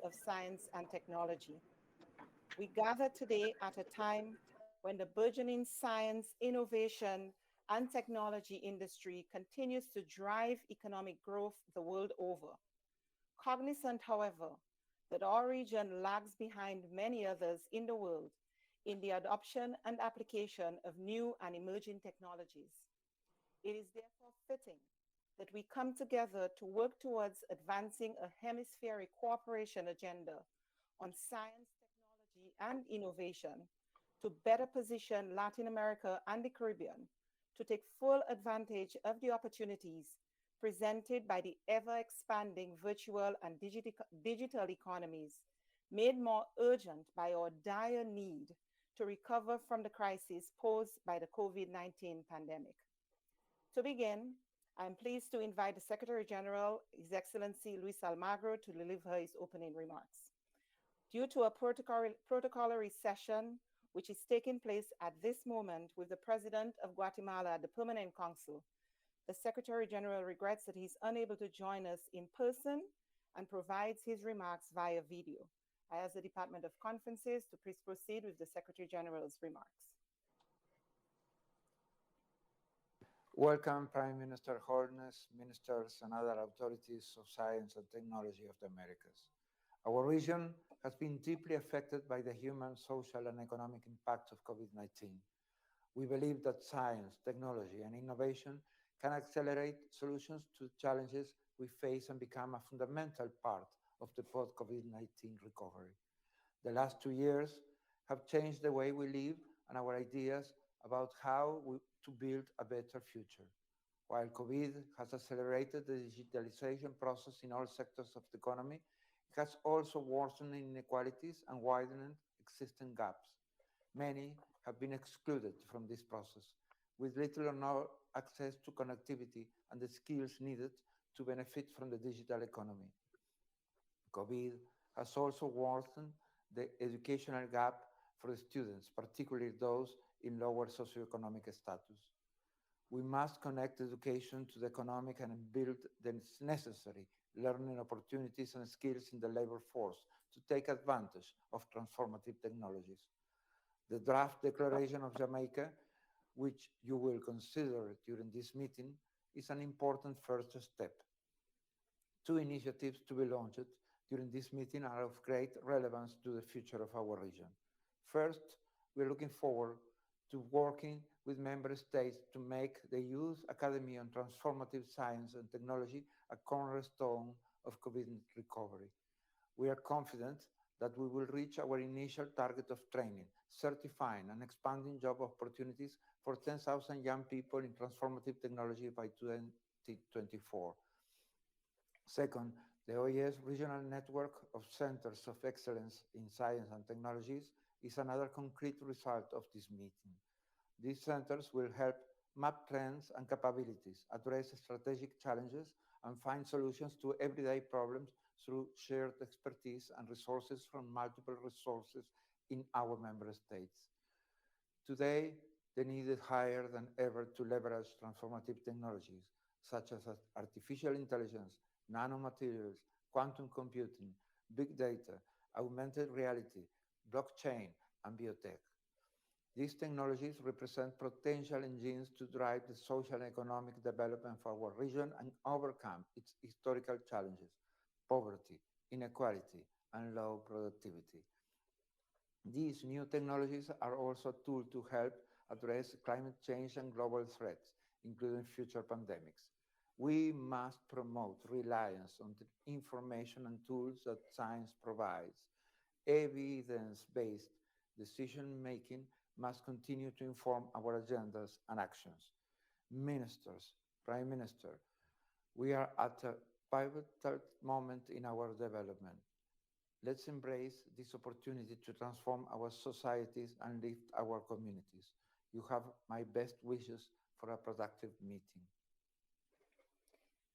of science and technology. We gather today at a time when the burgeoning science, innovation, and technology industry continues to drive economic growth the world over. Cognizant, however, that our region lags behind many others in the world in the adoption and application of new and emerging technologies. It is therefore fitting that we come together to work towards advancing a hemispheric cooperation agenda on science, technology, and innovation to better position Latin America and the Caribbean to take full advantage of the opportunities presented by the ever expanding virtual and digital economies, made more urgent by our dire need to recover from the crisis posed by the COVID-19 pandemic. To begin, I am pleased to invite the Secretary General, His Excellency Luis Almagro, to deliver his opening remarks. Due to a protocolary session, which is taking place at this moment with the President of Guatemala, the Permanent Council, the Secretary General regrets that he's unable to join us in person and provides his remarks via video. I ask the Department of Conferences to please proceed with the Secretary General's remarks. Welcome, Prime Minister Holness, ministers, and other authorities of science and technology of the Americas. Our region has been deeply affected by the human, social, and economic impact of COVID-19. We believe that science, technology, and innovation can accelerate solutions to challenges we face and become a fundamental part of the post-COVID-19 recovery. The last 2 years have changed the way we live and our ideas about how to build a better future. While COVID has accelerated the digitalization process in all sectors of the economy, it has also worsened inequalities and widened existing gaps. Many have been excluded from this process, with little or no access to connectivity and the skills needed to benefit from the digital economy. COVID has also worsened the educational gap for the students, particularly those in lower socioeconomic status. We must connect education to the economic and build the necessary learning opportunities and skills in the labor force to take advantage of transformative technologies. The draft declaration of Jamaica, which you will consider during this meeting, is an important first step. Two initiatives to be launched during this meeting are of great relevance to the future of our region. First, we are looking forward to working with member states to make the Youth Academy on Transformative Science and Technology a cornerstone of COVID recovery. We are confident that we will reach our initial target of training, certifying, and expanding job opportunities for 10,000 young people in transformative technology by 2024. Second, the OES Regional Network of Centers of Excellence in Science and Technologies is another concrete result of this meeting. These centers will help map trends and capabilities, address strategic challenges, and find solutions to everyday problems through shared expertise and resources from multiple resources in our member states. Today, the need is higher than ever to leverage transformative technologies such as artificial intelligence, nanomaterials, quantum computing, big data, augmented reality, blockchain, and biotech. These technologies represent potential engines to drive the social and economic development of our region and overcome its historical challenges: poverty, inequality, and low productivity. These new technologies are also a tool to help address climate change and global threats, including future pandemics. We must promote reliance on the information and tools that science provides. Evidence-based decision-making must continue to inform our agendas and actions. Ministers, Prime Minister, we are at a pivotal moment in our development. Let's embrace this opportunity to transform our societies and lift our communities. You have my best wishes for a productive meeting.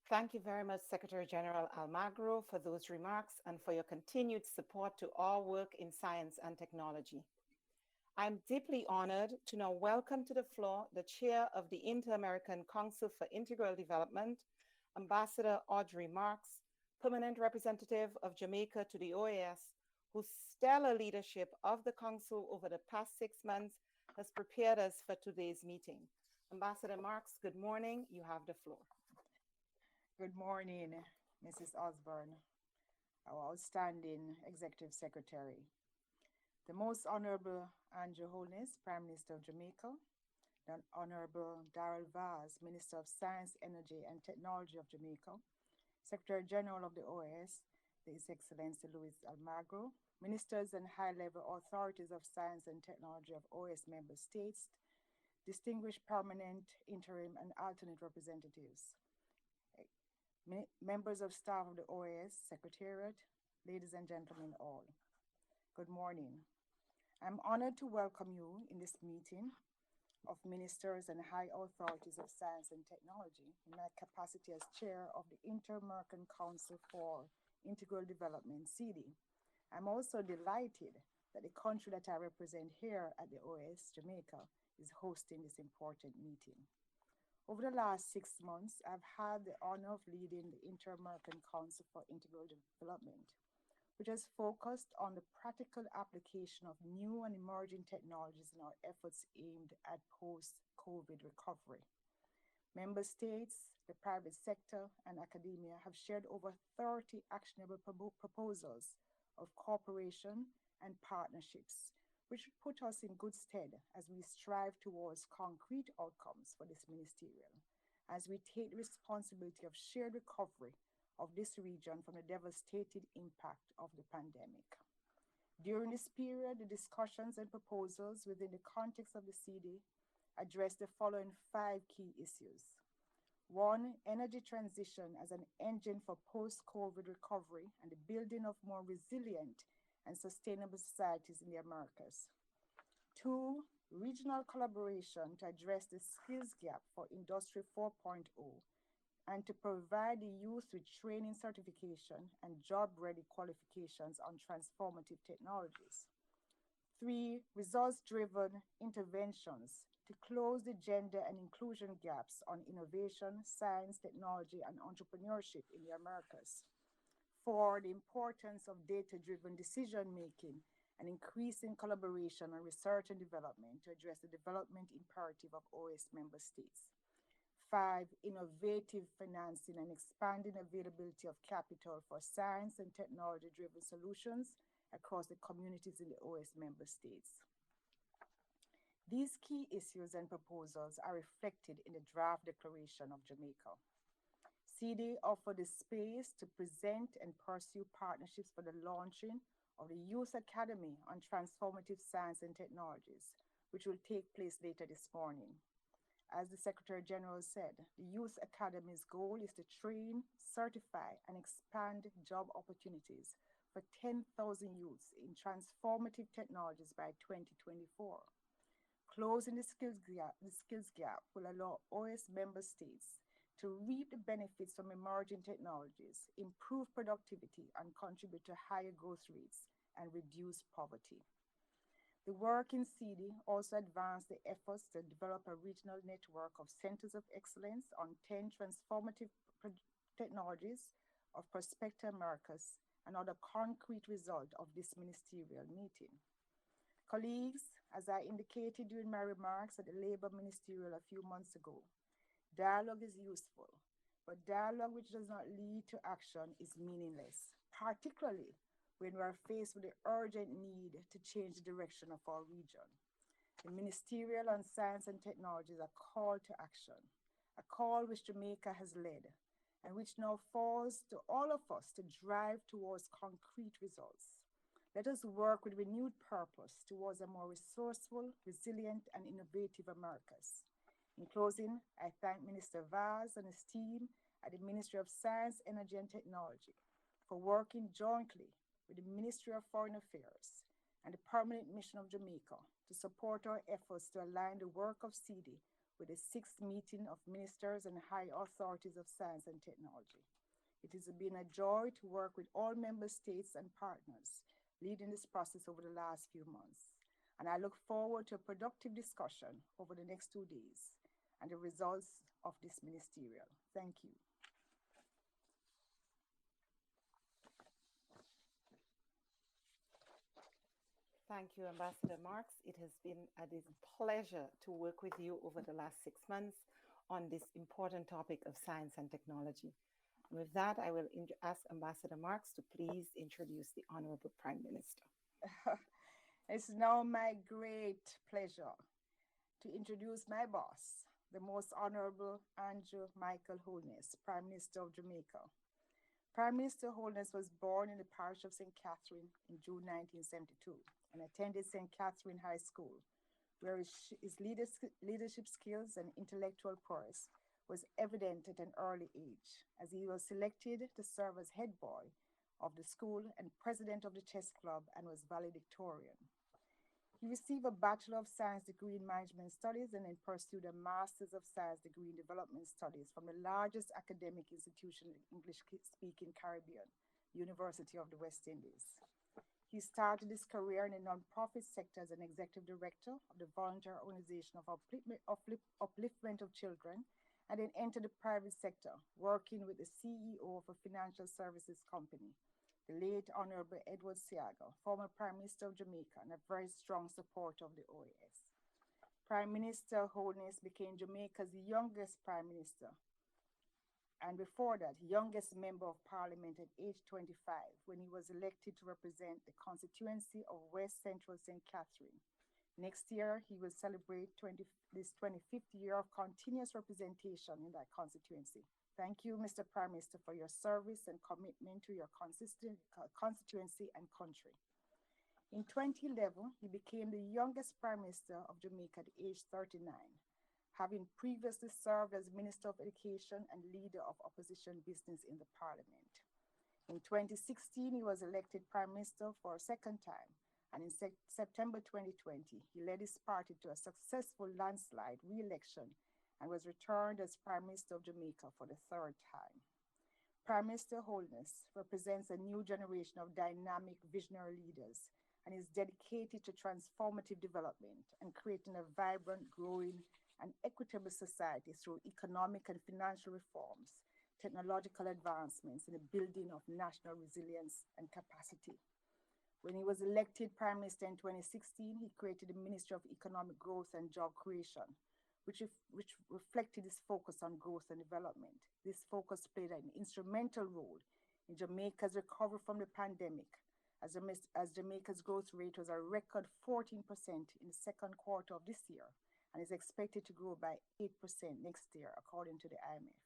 Thank you very much, Secretary General Almagro, for those remarks and for your continued support to our work in science and technology. I'm deeply honored to now welcome to the floor the Chair of the Inter-American Council for Integral Development, Ambassador Audrey Marks, permanent representative of Jamaica to the OAS, whose stellar leadership of the Council over the past 6 months has prepared us for today's meeting. Ambassador Marks, good morning. You have the floor. Good morning, Mrs. Osborne, our outstanding Executive Secretary, the Most Honorable Andrew Holness, Prime Minister of Jamaica, the Honorable Darrell Vaz, Minister of Science, Energy and Technology of Jamaica, Secretary General of the OAS, His Excellency Luis Almagro, Ministers and high-level authorities of science and technology of OAS member states, distinguished permanent, interim, and alternate representatives, members of staff of the OAS Secretariat, ladies and gentlemen all, good morning. I'm honored to welcome you in this meeting of ministers and high authorities of science and technology in my capacity as chair of the Inter-American Council for Integral Development, CD. I'm also delighted that the country that I represent here at the OAS, Jamaica, is hosting this important meeting. Over the last 6 months, I've had the honor of leading the Inter-American Council for Integral Development, which has focused on the practical application of new and emerging technologies in our efforts aimed at post-COVID recovery. Member states, the private sector, and academia have shared over 30 actionable proposals of cooperation and partnerships, which put us in good stead as we strive towards concrete outcomes for this ministerial, as we take the responsibility of shared recovery of this region from the devastating impact of the pandemic. During this period, the discussions and proposals within the context of the CD address the following 5 key issues. 1, energy transition as an engine for post-COVID recovery and the building of more resilient and sustainable societies in the Americas. 2, regional collaboration to address the skills gap for Industry 4.0 and to provide the youth with training certification and job-ready qualifications on transformative technologies. 3, results-driven interventions to close the gender and inclusion gaps on innovation, science, technology, and entrepreneurship in the Americas. 4, the importance of data-driven decision-making and increasing collaboration on research and development to address the development imperative of OAS member states. 5, innovative financing and expanding availability of capital for science and technology-driven solutions across the communities in the OAS member states. These key issues and proposals are reflected in the draft declaration of Jamaica. CD offered the space to present and pursue partnerships for the launching of the Youth Academy on Transformative Science and Technologies, which will take place later this morning. As the Secretary General said, the Youth Academy's goal is to train, certify, and expand job opportunities for 10,000 youths in transformative technologies by 2024. Closing the skills gap will allow OAS member states to reap the benefits from emerging technologies, improve productivity, and contribute to higher growth rates and reduce poverty. The work in CD also advanced the efforts to develop a regional network of centers of excellence on 10 transformative technologies of Prospector Americas, another concrete result of this ministerial meeting. Colleagues, as I indicated during my remarks at the Labor Ministerial a few months ago, dialogue is useful, but dialogue which does not lead to action is meaningless, particularly when we are faced with the urgent need to change the direction of our region. The Ministerial on Science and Technology is a call to action, a call which Jamaica has led, and which now falls to all of us to drive towards concrete results. Let us work with renewed purpose towards a more resourceful, resilient, and innovative Americas. In closing, I thank Minister Vaz and his team at the Ministry of Science, Energy, and Technology for working jointly with the Ministry of Foreign Affairs and the Permanent Mission of Jamaica to support our efforts to align the work of CD with the 6th meeting of ministers and high authorities of science and technology. It has been a joy to work with all member states and partners leading this process over the last few months, and I look forward to a productive discussion over the next 2 days and the results of this ministerial. Thank you. Thank you, Ambassador Marks. It has been a pleasure to work with you over the last 6 months on this important topic of science and technology. With that, I will ask Ambassador Marks to please introduce the Honorable Prime Minister. It's now my great pleasure to introduce my boss, the Most Honorable Andrew Michael Holness, Prime Minister of Jamaica. Prime Minister Holness was born in the parish of St. Catherine in June 1972 and attended St. Catherine High School, where his leadership skills and intellectual prowess was evident at an early age, as he was selected to serve as head boy of the school and president of the chess club and was valedictorian. He received a Bachelor of Science degree in Management Studies and then pursued a Master's of Science degree in Development Studies from the largest academic institution in English-speaking Caribbean, University of the West Indies. He started his career in the nonprofit sector as an executive director of the Volunteer Organization of Upliftment of Children, and then entered the private sector, working with the CEO of a financial services company, the late Honorable Edward Seaga, former Prime Minister of Jamaica and a very strong supporter of the OAS. Prime Minister Holness became Jamaica's youngest Prime Minister, and before that, youngest Member of Parliament at age 25, when he was elected to represent the constituency of West Central St. Catherine. Next year, he will celebrate this 25th year of continuous representation in that constituency. Thank you, Mr. Prime Minister, for your service and commitment to your constituency and country. In 2011, he became the youngest Prime Minister of Jamaica at age 39, having previously served as Minister of Education and leader of opposition business in the Parliament. In 2016, he was elected Prime Minister for a second time, and in September 2020, he led his party to a successful landslide re-election and was returned as Prime Minister of Jamaica for the third time. Prime Minister Holness represents a new generation of dynamic visionary leaders and is dedicated to transformative development and creating a vibrant, growing, and equitable society through economic and financial reforms, technological advancements, and the building of national resilience and capacity. When he was elected Prime Minister in 2016, he created the Ministry of Economic Growth and Job Creation, which reflected his focus on growth and development. This focus played an instrumental role in Jamaica's recovery from the pandemic, as Jamaica's growth rate was a record 14% in the second quarter of this year and is expected to grow by 8% next year, according to the IMF.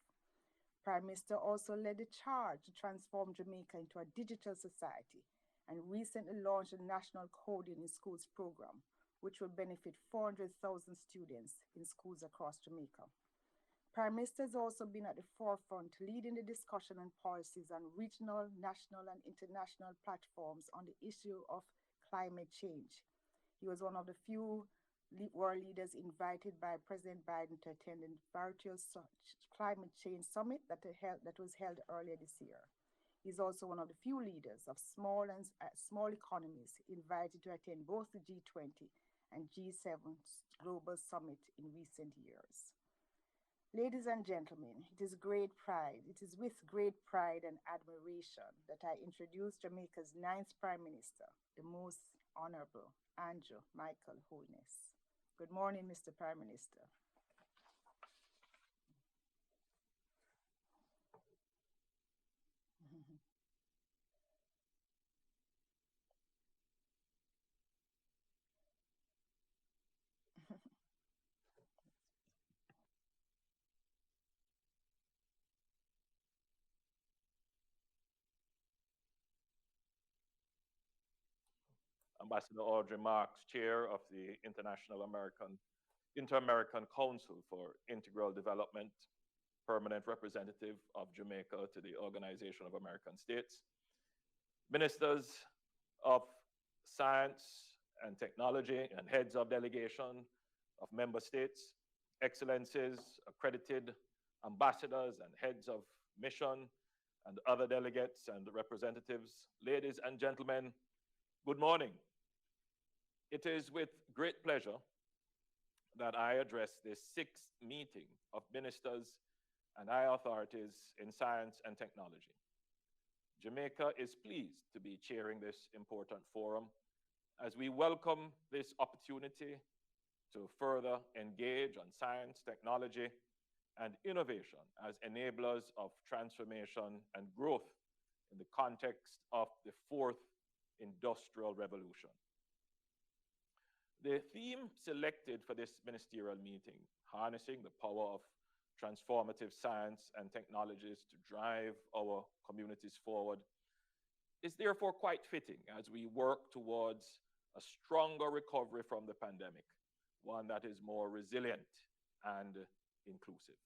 Prime Minister also led the charge to transform Jamaica into a digital society and recently launched a National Coding in Schools program, which will benefit 400,000 students in schools across Jamaica. Prime Minister has also been at the forefront, leading the discussion and policies on regional, national, and international platforms on the issue of climate change. He was one of the few world leaders invited by President Biden to attend the virtual climate change summit that was held earlier this year. He's also one of the few leaders of small economies invited to attend both the G20 and G7 Global Summit in recent years. Ladies and gentlemen, it is with great pride and admiration that I introduce Jamaica's 9th Prime Minister, the Most Honorable Andrew Michael Holness. Good morning, Mr. Prime Minister. Ambassador Audrey Marks, Chair of the Inter-American Council for Integral Development, Permanent Representative of Jamaica to the Organization of American States, Ministers of Science and Technology and heads of delegation of member states, excellencies, accredited ambassadors and heads of mission, and other delegates and representatives, ladies and gentlemen, good morning. It is with great pleasure that I address this 6th meeting of ministers and high authorities in science and technology. Jamaica is pleased to be chairing this important forum as we welcome this opportunity to further engage on science, technology, and innovation as enablers of transformation and growth in the context of the fourth industrial revolution. The theme selected for this ministerial meeting, harnessing the power of transformative science and technologies to drive our communities forward, is therefore quite fitting as we work towards a stronger recovery from the pandemic, one that is more resilient and inclusive.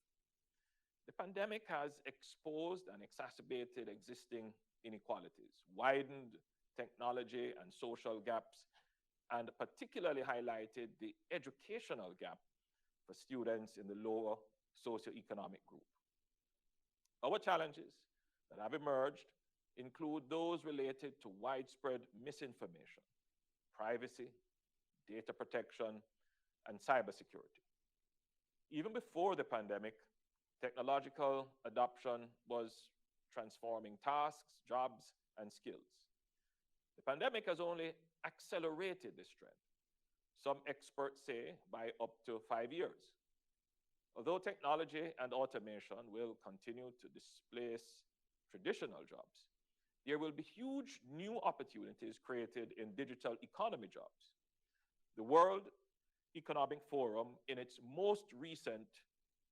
The pandemic has exposed and exacerbated existing inequalities, widened technology and social gaps, and particularly highlighted the educational gap for students in the lower socioeconomic group. Our challenges that have emerged include those related to widespread misinformation, privacy, data protection, and cybersecurity. Even before the pandemic, technological adoption was transforming tasks, jobs, and skills. The pandemic has only accelerated this trend. Some experts say by up to 5 years. Although technology and automation will continue to displace traditional jobs, there will be huge new opportunities created in digital economy jobs. The World Economic Forum, in its most recent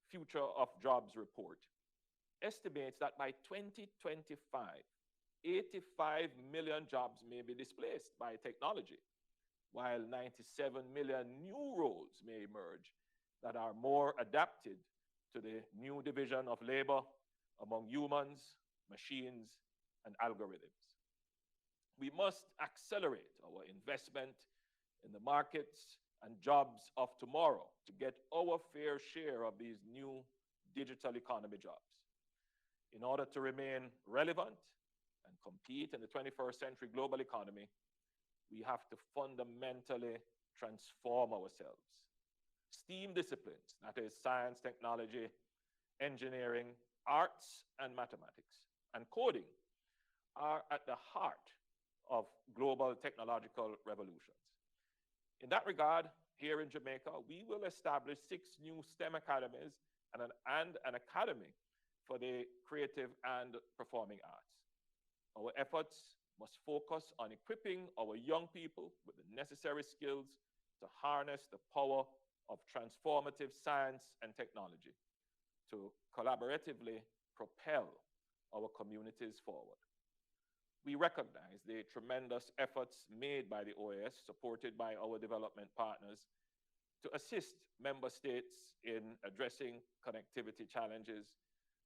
Future of Jobs report, estimates that by 2025, 85 million jobs may be displaced by technology, while 97 million new roles may emerge that are more adapted to the new division of labor among humans, machines, and algorithms. We must accelerate our investment in the markets and jobs of tomorrow to get our fair share of these new digital economy jobs. In order to remain relevant and compete in the 21st century global economy, we have to fundamentally transform ourselves. STEAM disciplines, that is science, technology, engineering, arts, and mathematics, and coding, are at the heart of global technological revolutions. In that regard, here in Jamaica, we will establish 6 new STEM academies and an academy for the creative and performing arts. Our efforts must focus on equipping our young people with the necessary skills to harness the power of transformative science and technology to collaboratively propel our communities forward. We recognize the tremendous efforts made by the OAS, supported by our development partners, to assist member states in addressing connectivity challenges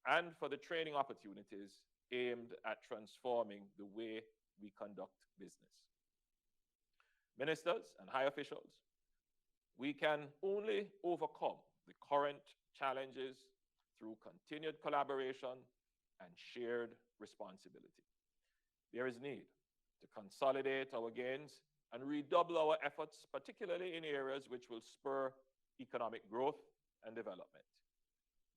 and for the training opportunities aimed at transforming the way we conduct business. Ministers and high officials, we can only overcome the current challenges through continued collaboration and shared responsibility. There is need to consolidate our gains and redouble our efforts, particularly in areas which will spur economic growth and development.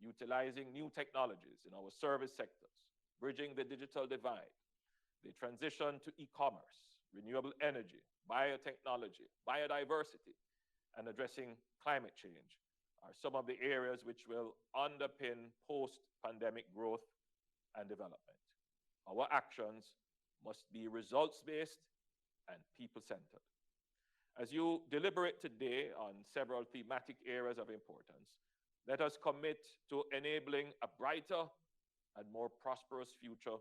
Utilizing new technologies in our service sectors, bridging the digital divide, the transition to e-commerce, renewable energy, biotechnology, biodiversity, and addressing climate change are some of the areas which will underpin post-pandemic growth and development. Our actions must be results-based and people-centered. As you deliberate today on several thematic areas of importance, let us commit to enabling a brighter and more prosperous future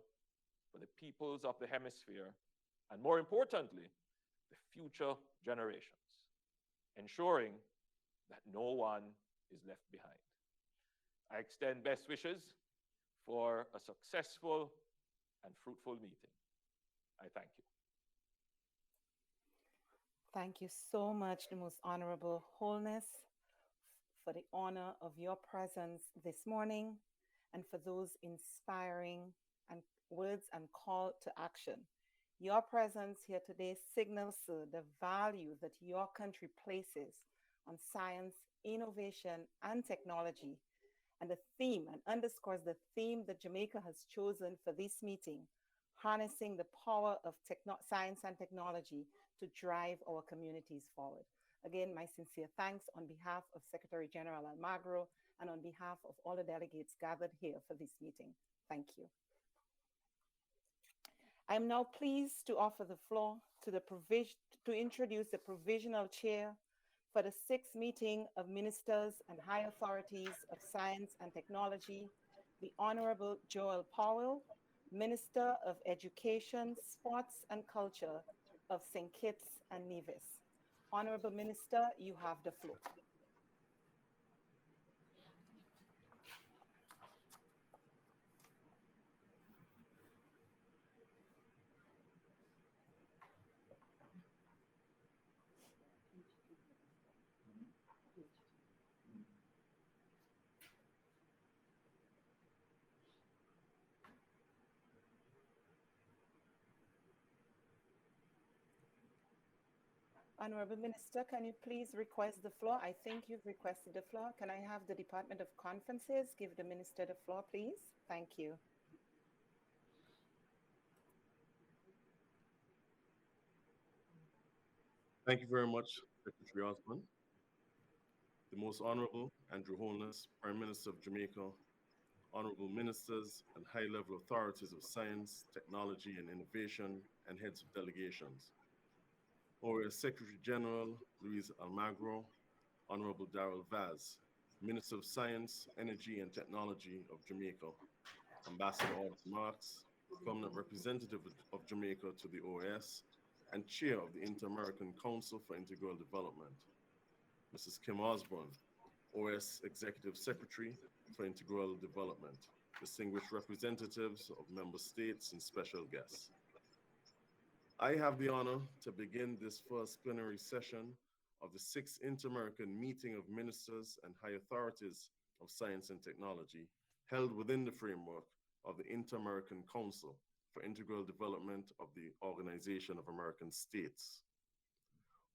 for the peoples of the hemisphere, and more importantly, the future generations, ensuring that no one is left behind. I extend best wishes for a successful and fruitful meeting. I thank you. Thank you so much, the Most Honorable Holness, for the honor of your presence this morning and for those inspiring and words and call to action. Your presence here today signals the value that your country places on science, innovation, and technology, and the theme, and underscores the theme that Jamaica has chosen for this meeting, harnessing the power of science and technology to drive our communities forward. Again, my sincere thanks on behalf of Secretary General Almagro and on behalf of all the delegates gathered here for this meeting. Thank you. I am now pleased to offer the floor to introduce the provisional chair for the 6th meeting of Ministers and High Authorities of Science and Technology, the Honorable Joel Powell, Minister of Education, Sports and Culture of St. Kitts and Nevis. Honorable Minister, you have the floor. Honorable Minister, can you please request the floor? I think you've requested the floor. Can I have the Department of Conferences give the Minister the floor, please? Thank you. Thank you very much, Secretary Osborne. The Most Honorable Andrew Holness, Prime Minister of Jamaica, Honorable Ministers and high-level authorities of science, technology, and innovation, and heads of delegations. OAS Secretary General Luis Almagro, Honorable Darrell Vaz, Minister of Science, Energy, and Technology of Jamaica, Ambassador Audrey Marks, Permanent Representative of Jamaica to the OAS, and Chair of the Inter-American Council for Integral Development, Mrs. Kim Osborne, OAS Executive Secretary for Integral Development, distinguished representatives of member states and special guests. I have the honor to begin this first plenary session of the 6th Inter-American Meeting of Ministers and High Authorities of Science and Technology, held within the framework of the Inter-American Council for Integral Development of the Organization of American States.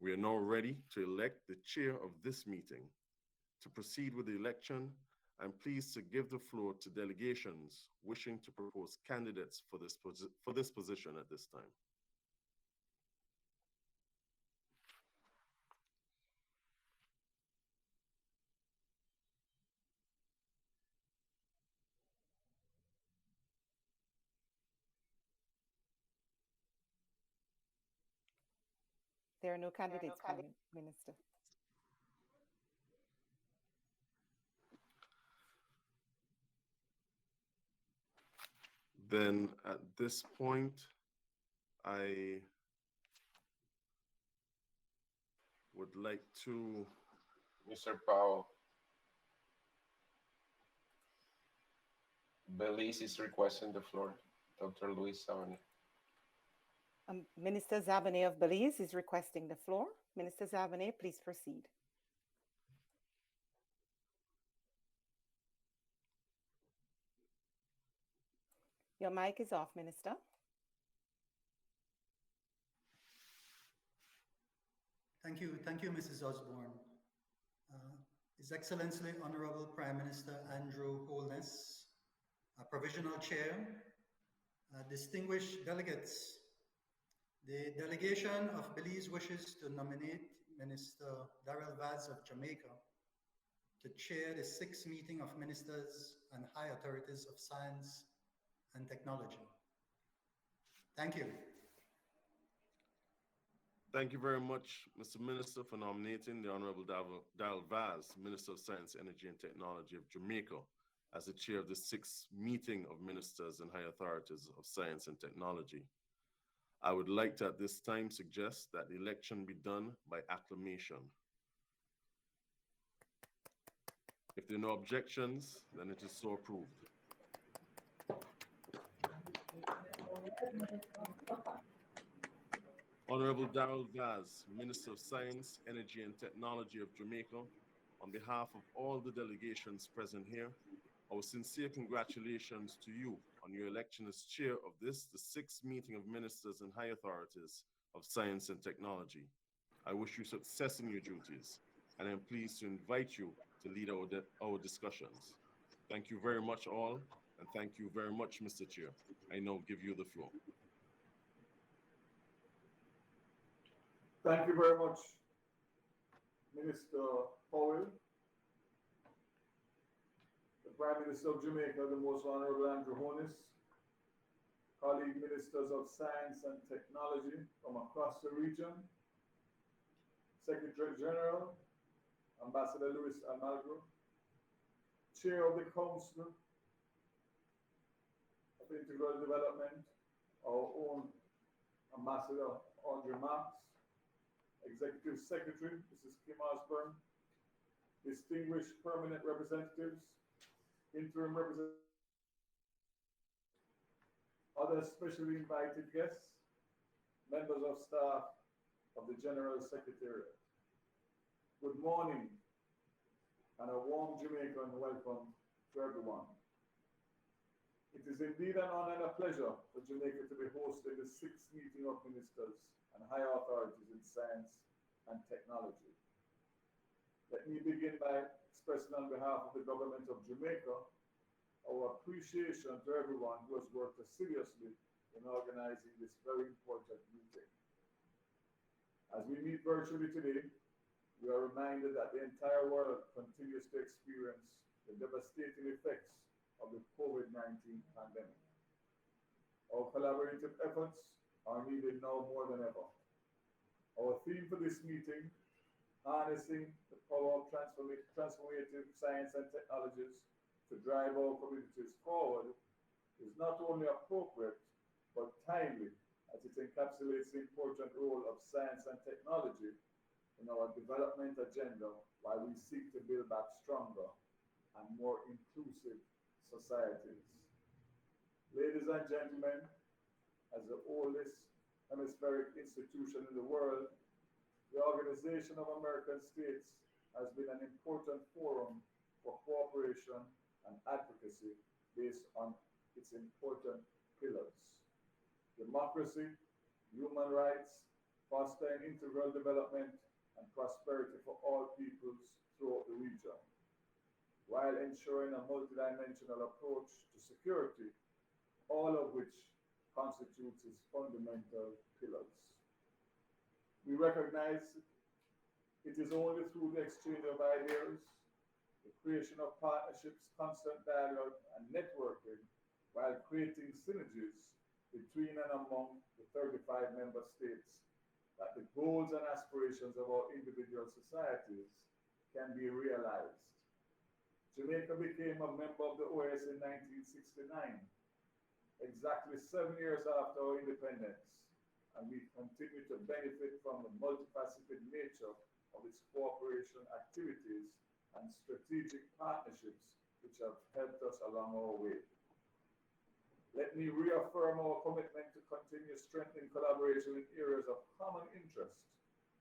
We are now ready to elect the chair of this meeting. To proceed with the election, I'm pleased to give the floor to delegations wishing to propose candidates for this position at this time. There are no candidates, Minister. Then at this point, I would like to... Mr. Powell, Belize is requesting the floor. Dr. Luis Sabane. Minister Zabane of Belize is requesting the floor. Minister Zabane, please proceed. Your mic is off, Minister. Thank you, Mrs. Osborne. His Excellency Honorable Prime Minister Andrew Holness, Provisional Chair, distinguished delegates, the delegation of Belize wishes to nominate Minister Darrell Vaz of Jamaica to chair the 6th meeting of Ministers and High Authorities of Science and Technology. Thank you. Thank you very much, Mr. Minister, for nominating the Honorable Darrell Vaz, Minister of Science, Energy, and Technology of Jamaica, as the chair of the 6th meeting of Ministers and High Authorities of Science and Technology. I would like to, at this time, suggest that the election be done by acclamation. If there are no objections, then it is so approved. Honorable Darrell Vaz, Minister of Science, Energy, and Technology of Jamaica, on behalf of all the delegations present here, our sincere congratulations to you on your election as chair of this, the 6th meeting of Ministers and High Authorities of Science and Technology. I wish you success in your duties, and I'm pleased to invite you to lead our discussions. Thank you very much all, and thank you very much, Mr. Chair. I now give you the floor. Thank you very much, Minister Powell, the Prime Minister of Jamaica, the Most Honorable Andrew Holness, colleague ministers of science and technology from across the region, Secretary General, Ambassador Luis Almagro, Chair of the Council of Integral Development, our own Ambassador Audrey Marks, Executive Secretary, Mrs. Kim Osborne, distinguished permanent representatives, interim representatives, other specially invited guests, members of staff of the General Secretariat. Good morning and a warm Jamaican welcome to everyone. It is indeed an honor and a pleasure for Jamaica to be hosting the 6th meeting of ministers and high authorities in science and technology. Let me begin by expressing on behalf of the government of Jamaica our appreciation to everyone who has worked assiduously in organizing this very important meeting. As we meet virtually today, we are reminded that the entire world continues to experience the devastating effects of the COVID-19 pandemic. Our collaborative efforts are needed now more than ever. Our theme for this meeting, harnessing the power of transformative science and technologies to drive our communities forward, is not only appropriate, but timely, as it encapsulates the important role of science and technology in our development agenda while we seek to build back stronger and more inclusive societies. Ladies and gentlemen, as the oldest hemispheric institution in the world, the Organization of American States has been an important forum for cooperation and advocacy based on its important pillars: democracy, human rights, fostering integral development, and prosperity for all peoples throughout the region, while ensuring a multidimensional approach to security, all of which constitutes its fundamental pillars. We recognize it is only through the exchange of ideas, the creation of partnerships, constant dialogue, and networking, while creating synergies between and among the 35 member states, that the goals and aspirations of our individual societies can be realized. Jamaica became a member of the OAS in 1969, exactly 7 years after our independence, and we continue to benefit from the multifaceted nature of its cooperation activities and strategic partnerships which have helped us along our way. Let me reaffirm our commitment to continue strengthening collaboration in areas of common interest.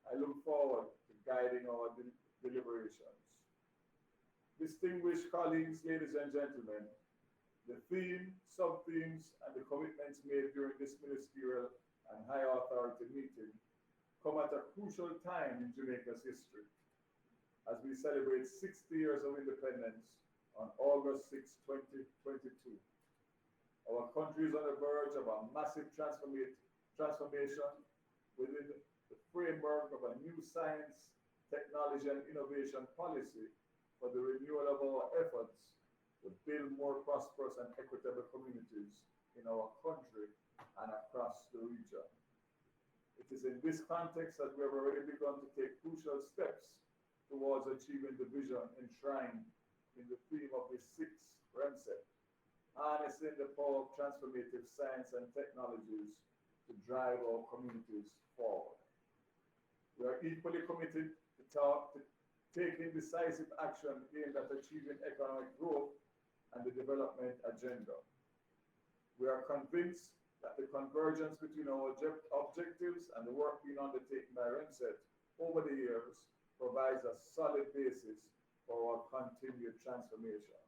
I look forward to guiding our deliberations. Distinguished colleagues, ladies and gentlemen, the theme, sub-themes, and the commitments made during this ministerial and high authority meeting come at a crucial time in Jamaica's history as we celebrate 60 years of independence on August 6, 2022. Our country is on the verge of a massive transformation within the framework of a new science, technology, and innovation policy for the renewal of our efforts to build more prosperous and equitable communities in our country and across the region. It is in this context that we have already begun to take crucial steps towards achieving the vision enshrined in the theme of the 6th REMSET, harnessing the power of transformative science and technologies to drive our communities forward. We are equally committed to taking decisive action aimed at achieving economic growth and the development agenda. We are convinced that the convergence between our objectives and the work being undertaken by REMSET over the years provides a solid basis for our continued transformation.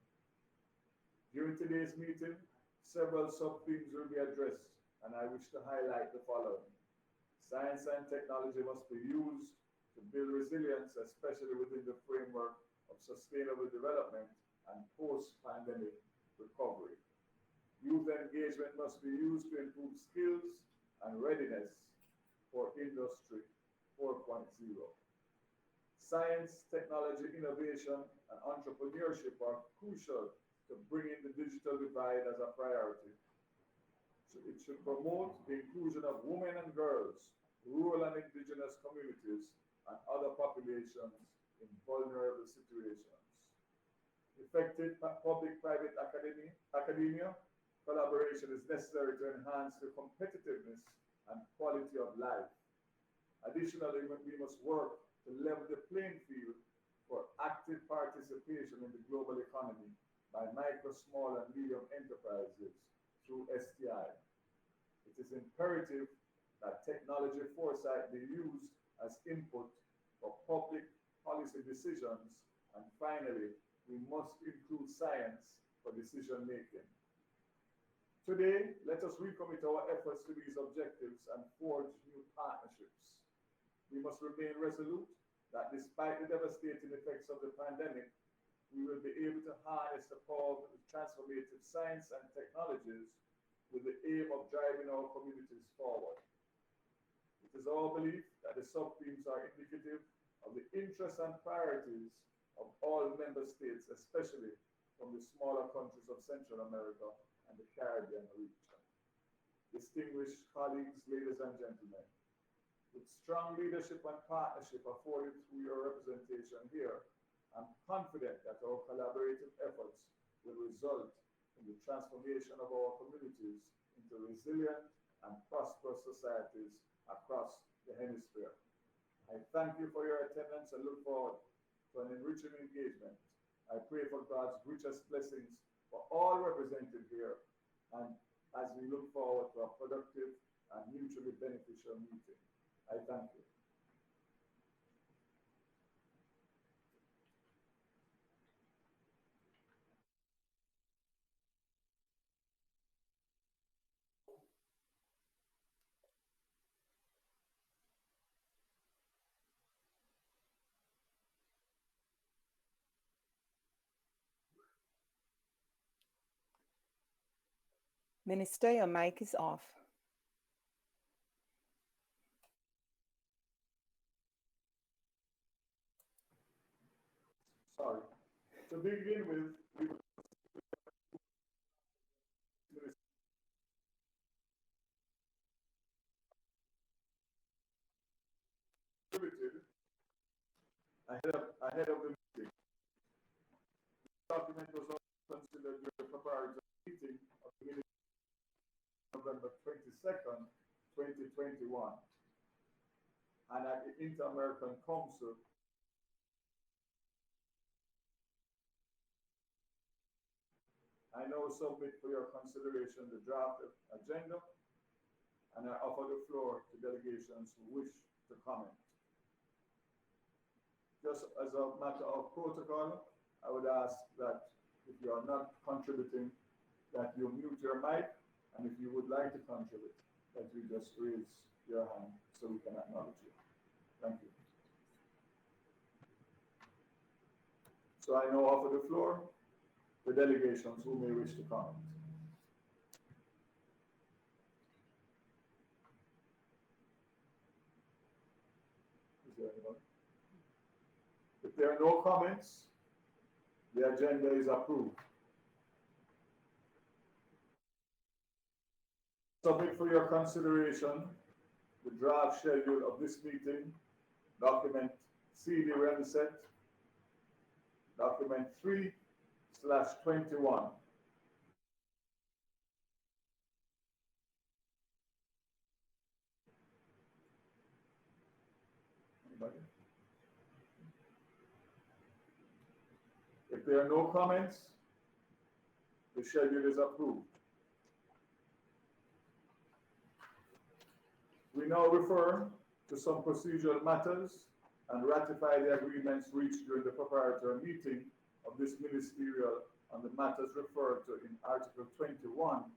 During today's meeting, several sub-themes will be addressed, and I wish to highlight the following. Science and technology must be used to build resilience, especially within the framework of sustainable development and post-pandemic recovery. Youth engagement must be used to improve skills and readiness for industry 4.0. Science, technology, innovation, and entrepreneurship are crucial to bringing the digital divide as a priority. So it should promote the inclusion of women and girls, rural and indigenous communities, and other populations in vulnerable situations. Effective public-private academia collaboration is necessary to enhance the competitiveness and quality of life. Additionally, we must work to level the playing field for active participation in the global economy by micro, small, and medium enterprises through STI. It is imperative that technology foresight be used as input for public policy decisions. And finally, we must include science for decision making. Today, let us recommit our efforts to these objectives and forge new partnerships. We must remain resolute that despite the devastating effects of the pandemic, we will be able to harness the power of transformative science and technologies with the aim of driving our communities forward. It is our belief that the sub-themes are indicative of the interests and priorities of all member states, especially from the smaller countries of Central America and the Caribbean region. Distinguished colleagues, ladies and gentlemen, with strong leadership and partnership afforded through your representation here, I'm confident that our collaborative efforts will result in the transformation of our communities into resilient and prosperous societies across the hemisphere. I thank you for your attendance and look forward to an enriching engagement. I pray for God's richest blessings for all represented here, and as we look forward to a productive and mutually beneficial meeting. I thank you. Minister, your mic is off. Sorry. To begin with, we distributed ahead of the meeting. The document was also considered during the preparatory meeting of the meeting November 22nd, 2021, and at the Inter-American Council I now submit for your consideration the draft agenda, and I offer the floor to delegations who wish to comment. Just as a matter of protocol, I would ask that if you are not contributing, that you mute your mic, and if you would like to contribute, that you just raise your hand so we can acknowledge you. Thank you. So I now offer the floor to delegations who may wish to comment. Is there anyone? If there are no comments, the agenda is approved. Submit for your consideration the draft schedule of this meeting, document CD Remset, document 3/21. Anybody? If there are no comments, the schedule is approved. We now refer to some procedural matters and ratify the agreements reached during the preparatory meeting of this ministerial on the matters referred to in Article 21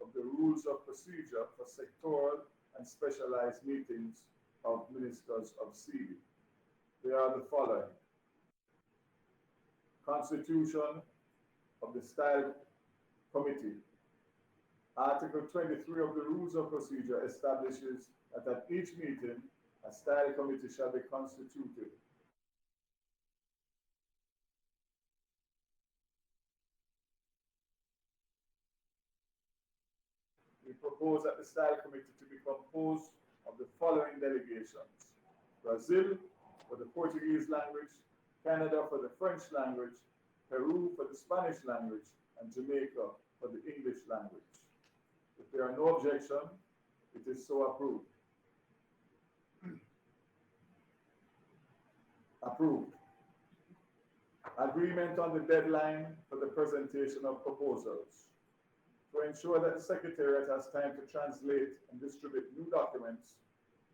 of the Rules of Procedure for Sectoral and Specialized Meetings of Ministers of CD. They are the following: Constitution of the Style Committee. Article 23 of the Rules of Procedure establishes that at each meeting, a study committee shall be constituted. We propose that the study committee to be composed of the following delegations: Brazil for the Portuguese language, Canada for the French language, Peru for the Spanish language, and Jamaica for the English language. If there are no objections, it is so approved. Approved. Agreement on the deadline for the presentation of proposals. To ensure that the Secretariat has time to translate and distribute new documents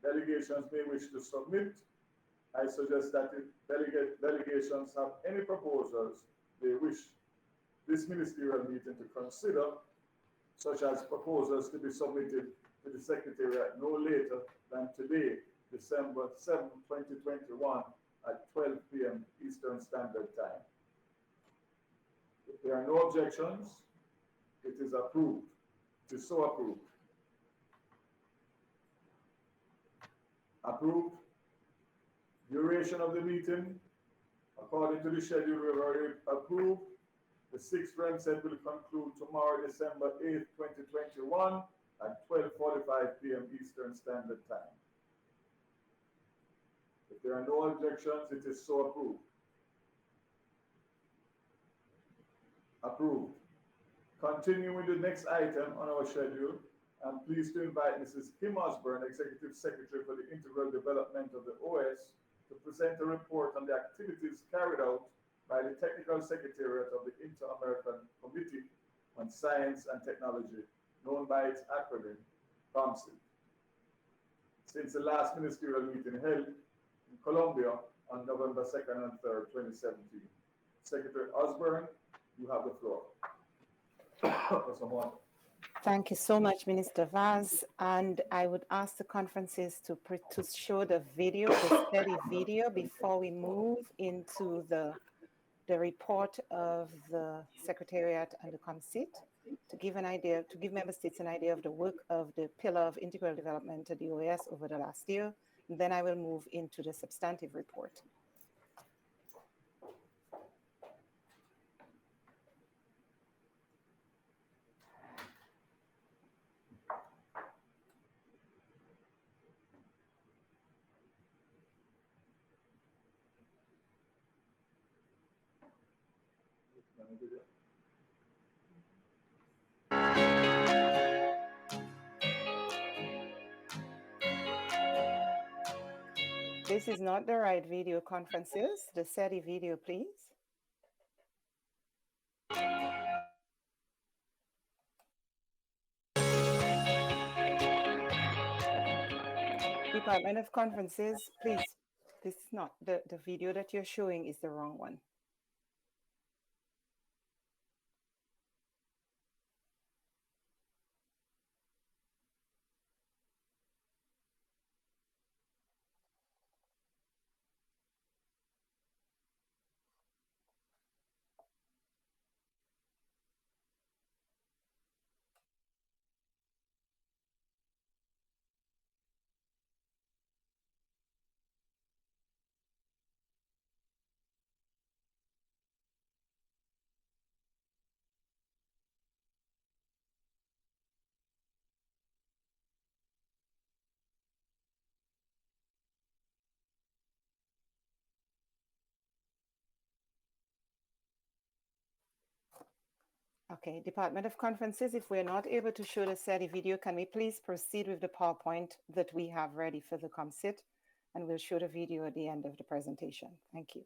delegations may wish to submit, I suggest that if delegations have any proposals they wish this ministerial meeting to consider, such as proposals to be submitted to the Secretariat no later than today, December 7, 2021, at 12 p.m. Eastern Standard Time. If there are no objections, it is approved. It is so approved. Approved. Duration of the meeting, according to the schedule we've already approved, the sixth REM set will conclude tomorrow, December 8th, 2021 at 12:45 p.m. Eastern Standard Time. If there are no objections, it is so approved. Approved. Continuing with the next item on our schedule, I'm pleased to invite Mrs. Kim Osborne, Executive Secretary for the Integral Development of the OS, to present a report on the activities carried out by the Technical Secretariat of the Inter-American Committee on Science and Technology, known by its acronym, COMSIT, since the last ministerial meeting held in Colombia on November 2nd and 3rd, 2017. Secretary Osborne, you have the floor. Thank you so much, Minister Vaz. And I would ask the conferences to show the video, the steady video, before we move into the report of the Secretariat and the COMSIT, to give member states an idea of the work of the pillar of integral development at the OAS over the last year. And then I will move into the substantive report. This is not the right video, conferences. The SETI video, please. Department of Conferences, please. This is not, the video that you're showing is the wrong one. Okay, Department of Conferences, if we're not able to show the SETI video, can we please proceed with the PowerPoint that we have ready for the COMSIT, and we'll show the video at the end of the presentation. Thank you.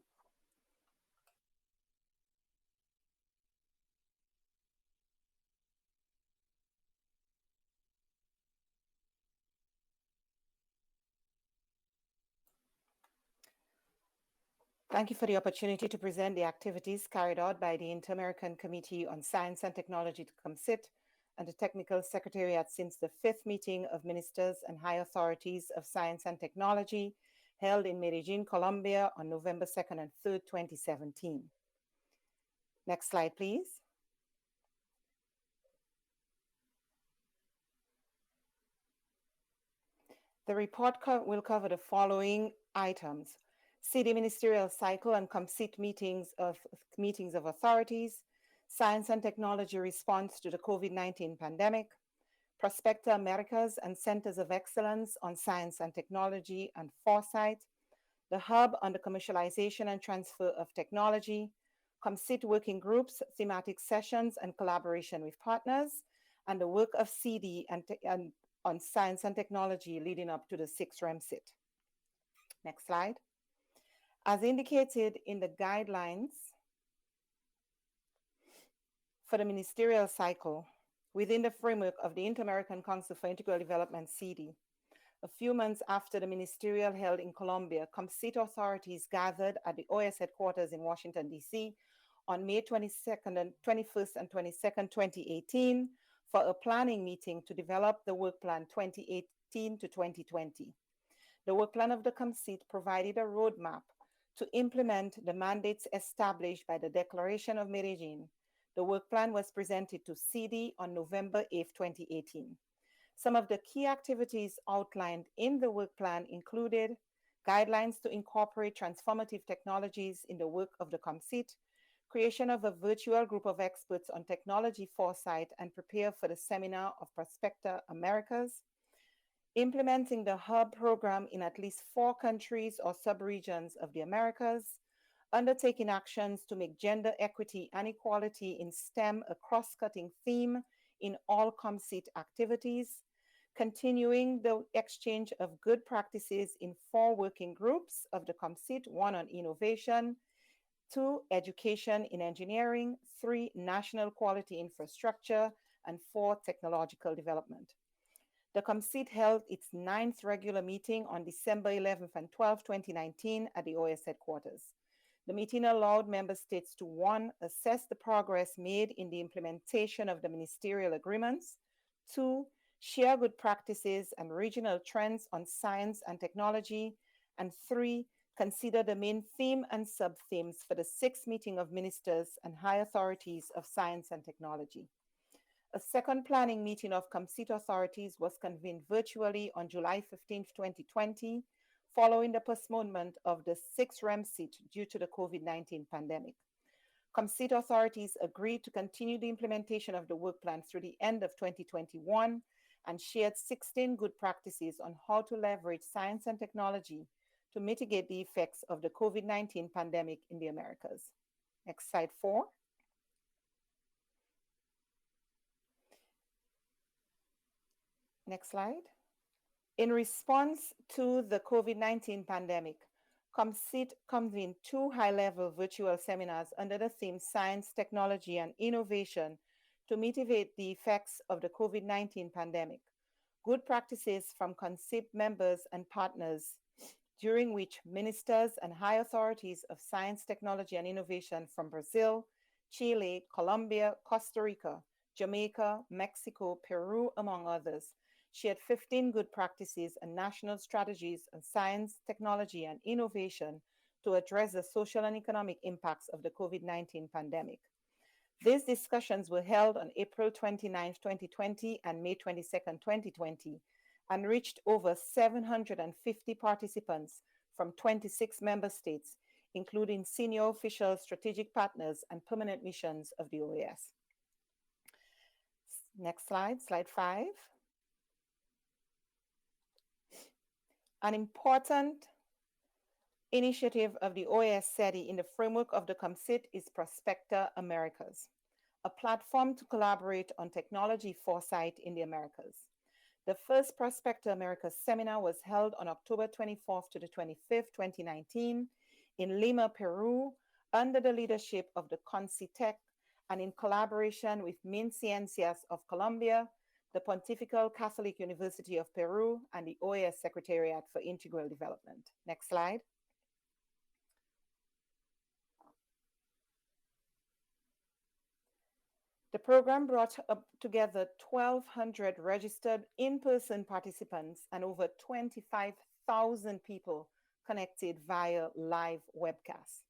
Thank you for the opportunity to present the activities carried out by the Inter-American Committee on Science and Technology to COMSIT and the Technical Secretariat since the 5th meeting of Ministers and High Authorities of Science and Technology held in Medellin, Colombia on November 2nd and 3rd, 2017. Next slide, please. The report will cover the following items: CD ministerial cycle and COMSIT meetings of authorities, science and technology response to the COVID-19 pandemic, Prospector Americas and Centers of Excellence on Science and Technology and Foresight, the Hub on the Commercialization and Transfer of Technology, COMSIT working groups, thematic sessions, and collaboration with partners, and the work of CD and on science and technology leading up to the 6th REMSIT. Next slide. As indicated in the guidelines for the ministerial cycle within the framework of the Inter-American Council for Integral Development, CD, a few months after the ministerial held in Colombia, COMSIT authorities gathered at the OAS headquarters in Washington, D.C. on May 21st and 22nd, 2018, for a planning meeting to develop the work plan 2018 to 2020. The work plan of the COMSIT provided a roadmap to implement the mandates established by the Declaration of Medellin. The work plan was presented to CD on November 8, 2018. Some of the key activities outlined in the work plan included guidelines to incorporate transformative technologies in the work of the COMSIT, creation of a virtual group of experts on technology foresight and prepare for the seminar of Prospector Americas, implementing the Hub program in at least 4 countries or subregions of the Americas, undertaking actions to make gender equity and equality in STEM a cross-cutting theme in all COMSIT activities, continuing the exchange of good practices in 4 working groups of the COMSIT, 1 on innovation, 2 education in engineering, 3 national quality infrastructure, and 4 technological development. The COMSIT held its 9th regular meeting on December 11th and 12th, 2019 at the OAS headquarters. The meeting allowed member states to 1, assess the progress made in the implementation of the ministerial agreements, 2, share good practices and regional trends on science and technology, and 3, consider the main theme and sub-themes for the 6th meeting of ministers and high authorities of science and technology. A second planning meeting of COMSIT authorities was convened virtually on July 15, 2020, following the postponement of the 6th REMSIT due to the COVID-19 pandemic. COMSIT authorities agreed to continue the implementation of the work plan through the end of 2021 and shared 16 good practices on how to leverage science and technology to mitigate the effects of the COVID-19 pandemic in the Americas. Next, slide 4. Next slide. In response to the COVID-19 pandemic, COMSIT convened 2 high-level virtual seminars under the theme Science, Technology, and Innovation to mitigate the effects of the COVID-19 pandemic. Good practices from COMSIT members and partners, during which ministers and high authorities of science, technology, and innovation from Brazil, Chile, Colombia, Costa Rica, Jamaica, Mexico, Peru, among others, shared 15 good practices and national strategies on science, technology, and innovation to address the social and economic impacts of the COVID-19 pandemic. These discussions were held on April 29, 2020 and May 22, 2020, and reached over 750 participants from 26 member states, including senior officials, strategic partners, and permanent missions of the OAS. Next slide, slide 5. An important initiative of the OAS SETI in the framework of the COMSIT is Prospector Americas, a platform to collaborate on technology foresight in the Americas. The first Prospector Americas seminar was held on October 24th to the 25th, 2019 in Lima, Peru, under the leadership of the CONCITEC and in collaboration with MinCiencias of Colombia, the Pontifical Catholic University of Peru, and the OAS Secretariat for Integral Development. Next slide. The program brought together 1,200 registered in-person participants and over 25,000 people connected via live webcast.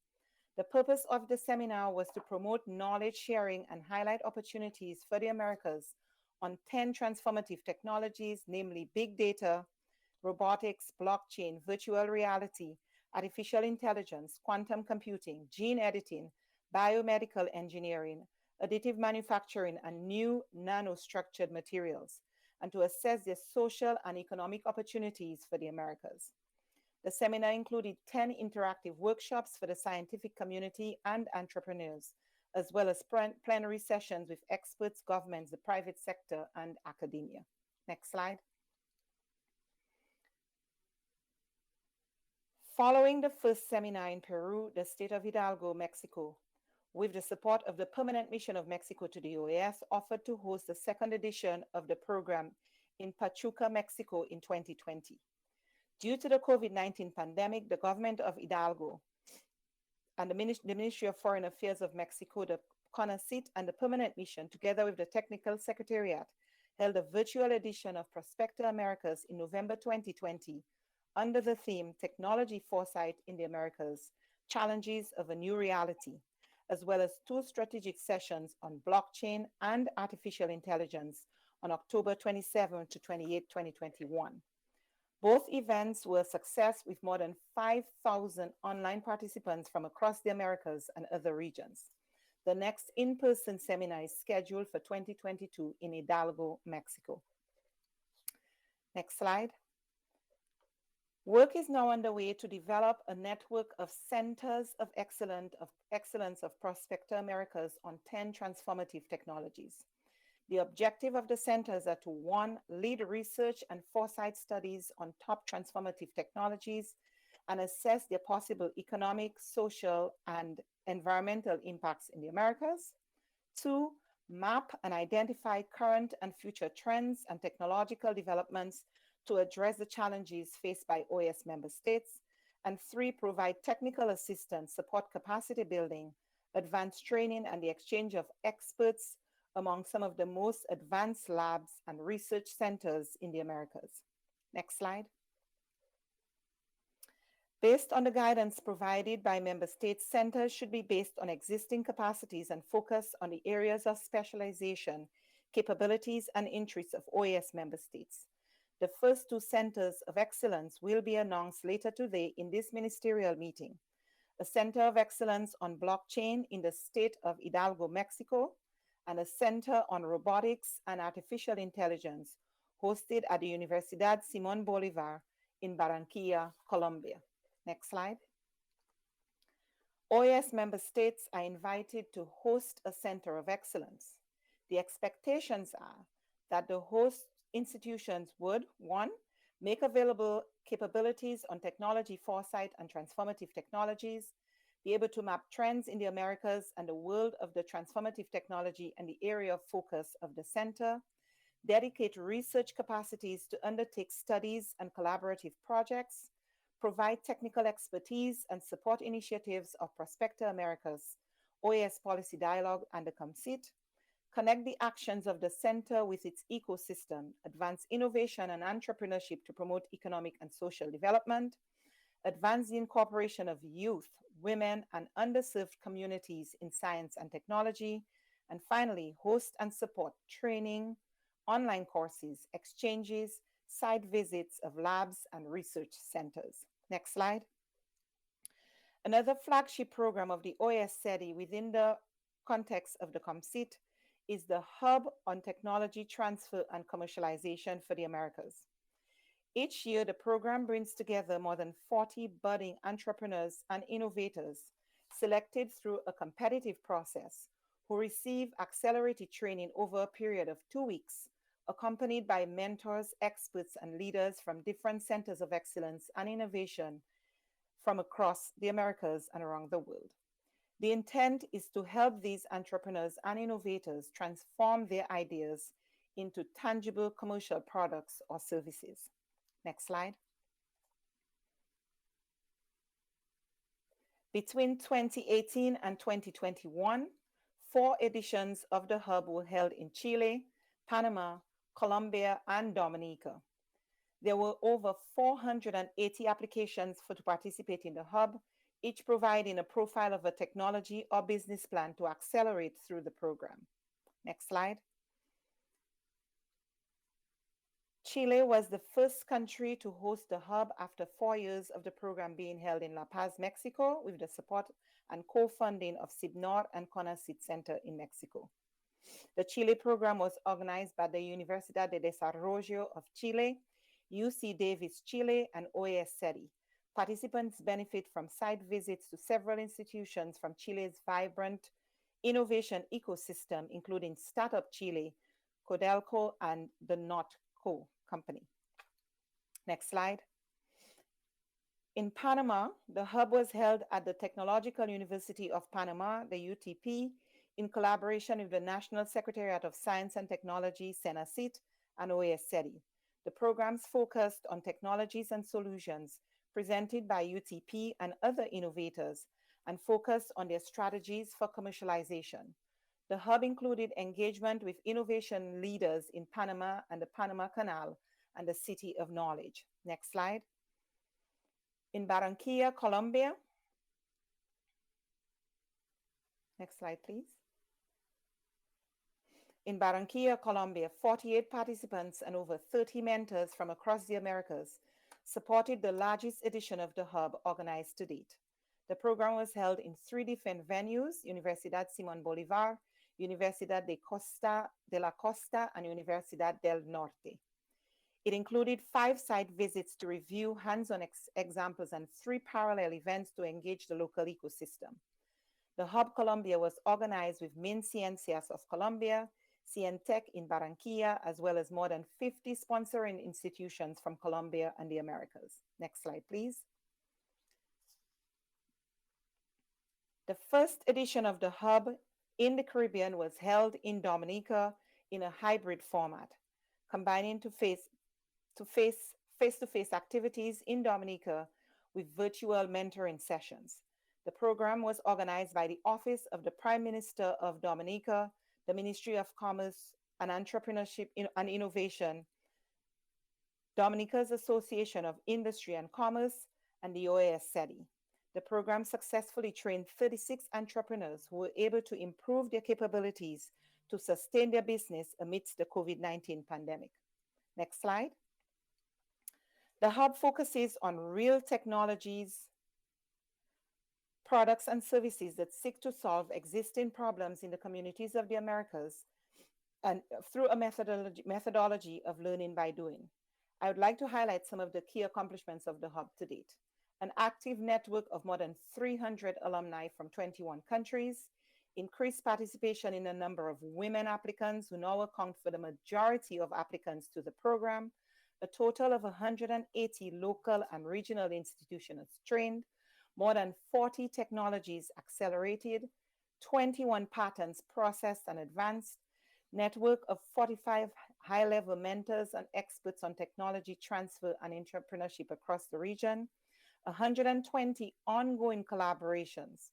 The purpose of the seminar was to promote knowledge sharing and highlight opportunities for the Americas on 10 transformative technologies, namely big data, robotics, blockchain, virtual reality, artificial intelligence, quantum computing, gene editing, biomedical engineering, additive manufacturing, and new nanostructured materials, and to assess their social and economic opportunities for the Americas. The seminar included 10 interactive workshops for the scientific community and entrepreneurs, as well as plenary sessions with experts, governments, the private sector, and academia. Next slide. Following the first seminar in Peru, the state of Hidalgo, Mexico, with the support of the Permanent Mission of Mexico to the OAS, offered to host the second edition of the program in Pachuca, Mexico in 2020. Due to the COVID-19 pandemic, the government of Hidalgo and the Ministry of Foreign Affairs of Mexico, the CONACYT, and the Permanent Mission, together with the Technical Secretariat, held a virtual edition of Prospector Americas in November 2020 under the theme Technology Foresight in the Americas, Challenges of a New Reality, as well as 2 strategic sessions on blockchain and artificial intelligence on October 27 to 28, 2021. Both events were a success with more than 5,000 online participants from across the Americas and other regions. The next in-person seminar is scheduled for 2022 in Hidalgo, Mexico. Next slide. Work is now underway to develop a network of centers of excellence of Prospector Americas on 10 transformative technologies. The objective of the centers are to 1, lead research and foresight studies on top transformative technologies and assess their possible economic, social, and environmental impacts in the Americas. 2, map and identify current and future trends and technological developments to address the challenges faced by OAS member states. And 3, provide technical assistance, support capacity building, advanced training, and the exchange of experts among some of the most advanced labs and research centers in the Americas. Next slide. Based on the guidance provided by member states, centers should be based on existing capacities and focus on the areas of specialization, capabilities, and interests of OAS member states. The first 2 centers of excellence will be announced later today in this ministerial meeting. A center of excellence on blockchain in the state of Hidalgo, Mexico, and a center on robotics and artificial intelligence hosted at the Universidad Simón Bolívar in Barranquilla, Colombia. Next slide. OAS member states are invited to host a center of excellence. The expectations are that the host institutions would, 1, make available capabilities on technology foresight and transformative technologies, be able to map trends in the Americas and the world of the transformative technology and the area of focus of the center, dedicate research capacities to undertake studies and collaborative projects, provide technical expertise and support initiatives of Prospector Americas, OAS Policy Dialogue, and the COMCIT, connect the actions of the center with its ecosystem, advance innovation and entrepreneurship to promote economic and social development, advance the incorporation of youth, women, and underserved communities in science and technology, and finally, host and support training, online courses, exchanges, site visits of labs and research centers. Next slide. Another flagship program of the OAS SETI within the context of the COMCIT is the Hub on Technology Transfer and Commercialization for the Americas. Each year, the program brings together more than 40 budding entrepreneurs and innovators selected through a competitive process who receive accelerated training over a period of 2 weeks, accompanied by mentors, experts, and leaders from different centers of excellence and innovation from across the Americas and around the world. The intent is to help these entrepreneurs and innovators transform their ideas into tangible commercial products or services. Next slide. Between 2018 and 2021, 4 editions of the Hub were held in Chile, Panama, Colombia, and Dominica. There were over 480 applications to participate in the Hub, each providing a profile of a technology or business plan to accelerate through the program. Next slide. Chile was the first country to host the hub after 4 years of the program being held in La Paz, Mexico, with the support and co-funding of CIBNOR and CONACYT Center in Mexico. The Chile program was organized by the Universidad de Desarrollo of Chile, UC Davis Chile, and OAS SETI. Participants benefit from site visits to several institutions from Chile's vibrant innovation ecosystem, including Startup Chile, Codelco, and the NotCo company. Next slide. In Panama, the hub was held at the Technological University of Panama, the UTP, in collaboration with the National Secretariat of Science and Technology, CENACYT, and OAS SETI. The programs focused on technologies and solutions presented by UTP and other innovators and focused on their strategies for commercialization. The hub included engagement with innovation leaders in Panama and the Panama Canal and the City of Knowledge. Next slide. In Barranquilla, Colombia. Next slide, please. In Barranquilla, Colombia, 48 participants and over 30 mentors from across the Americas supported the largest edition of the hub organized to date. The program was held in 3 different venues: Universidad Simón Bolívar, Universidad de la Costa, and Universidad del Norte. It included 5 site visits to review hands-on examples and 3 parallel events to engage the local ecosystem. The Hub Colombia was organized with MinCiencias of Colombia, Cientec in Barranquilla, as well as more than 50 sponsoring institutions from Colombia and the Americas. Next slide, please. The first edition of the Hub in the Caribbean was held in Dominica in a hybrid format, combining face-to-face activities in Dominica with virtual mentoring sessions. The program was organized by the Office of the Prime Minister of Dominica, the Ministry of Commerce and Entrepreneurship and Innovation, Dominica's Association of Industry and Commerce, and the OAS SETI. The program successfully trained 36 entrepreneurs who were able to improve their capabilities to sustain their business amidst the COVID-19 pandemic. Next slide. The Hub focuses on real technologies, products and services that seek to solve existing problems in the communities of the Americas and through a methodology of learning by doing. I would like to highlight some of the key accomplishments of the Hub to date. An active network of more than 300 alumni from 21 countries, increased participation in a number of women applicants who now account for the majority of applicants to the program, a total of 180 local and regional institutions trained, more than 40 technologies accelerated, 21 patents processed and advanced, network of 45 high-level mentors and experts on technology transfer and entrepreneurship across the region, 120 ongoing collaborations,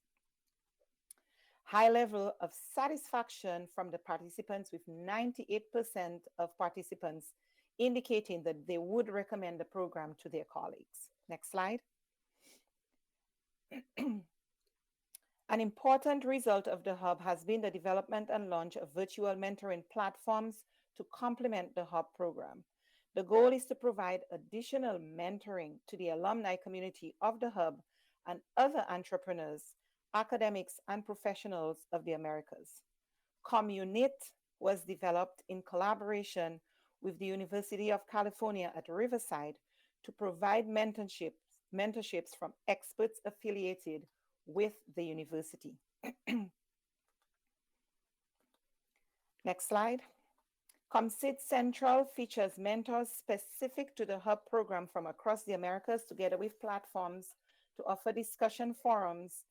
high level of satisfaction from the participants, with 98% of participants indicating that they would recommend the program to their colleagues. Next slide. An important result of the Hub has been the development and launch of virtual mentoring platforms to complement the Hub program. The goal is to provide additional mentoring to the alumni community of the Hub and other entrepreneurs, academics, and professionals of the Americas. Communit was developed in collaboration with the University of California at Riverside to provide mentorships from experts affiliated with the university. Next slide. ComSit Central features mentors specific to the Hub program from across the Americas, together with platforms to offer discussion forums,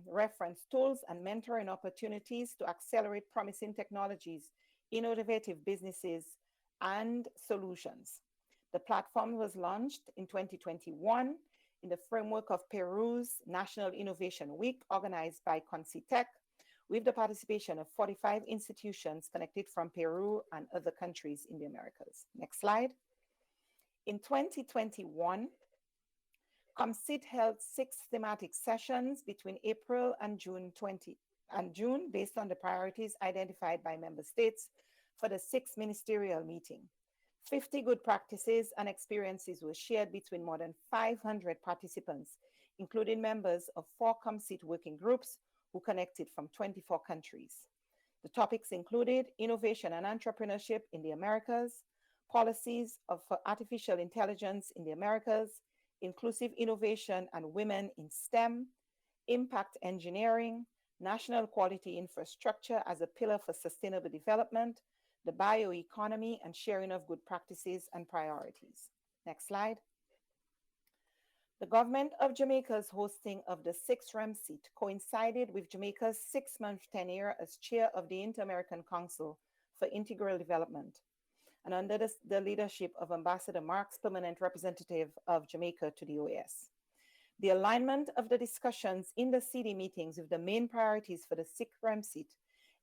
reference tools, and mentoring opportunities to accelerate promising technologies, innovative businesses, and solutions. The platform was launched in 2021 in the framework of Peru's National Innovation Week, organized by CONCITEC, with the participation of 45 institutions connected from Peru and other countries in the Americas. Next slide. In 2021, ComSit held 6 thematic sessions between April and June based on the priorities identified by member states for the 6th ministerial meeting. 50 good practices and experiences were shared between more than 500 participants, including members of 4 ComSeat working groups who connected from 24 countries. The topics included innovation and entrepreneurship in the Americas, policies for artificial intelligence in the Americas, inclusive innovation and women in STEM, impact engineering, national quality infrastructure as a pillar for sustainable development, the bioeconomy, and sharing of good practices and priorities. Next slide. The government of Jamaica's hosting of the 6th REM seat coincided with Jamaica's 6-month tenure as chair of the Inter-American Council for Integral Development, and under the leadership of Ambassador Marks, permanent representative of Jamaica to the OAS. The alignment of the discussions in the CD meetings with the main priorities for the 6th REM seat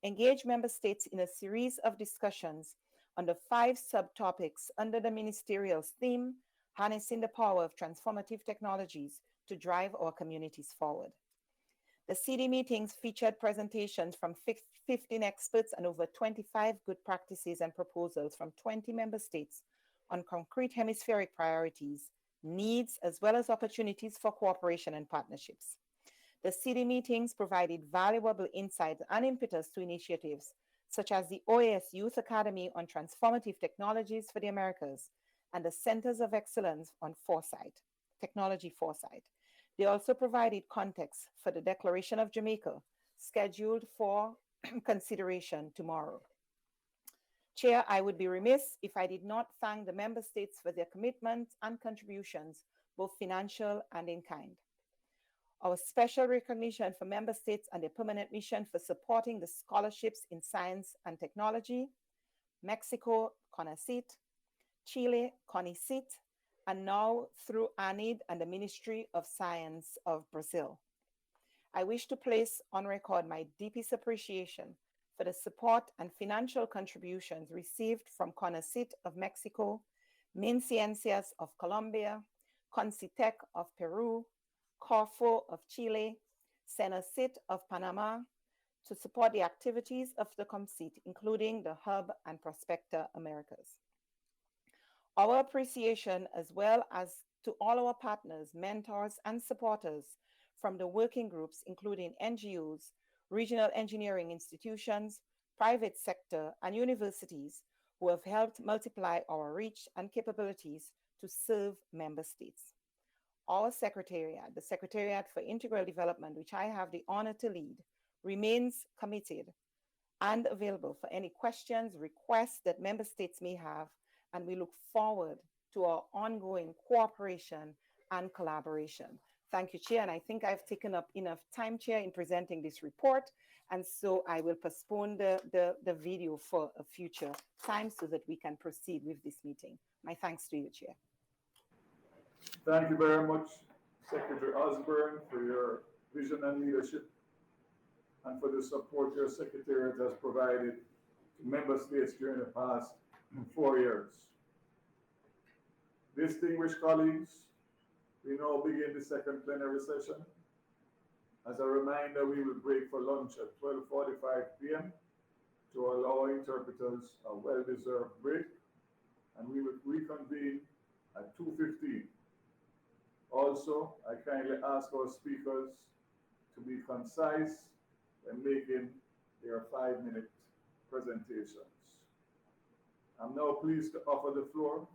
engaged member states in a series of discussions on the 5 subtopics under the ministerial's theme, harnessing the power of transformative technologies to drive our communities forward. The CD meetings featured presentations from 15 experts and over 25 good practices and proposals from 20 member states on concrete hemispheric priorities, needs, as well as opportunities for cooperation and partnerships. The CD meetings provided valuable insights and impetus to initiatives such as the OAS Youth Academy on Transformative Technologies for the Americas and the Centers of Excellence on Technology Foresight. They also provided context for the Declaration of Jamaica, scheduled for consideration tomorrow. Chair, I would be remiss if I did not thank the member states for their commitment and contributions, both financial and in kind. Our special recognition for member states and their permanent mission for supporting the scholarships in science and technology, Mexico, CONACYT, Chile, CONICYT, and now through ANID and the Ministry of Science of Brazil. I wish to place on record my deepest appreciation for the support and financial contributions received from CONACYT of Mexico, MinCiencias of Colombia, CONCITEC of Peru, CORFO of Chile, CENACYT of Panama, to support the activities of the ComSeat, including the Hub and Prospector Americas. Our appreciation, as well as to all our partners, mentors, and supporters from the working groups, including NGOs, regional engineering institutions, private sector, and universities, who have helped multiply our reach and capabilities to serve member states. Our secretariat, the Secretariat for Integral Development, which I have the honor to lead, remains committed and available for any questions, requests that member states may have, and we look forward to our ongoing cooperation and collaboration. Thank you, Chair, and I think I've taken up enough time, Chair, in presenting this report, and so I will postpone the video for a future time so that we can proceed with this meeting. My thanks to you, Chair. Thank you very much, Secretary Osborne, for your vision and leadership and for the support your Secretariat has provided to member states during the past 4 years. Distinguished colleagues, we now begin the second plenary session. As a reminder, we will break for lunch at 12:45 p.m. to allow interpreters a well-deserved break, and we will reconvene at 2:15. Also, I kindly ask our speakers to be concise when making their 5-minute presentations. I'm now pleased to offer the floor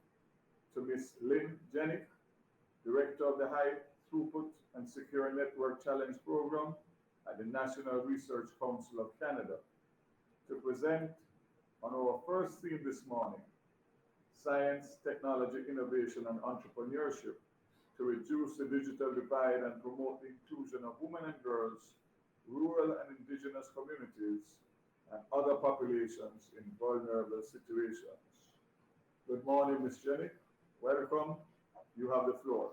to Ms. Lynn Jenick, Director of the High Throughput and Secure Network Challenge Program at the National Research Council of Canada, to present on our first theme this morning, Science, Technology, Innovation, and Entrepreneurship to reduce the digital divide and promote the inclusion of women and girls, rural and indigenous communities, and other populations in vulnerable situations. Good morning, Ms. Jenick. Welcome. You have the floor.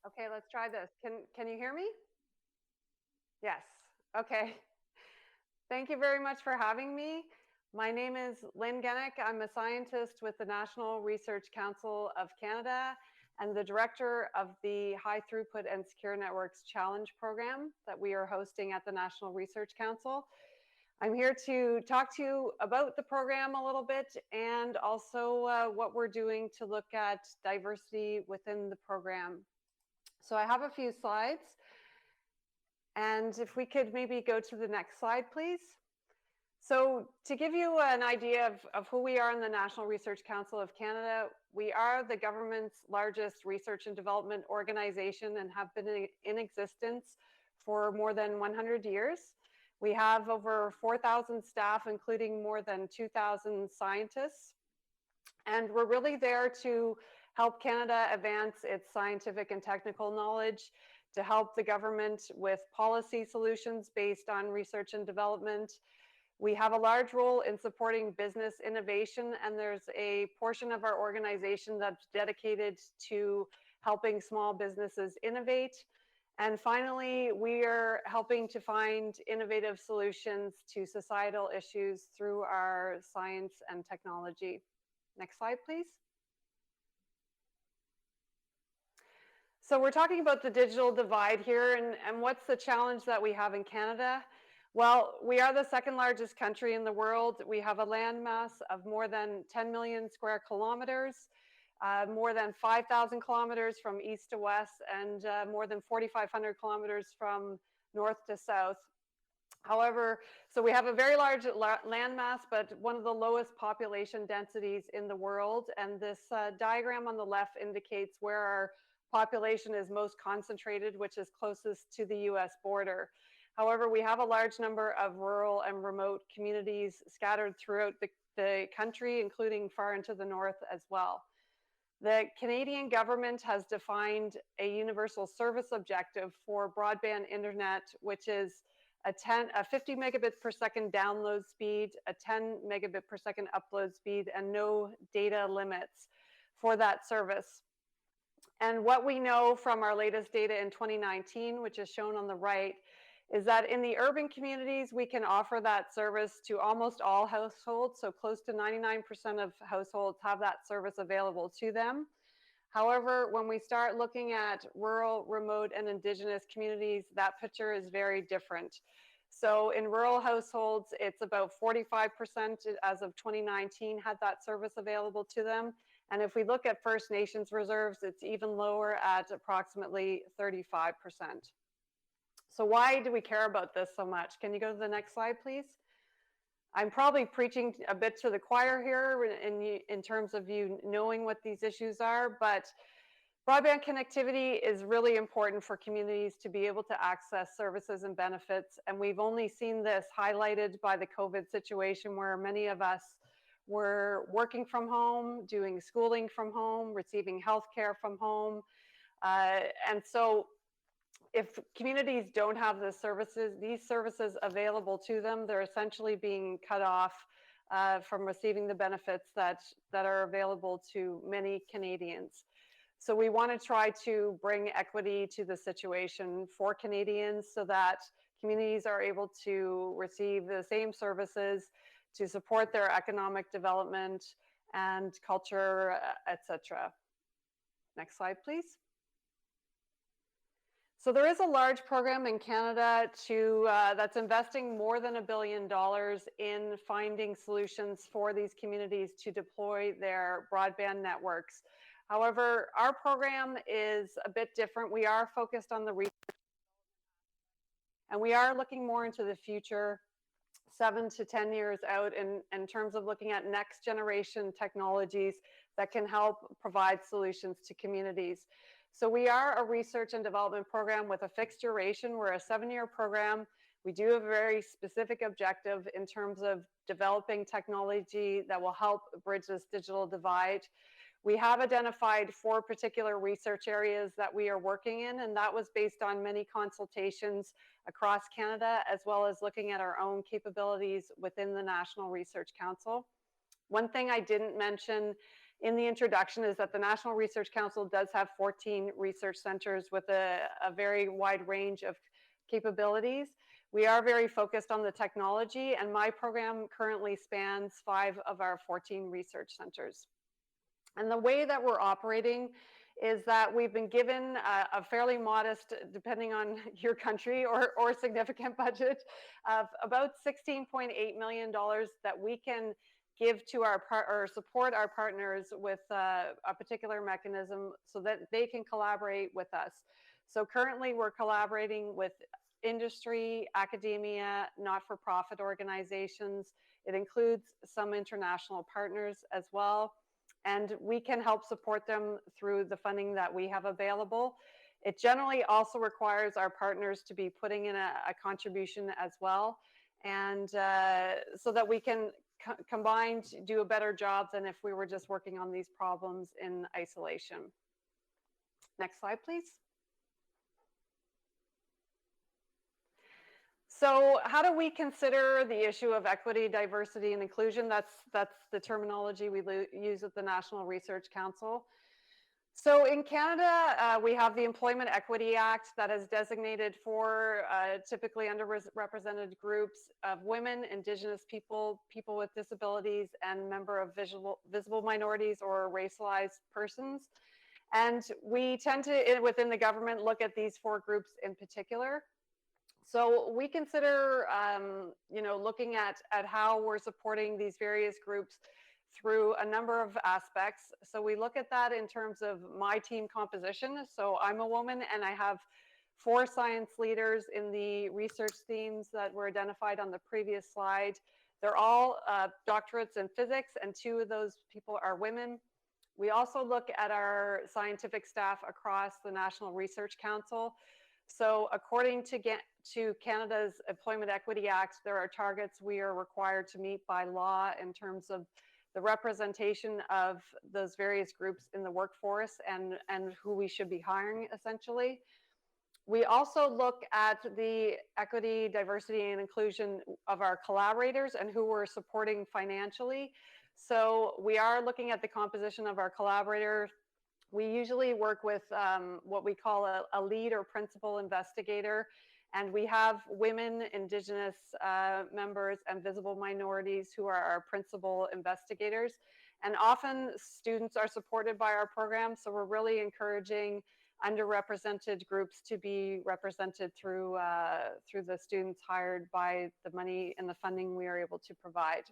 Okay, let's try this. Can you hear me? Yes. Okay. Thank you very much for having me. My name is Lynn Gennick. I'm a scientist with the National Research Council of Canada and the director of the High Throughput and Secure Networks Challenge program that we are hosting at the National Research Council. I'm here to talk to you about the program a little bit and also what we're doing to look at diversity within the program. So I have a few slides, and if we could maybe go to the next slide, please. So to give you an idea of who we are in the National Research Council of Canada, we are the government's largest research and development organization and have been in existence for more than 100 years. We have over 4,000 staff, including more than 2,000 scientists. And we're really there to help Canada advance its scientific and technical knowledge, to help the government with policy solutions based on research and development. We have a large role in supporting business innovation, and there's a portion of our organization that's dedicated to helping small businesses innovate. And finally, we are helping to find innovative solutions to societal issues through our science and technology. Next slide, please. So we're talking about the digital divide here, and what's the challenge that we have in Canada? Well, we are the second largest country in the world. We have a landmass of more than 10 million square kilometers, more than 5,000 kilometers from east to west, and more than 4,500 kilometers from north to south. However, so we have a very large landmass, but one of the lowest population densities in the world. And this diagram on the left indicates where our population is most concentrated, which is closest to the US border. However, we have a large number of rural and remote communities scattered throughout the country, including far into the north as well. The Canadian government has defined a universal service objective for broadband internet, which is a 50 megabit per second download speed, a 10 megabit per second upload speed, and no data limits for that service. And what we know from our latest data in 2019, which is shown on the right, is that in the urban communities, we can offer that service to almost all households. So close to 99% of households have that service available to them. However, when we start looking at rural, remote, and Indigenous communities, that picture is very different. So in rural households, it's about 45% as of 2019 had that service available to them. And if we look at First Nations reserves, it's even lower at approximately 35%. So why do we care about this so much? Can you go to the next slide, please? I'm probably preaching a bit to the choir here in terms of you knowing what these issues are, but broadband connectivity is really important for communities to be able to access services and benefits. And we've only seen this highlighted by the COVID situation, where many of us were working from home, doing schooling from home, receiving healthcare from home. And so if communities don't have these services available to them, they're essentially being cut off from receiving the benefits that are available to many Canadians. So we want to try to bring equity to the situation for Canadians so that communities are able to receive the same services to support their economic development and culture, etc. Next slide, please. So there is a large program in Canada that's investing more than $1 billion in finding solutions for these communities to deploy their broadband networks. However, our program is a bit different. We are focused on the research, and we are looking more into the future, 7 to 10 years out in terms of looking at next generation technologies that can help provide solutions to communities. So we are a research and development program with a fixed duration. We're a 7-year program. We do have a very specific objective in terms of developing technology that will help bridge this digital divide. We have identified 4 particular research areas that we are working in, and that was based on many consultations across Canada, as well as looking at our own capabilities within the National Research Council. One thing I didn't mention in the introduction is that the National Research Council does have 14 research centers with a very wide range of capabilities. We are very focused on the technology, and my program currently spans 5 of our 14 research centers. And the way that we're operating is that we've been given a fairly modest, depending on your country, or significant budget of about $16.8 million that we can give to or support our partners with a particular mechanism so that they can collaborate with us. So currently we're collaborating with industry, academia, not-for-profit organizations. It includes some international partners as well. And we can help support them through the funding that we have available. It generally also requires our partners to be putting in a contribution as well, and so that we can combined do a better job than if we were just working on these problems in isolation. Next slide, please. So how do we consider the issue of equity, diversity, and inclusion? That's the terminology we use at the National Research Council. So in Canada, we have the Employment Equity Act that is designated for typically underrepresented groups of women, Indigenous people, people with disabilities, and member of visible minorities or racialized persons. And we tend to, within the government, look at these 4 groups in particular. So we consider, looking at how we're supporting these various groups through a number of aspects. So we look at that in terms of my team composition. So I'm a woman and I have 4 science leaders in the research themes that were identified on the previous slide. They're all doctorates in physics, and 2 of those people are women. We also look at our scientific staff across the National Research Council. So according to Canada's Employment Equity Act, there are targets we are required to meet by law in terms of the representation of those various groups in the workforce and who we should be hiring, essentially. We also look at the equity, diversity, and inclusion of our collaborators and who we're supporting financially. So we are looking at the composition of our collaborators. We usually work with what we call a lead or principal investigator, and we have women, Indigenous members, and visible minorities who are our principal investigators. And often students are supported by our program, so we're really encouraging underrepresented groups to be represented through the students hired by the money and the funding we are able to provide.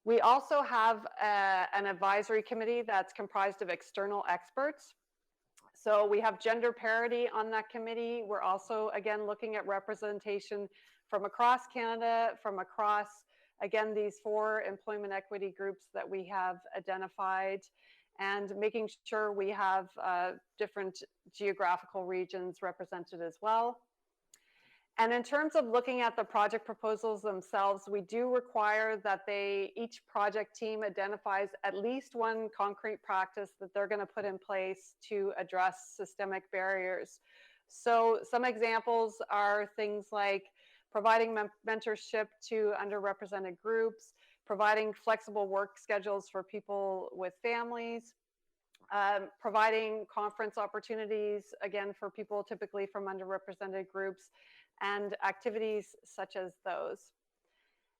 We also have an advisory committee that's comprised of external experts. So we have gender parity on that committee. We're also, again, looking at representation from across Canada, from across, again, these 4 employment equity groups that we have identified, and making sure we have different geographical regions represented as well. And in terms of looking at the project proposals themselves, we do require that each project team identifies at least 1 concrete practice that they're going to put in place to address systemic barriers. So some examples are things like providing mentorship to underrepresented groups, providing flexible work schedules for people with families, providing conference opportunities, again, for people typically from underrepresented groups, and activities such as those.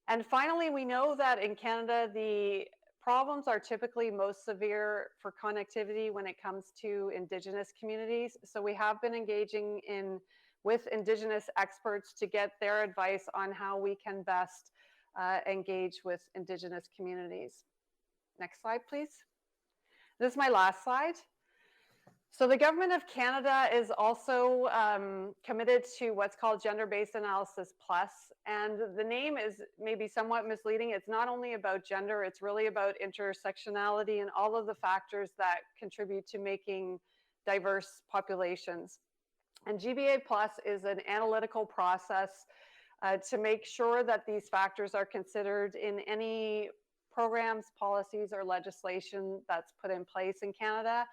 And finally, we know that in Canada, the problems are typically most severe for connectivity when it comes to Indigenous communities. So we have been engaging with Indigenous experts to get their advice on how we can best engage with Indigenous communities. Next slide, please. This is my last slide. So the Government of Canada is also committed to what's called Gender-Based Analysis Plus, and the name is maybe somewhat misleading. It's not only about gender, it's really about intersectionality and all of the factors that contribute to making diverse populations. And GBA Plus is an analytical process to make sure that these factors are considered in any programs, policies, or legislation that's put in place in Canada.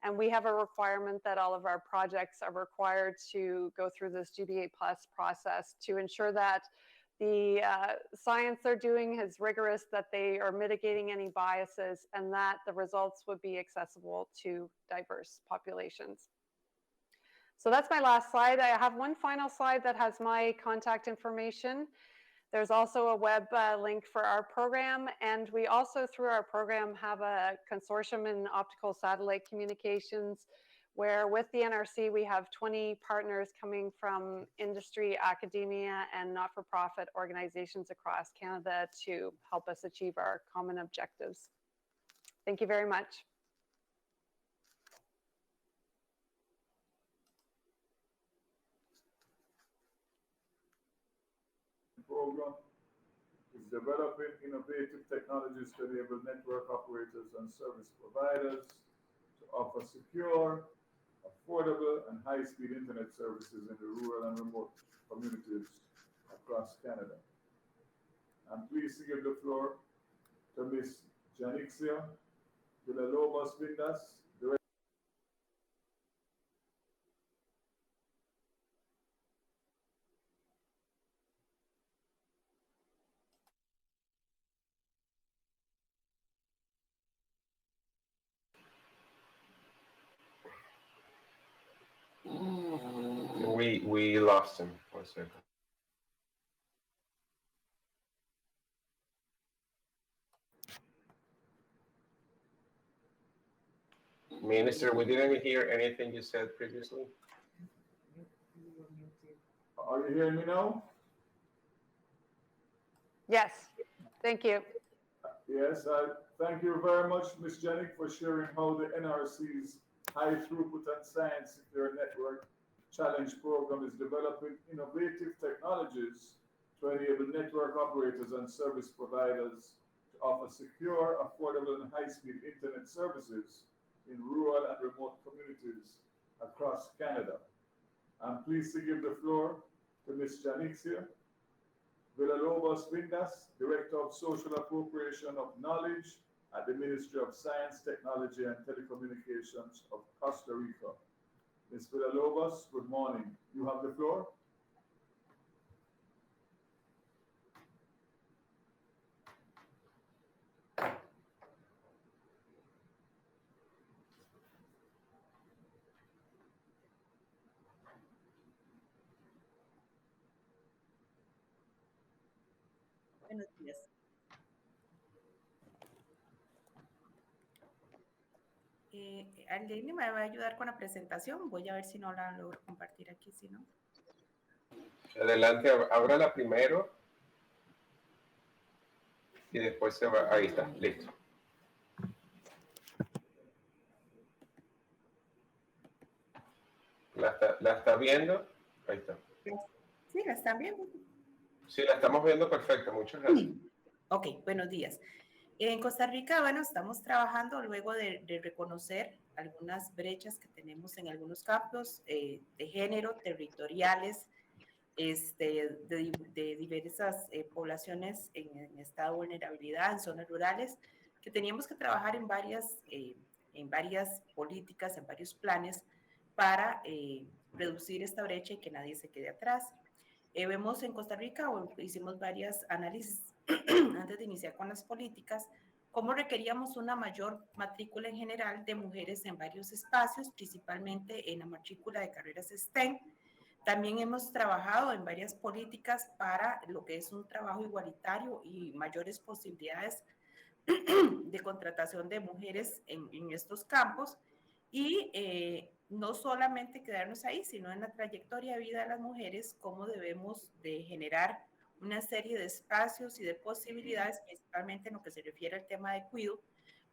And we have a requirement that all of our projects are required to go through this GBA Plus process to ensure that the science they're doing is rigorous, that they are mitigating any biases, and that the results would be accessible to diverse populations. So that's my last slide. I have one final slide that has my contact information. There's also a web link for our program, and we also, through our program, have a consortium in optical satellite communications, where with the NRC, we have 20 partners coming from industry, academia, and not-for-profit organizations across Canada to help us achieve our common objectives. Thank you very much. Program is developing innovative technologies to enable network operators and service providers to offer secure, affordable, and high-speed internet services in the rural and remote communities across Canada. I'm pleased to give the floor to Ms. Janixia Villalobos-Vindas, Director. We lost him for a second. Minister, we didn't hear anything you said previously. Are you hearing me now? Yes, thank you. Yes, thank you very much, Ms. Janik, for sharing how the NRC's High Throughput and Science Secure Network Challenge Program is developing innovative technologies to enable network operators and service providers to offer secure, affordable, and high-speed internet services in rural and remote communities across Canada. I'm pleased to give the floor to Ms. Janixia Villalobos-Vindas, Director of Social Appropriation of Knowledge at the Ministry of Science, Technology, and Telecommunications of Costa Rica. Ms. Villalobos, good morning. You have the floor. Buenos días. Arlene me va a ayudar con la presentación. Voy a ver si no la logro compartir aquí, si no. Adelante, ábrala primero y después se va. Ahí está, listo. ¿La está viendo? Ahí está. Sí, ¿la están viendo? Sí, la estamos viendo perfecto. Muchas gracias. Ok, buenos días. En Costa Rica, bueno, estamos trabajando luego de reconocer algunas brechas que tenemos en algunos campos de género, territoriales, de diversas poblaciones en estado de vulnerabilidad, en zonas rurales, que teníamos que trabajar en varias políticas, en varios planes para reducir esta brecha y que nadie se quede atrás. Vemos en Costa Rica, hicimos varios análisis antes de iniciar con las políticas, cómo requeríamos una mayor matrícula en general de mujeres en varios espacios, principalmente en la matrícula de carreras STEM. También hemos trabajado en varias políticas para lo que es un trabajo igualitario y mayores posibilidades de contratación de mujeres en estos campos. Y no solamente quedarnos ahí, sino en la trayectoria de vida de las mujeres, cómo debemos de generar una serie de espacios y de posibilidades, principalmente en lo que se refiere al tema de cuidado,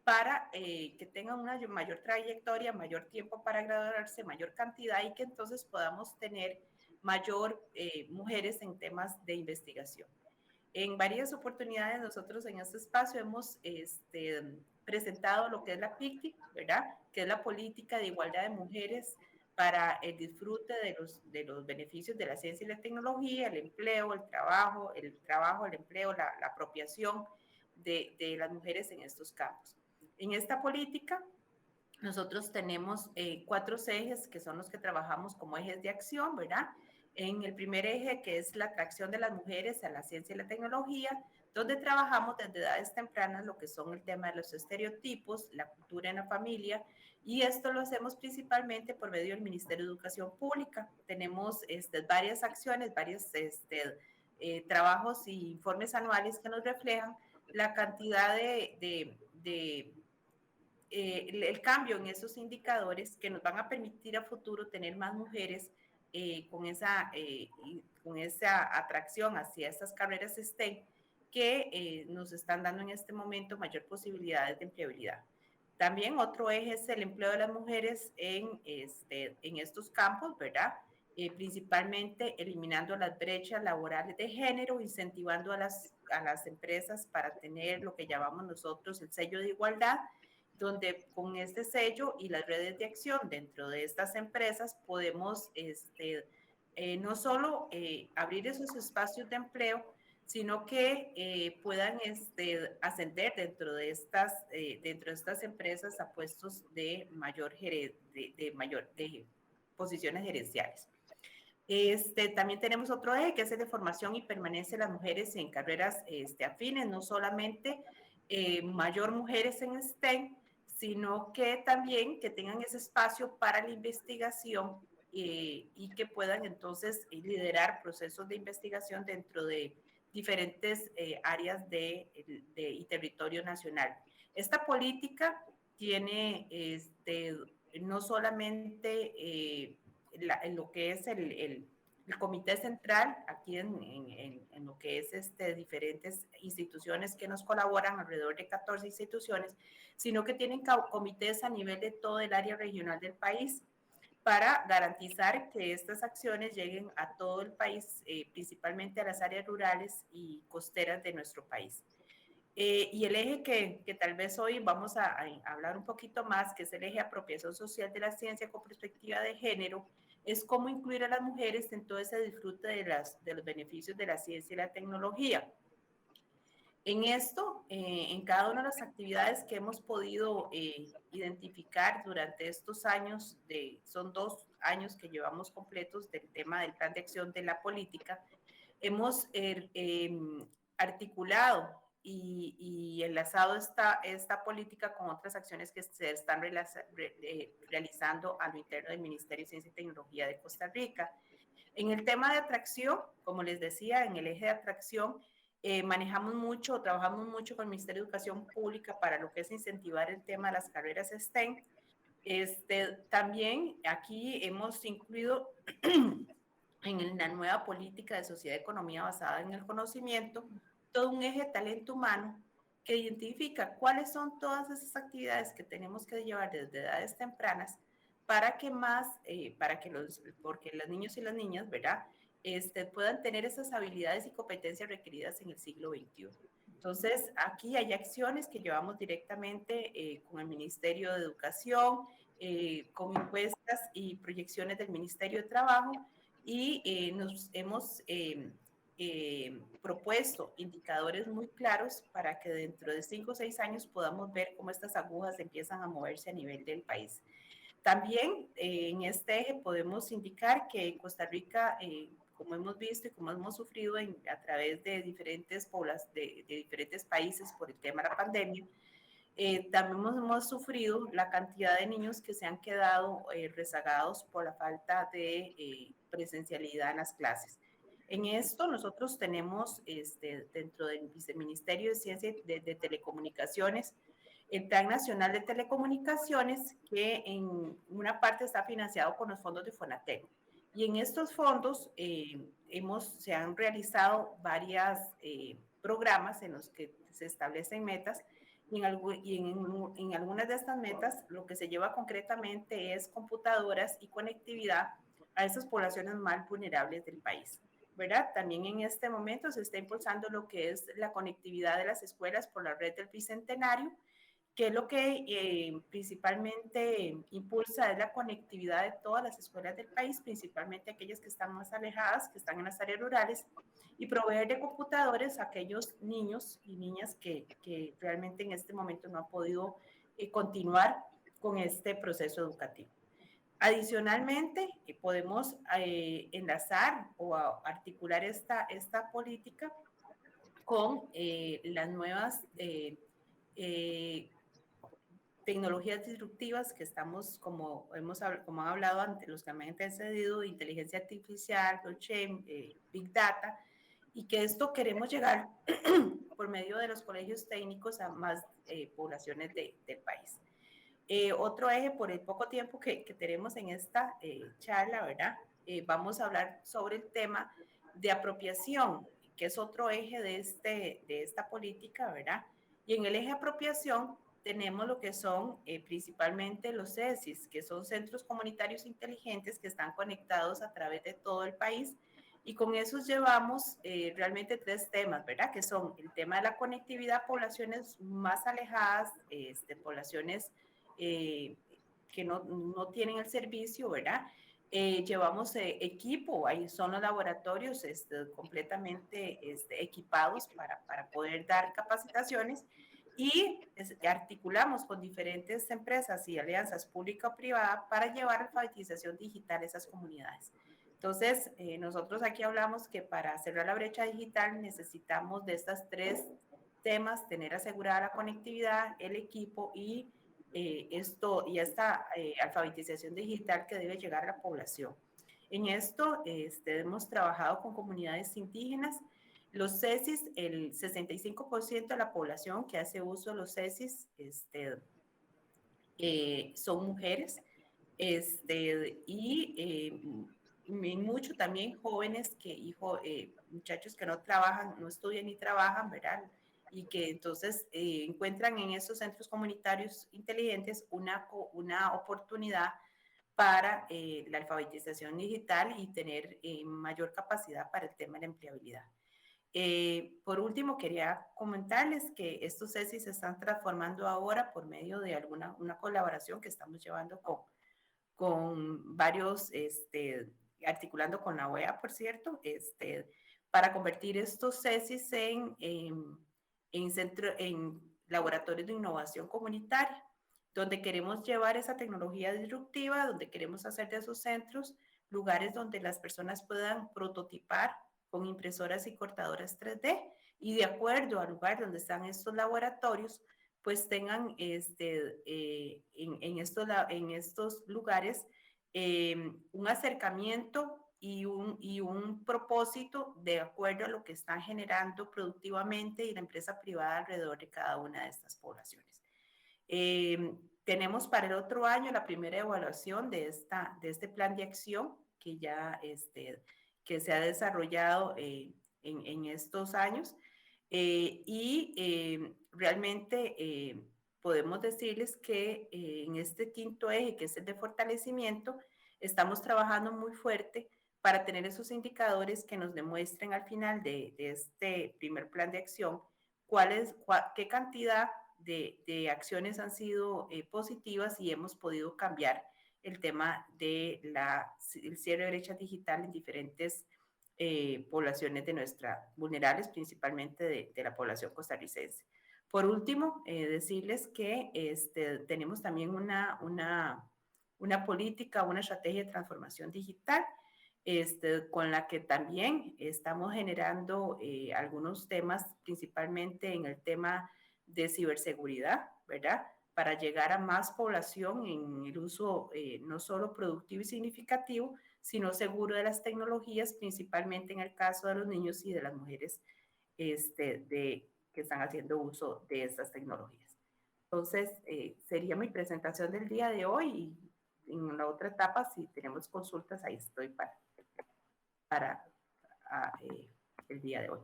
para que tengan una mayor trayectoria, mayor tiempo para graduarse, mayor cantidad y que entonces podamos tener mayor mujeres en temas de investigación. En varias oportunidades nosotros en este espacio hemos presentado lo que es la PICTI, ¿verdad? Que es la política de igualdad de mujeres para el disfrute de los beneficios de la ciencia y la tecnología, el empleo, el trabajo, el empleo, la apropiación de las mujeres en estos campos. En esta política nosotros tenemos 4 ejes que son los que trabajamos como ejes de acción, ¿verdad? En el primer eje, que es la atracción de las mujeres a la ciencia y la tecnología, donde trabajamos desde edades tempranas lo que son el tema de los estereotipos, la cultura en la familia, y esto lo hacemos principalmente por medio del Ministerio de Educación Pública. Tenemos varias acciones, varios trabajos y informes anuales que nos reflejan la cantidad el cambio en esos indicadores que nos van a permitir a futuro tener más mujeres con esa atracción hacia estas carreras STEM que nos están dando en este momento mayor posibilidades de empleabilidad. También otro eje es el empleo de las mujeres en estos campos, ¿verdad? Principalmente eliminando las brechas laborales de género, incentivando a las empresas para tener lo que llamamos nosotros el sello de igualdad, donde con este sello y las redes de acción dentro de estas empresas podemos no solo abrir esos espacios de empleo, sino que puedan ascender dentro de estas empresas a puestos de posiciones gerenciales. También tenemos otro eje que es el de formación y permanencia de las mujeres en carreras afines, no solamente mayor mujeres en STEM, sino que también que tengan ese espacio para la investigación y que puedan entonces liderar procesos de investigación dentro de diferentes áreas y territorio nacional. Esta política tiene no solamente lo que es el comité central, aquí en lo que es diferentes instituciones que nos colaboran, alrededor de 14 instituciones, sino que tienen comités a nivel de todo el área regional del país para garantizar que estas acciones lleguen a todo el país, principalmente a las áreas rurales y costeras de nuestro país. Y el eje que tal vez hoy vamos a hablar un poquito más, que es el eje de apropiación social de la ciencia con perspectiva de género, es cómo incluir a las mujeres en todo ese disfrute de los beneficios de la ciencia y la tecnología. En esto, en cada una de las actividades que hemos podido identificar durante estos años, son 2 años que llevamos completos del tema del plan de acción de la política, hemos articulado y enlazado esta política con otras acciones que se están realizando a lo interno del Ministerio de Ciencia y Tecnología de Costa Rica. En el tema de atracción, como les decía, en el eje de atracción, trabajamos mucho con el Ministerio de Educación Pública para lo que es incentivar el tema de las carreras STEM. También aquí hemos incluido en la nueva política de sociedad y economía basada en el conocimiento, todo un eje de talento humano que identifica cuáles son todas esas actividades que tenemos que llevar desde edades tempranas para que porque los niños y las niñas, ¿verdad? Puedan tener esas habilidades y competencias requeridas en el siglo XXI. Entonces, aquí hay acciones que llevamos directamente con el Ministerio de Educación, con encuestas y proyecciones del Ministerio de Trabajo, y nos hemos propuesto indicadores muy claros para que dentro de 5 o 6 años podamos ver cómo estas agujas empiezan a moverse a nivel del país. También en este eje podemos indicar que en Costa Rica, como hemos visto y como hemos sufrido a través de diferentes países por el tema de la pandemia, también hemos sufrido la cantidad de niños que se han quedado rezagados por la falta de presencialidad en las clases. En esto nosotros tenemos dentro del Viceministerio de Ciencia de Telecomunicaciones el Plan Nacional de Telecomunicaciones, que en una parte está financiado con los fondos de Fonatel. Y en estos fondos se han realizado varios programas en los que se establecen metas, y en algunas de estas metas lo que se lleva concretamente es computadoras y conectividad a esas poblaciones más vulnerables del país, ¿verdad? También en este momento se está impulsando lo que es la conectividad de las escuelas por la red del Bicentenario, que es lo que principalmente impulsa es la conectividad de todas las escuelas del país, principalmente aquellas que están más alejadas, que están en las áreas rurales, y proveer de computadores a aquellos niños y niñas que realmente en este momento no han podido continuar con este proceso educativo. Adicionalmente, enlazar o articular esta política con las nuevas tecnologías disruptivas que estamos, como han hablado ante los que me han antecedido, inteligencia artificial, blockchain, big data, y que esto queremos llegar por medio de los colegios técnicos a más poblaciones del país. Otro eje, por el poco tiempo que tenemos en esta charla, ¿verdad? Vamos a hablar sobre el tema de apropiación, que es otro eje de esta política, ¿verdad? Y en el eje apropiación tenemos lo que son principalmente los CESIs, que son centros comunitarios inteligentes que están conectados a través de todo el país. Y con esos llevamos realmente tres temas, ¿verdad? Que son el tema de la conectividad a poblaciones más alejadas, poblaciones que no tienen el servicio, ¿verdad? Llevamos equipo, ahí son los laboratorios completamente equipados para poder dar capacitaciones y articulamos con diferentes empresas y alianzas pública o privada para llevar alfabetización digital a esas comunidades. Entonces, nosotros aquí hablamos que para cerrar la brecha digital necesitamos de estas tres temas, tener asegurada la conectividad, el equipo y esta alfabetización digital que debe llegar a la población. En esto hemos trabajado con comunidades indígenas. Los CESIs, el 65% de la población que hace uso de los CESIs son mujeres y mucho también jóvenes muchachos que no trabajan, no estudian ni trabajan, ¿verdad? Y que entonces encuentran en esos centros comunitarios inteligentes una oportunidad para la alfabetización digital y tener mayor capacidad para el tema de la empleabilidad. Por último, quería comentarles que estos CESIs se están transformando ahora por medio de una colaboración que estamos llevando con varios, articulando con la OEA, por cierto, para convertir estos CESIs en laboratorios de innovación comunitaria, donde queremos llevar esa tecnología disruptiva, donde queremos hacer de esos centros lugares donde las personas puedan prototipar con impresoras y cortadoras 3D y de acuerdo al lugar donde están estos laboratorios, pues tengan en estos lugares un acercamiento y un propósito de acuerdo a lo que están generando productivamente y la empresa privada alrededor de cada una de estas poblaciones. Tenemos para el otro año la primera evaluación de este plan de acción que ya que se ha desarrollado en estos años realmente podemos decirles que en este quinto eje, que es el de fortalecimiento, estamos trabajando muy fuerte para tener esos indicadores que nos demuestren al final de este primer plan de acción qué cantidad de acciones han sido positivas y hemos podido cambiar el tema del cierre de brecha digital en diferentes poblaciones vulnerables, principalmente de la población costarricense. Por último, decirles que tenemos también una política, una estrategia de transformación digital con la que también estamos generando algunos temas, principalmente en el tema de ciberseguridad, ¿verdad? Para llegar a más población en el uso no solo productivo y significativo, sino seguro de las tecnologías, principalmente en el caso de los niños y de las mujeres que están haciendo uso de estas tecnologías. Entonces, sería mi presentación del día de hoy y en la otra etapa, si tenemos consultas, ahí estoy para el día de hoy.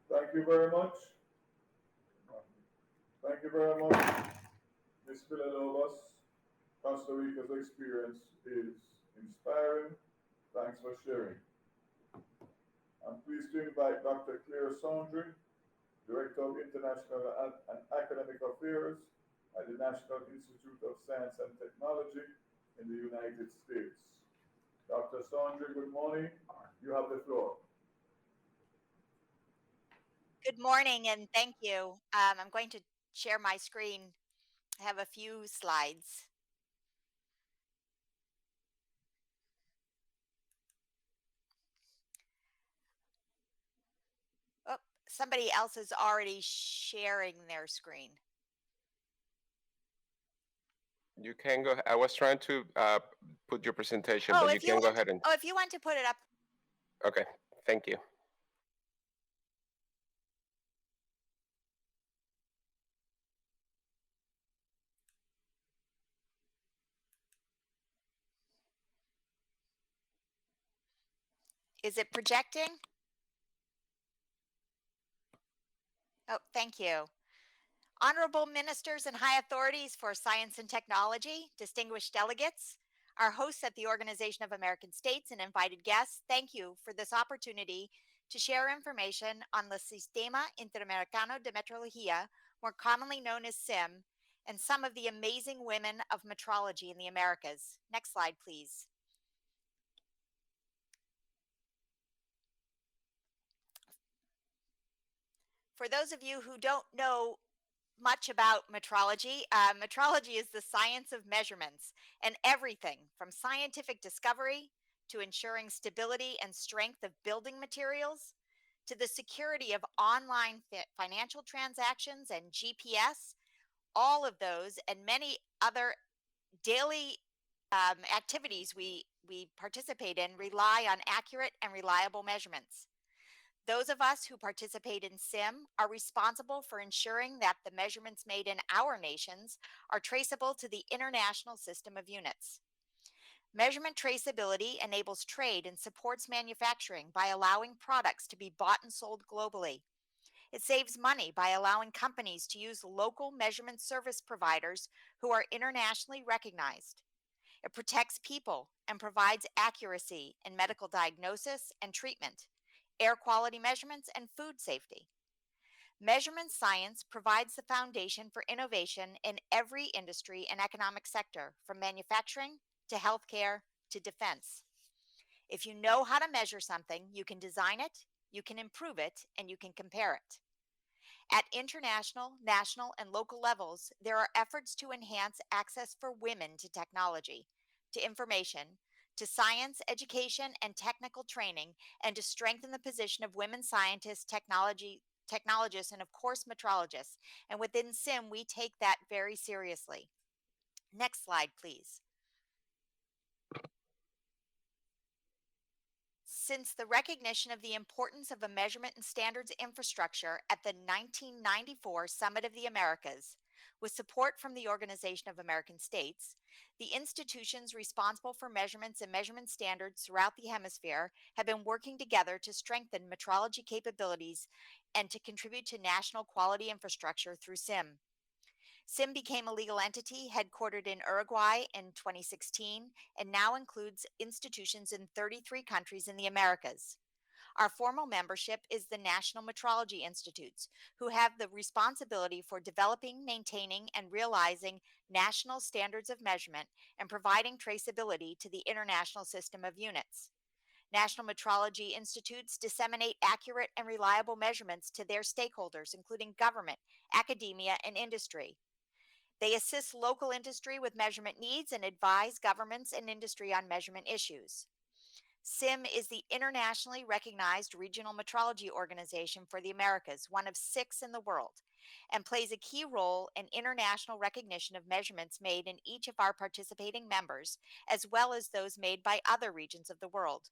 Thank you very much. Thank you very much, Ms. Villalobos. Costa Rica's experience is inspiring. Thanks for sharing. I'm pleased to invite Dr. Clara Sondry, Director of International and Academic Affairs at the National Institute of Science and Technology in the United States. Dr. Sondry, good morning. You have the floor. Good morning and thank you. I'm going to share my screen. I have a few slides. somebody else is already sharing their screen. You can go. I was trying to put your presentation, Oh, but you if you can go want, ahead and. oh, if you want to put it up. Okay, thank you. Is it projecting? Oh, thank you. Honorable ministers and high authorities for science and technology, distinguished delegates, our hosts at the Organization of American States, and invited guests, thank you for this opportunity to share information on the Sistema Interamericano de Metrología, more commonly known as SIM, and some of the amazing women of metrology in the Americas. Next slide, please. For those of you who don't know much about metrology, metrology is the science of measurements and everything from scientific discovery to ensuring stability and strength of building materials to the security of online financial transactions and GPS. All of those and many other daily activities we participate in rely on accurate and reliable measurements. Those of us who participate in SIM are responsible for ensuring that the measurements made in our nations are traceable to the international system of units. Measurement traceability enables trade and supports manufacturing by allowing products to be bought and sold globally. It saves money by allowing companies to use local measurement service providers who are internationally recognized. It protects people and provides accuracy in medical diagnosis and treatment, air quality measurements, and food safety. Measurement science provides the foundation for innovation in every industry and economic sector, from manufacturing to healthcare to defense. If you know how to measure something, you can design it, you can improve it, and you can compare it. At international, national, and local levels, there are efforts to enhance access for women to technology, to information, to science, education, and technical training, and to strengthen the position of women scientists, technologists, and of course, metrologists. And within SIM, we take that very seriously. Next slide, please. Since the recognition of the importance of a measurement and standards infrastructure at the 1994 Summit of the Americas, with support from the Organization of American States, the institutions responsible for measurements and measurement standards throughout the hemisphere have been working together to strengthen metrology capabilities and to contribute to national quality infrastructure through SIM. SIM became a legal entity headquartered in Uruguay in 2016 and now includes institutions in 33 countries in the Americas. Our formal membership is the National Metrology Institutes, who have the responsibility for developing, maintaining, and realizing national standards of measurement and providing traceability to the international system of units. National Metrology Institutes disseminate accurate and reliable measurements to their stakeholders, including government, academia, and industry. They assist local industry with measurement needs and advise governments and industry on measurement issues. SIM is the internationally recognized regional metrology organization for the Americas, one of 6 in the world, and plays a key role in international recognition of measurements made in each of our participating members, as well as those made by other regions of the world.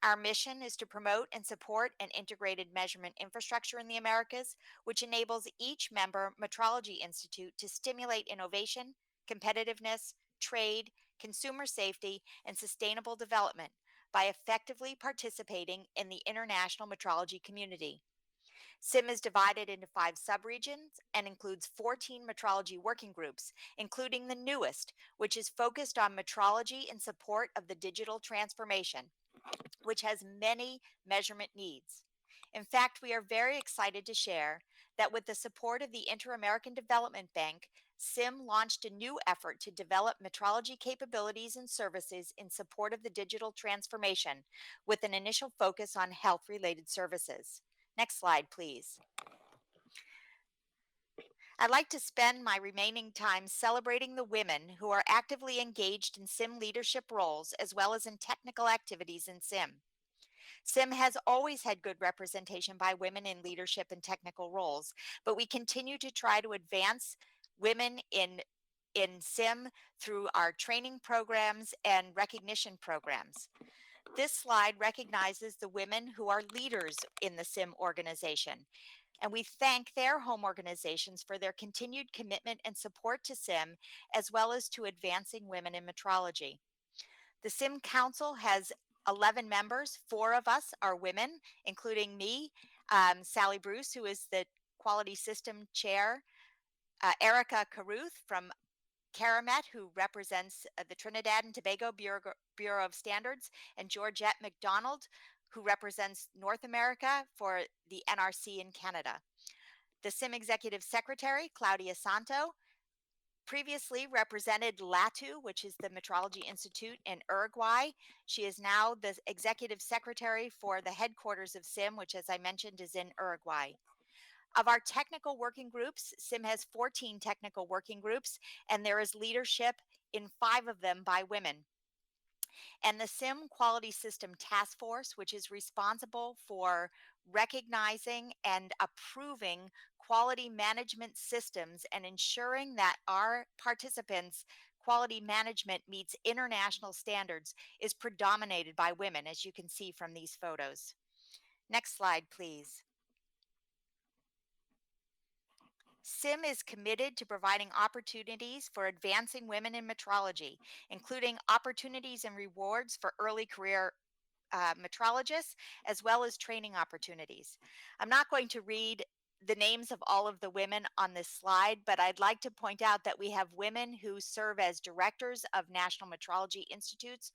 Our mission is to promote and support an integrated measurement infrastructure in the Americas, which enables each member metrology institute to stimulate innovation, competitiveness, trade, consumer safety, and sustainable development by effectively participating in the international metrology community. SIM is divided into 5 subregions and includes 14 metrology working groups, including the newest, which is focused on metrology in support of the digital transformation, which has many measurement needs. In fact, we are very excited to share that with the support of the Inter-American Development Bank, SIM launched a new effort to develop metrology capabilities and services in support of the digital transformation, with an initial focus on health-related services. Next slide, please. I'd like to spend my remaining time celebrating the women who are actively engaged in SIM leadership roles as well as in technical activities in SIM. SIM has always had good representation by women in leadership and technical roles, but we continue to try to advance women in SIM through our training programs and recognition programs. This slide recognizes the women who are leaders in the SIM organization, and we thank their home organizations for their continued commitment and support to SIM, as well as to advancing women in metrology. The SIM Council has 11 members. 4 of us are women, including me, Sally Bruce, who is the Quality System Chair, Erica Caruth from Caramet, who represents the Trinidad and Tobago Bureau of Standards, and Georgette McDonald, who represents North America for the NRC in Canada. The SIM Executive Secretary, Claudia Santo, previously represented LATU, which is the Metrology Institute in Uruguay. She is now the Executive Secretary for the headquarters of SIM, which, as I mentioned, is in Uruguay. Of our technical working groups, SIM has 14 technical working groups, and there is leadership in 5 of them by women. And the SIM Quality System Task Force, which is responsible for recognizing and approving quality management systems and ensuring that our participants' quality management meets international standards, is predominated by women, as you can see from these photos. Next slide, please. SIM is committed to providing opportunities for advancing women in metrology, including opportunities and rewards for early career metrologists, as well as training opportunities. I'm not going to read the names of all of the women on this slide, but I'd like to point out that we have women who serve as directors of National Metrology Institutes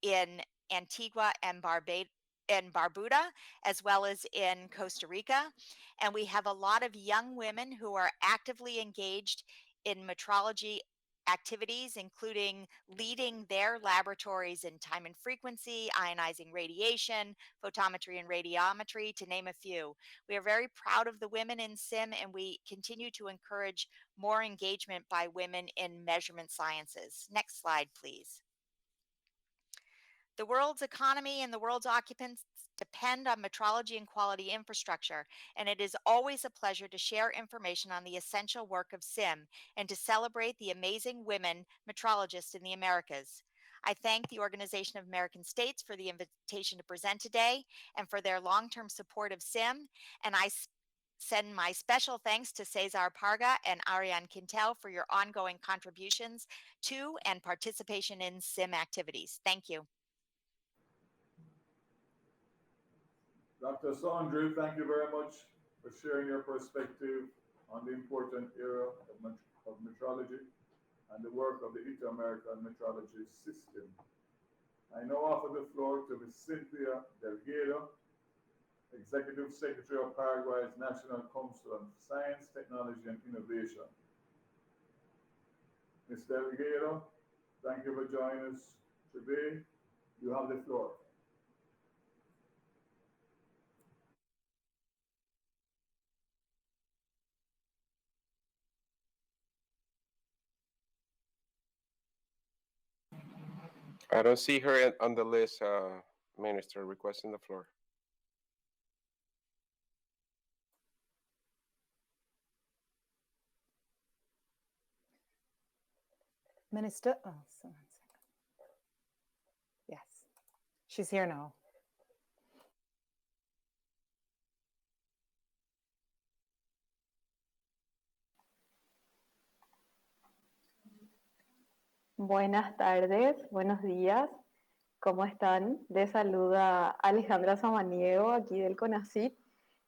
in Antigua and Barbuda, as well as in Costa Rica. And we have a lot of young women who are actively engaged in metrology activities, including leading their laboratories in time and frequency, ionizing radiation, photometry and radiometry, to name a few. We are very proud of the women in SIM, and we continue to encourage more engagement by women in measurement sciences. Next slide, please. The world's economy and the world's occupants depend on metrology and quality infrastructure, and it is always a pleasure to share information on the essential work of SIM and to celebrate the amazing women metrologists in the Americas. I thank the Organization of American States for the invitation to present today and for their long-term support of SIM, and I send my special thanks to Cesar Parga and Ariane Quintel for your ongoing contributions to and participation in SIM activities. Thank you. Dr. Sondry, thank you very much for sharing your perspective on the important area of metrology and the work of the Inter-American Metrology System. I now offer the floor to Ms. Cynthia Delgado, Executive Secretary of Paraguay's National Council on Science, Technology, and Innovation. Ms. Delgado, thank you for joining us today. You have the floor. I don't see her on the list, Minister, requesting the floor. Minister, oh, so 1 second. Yes, she's here now. Buenas tardes, buenos días, ¿cómo están? Les saluda Alejandra Samaniego, aquí del CONACYT.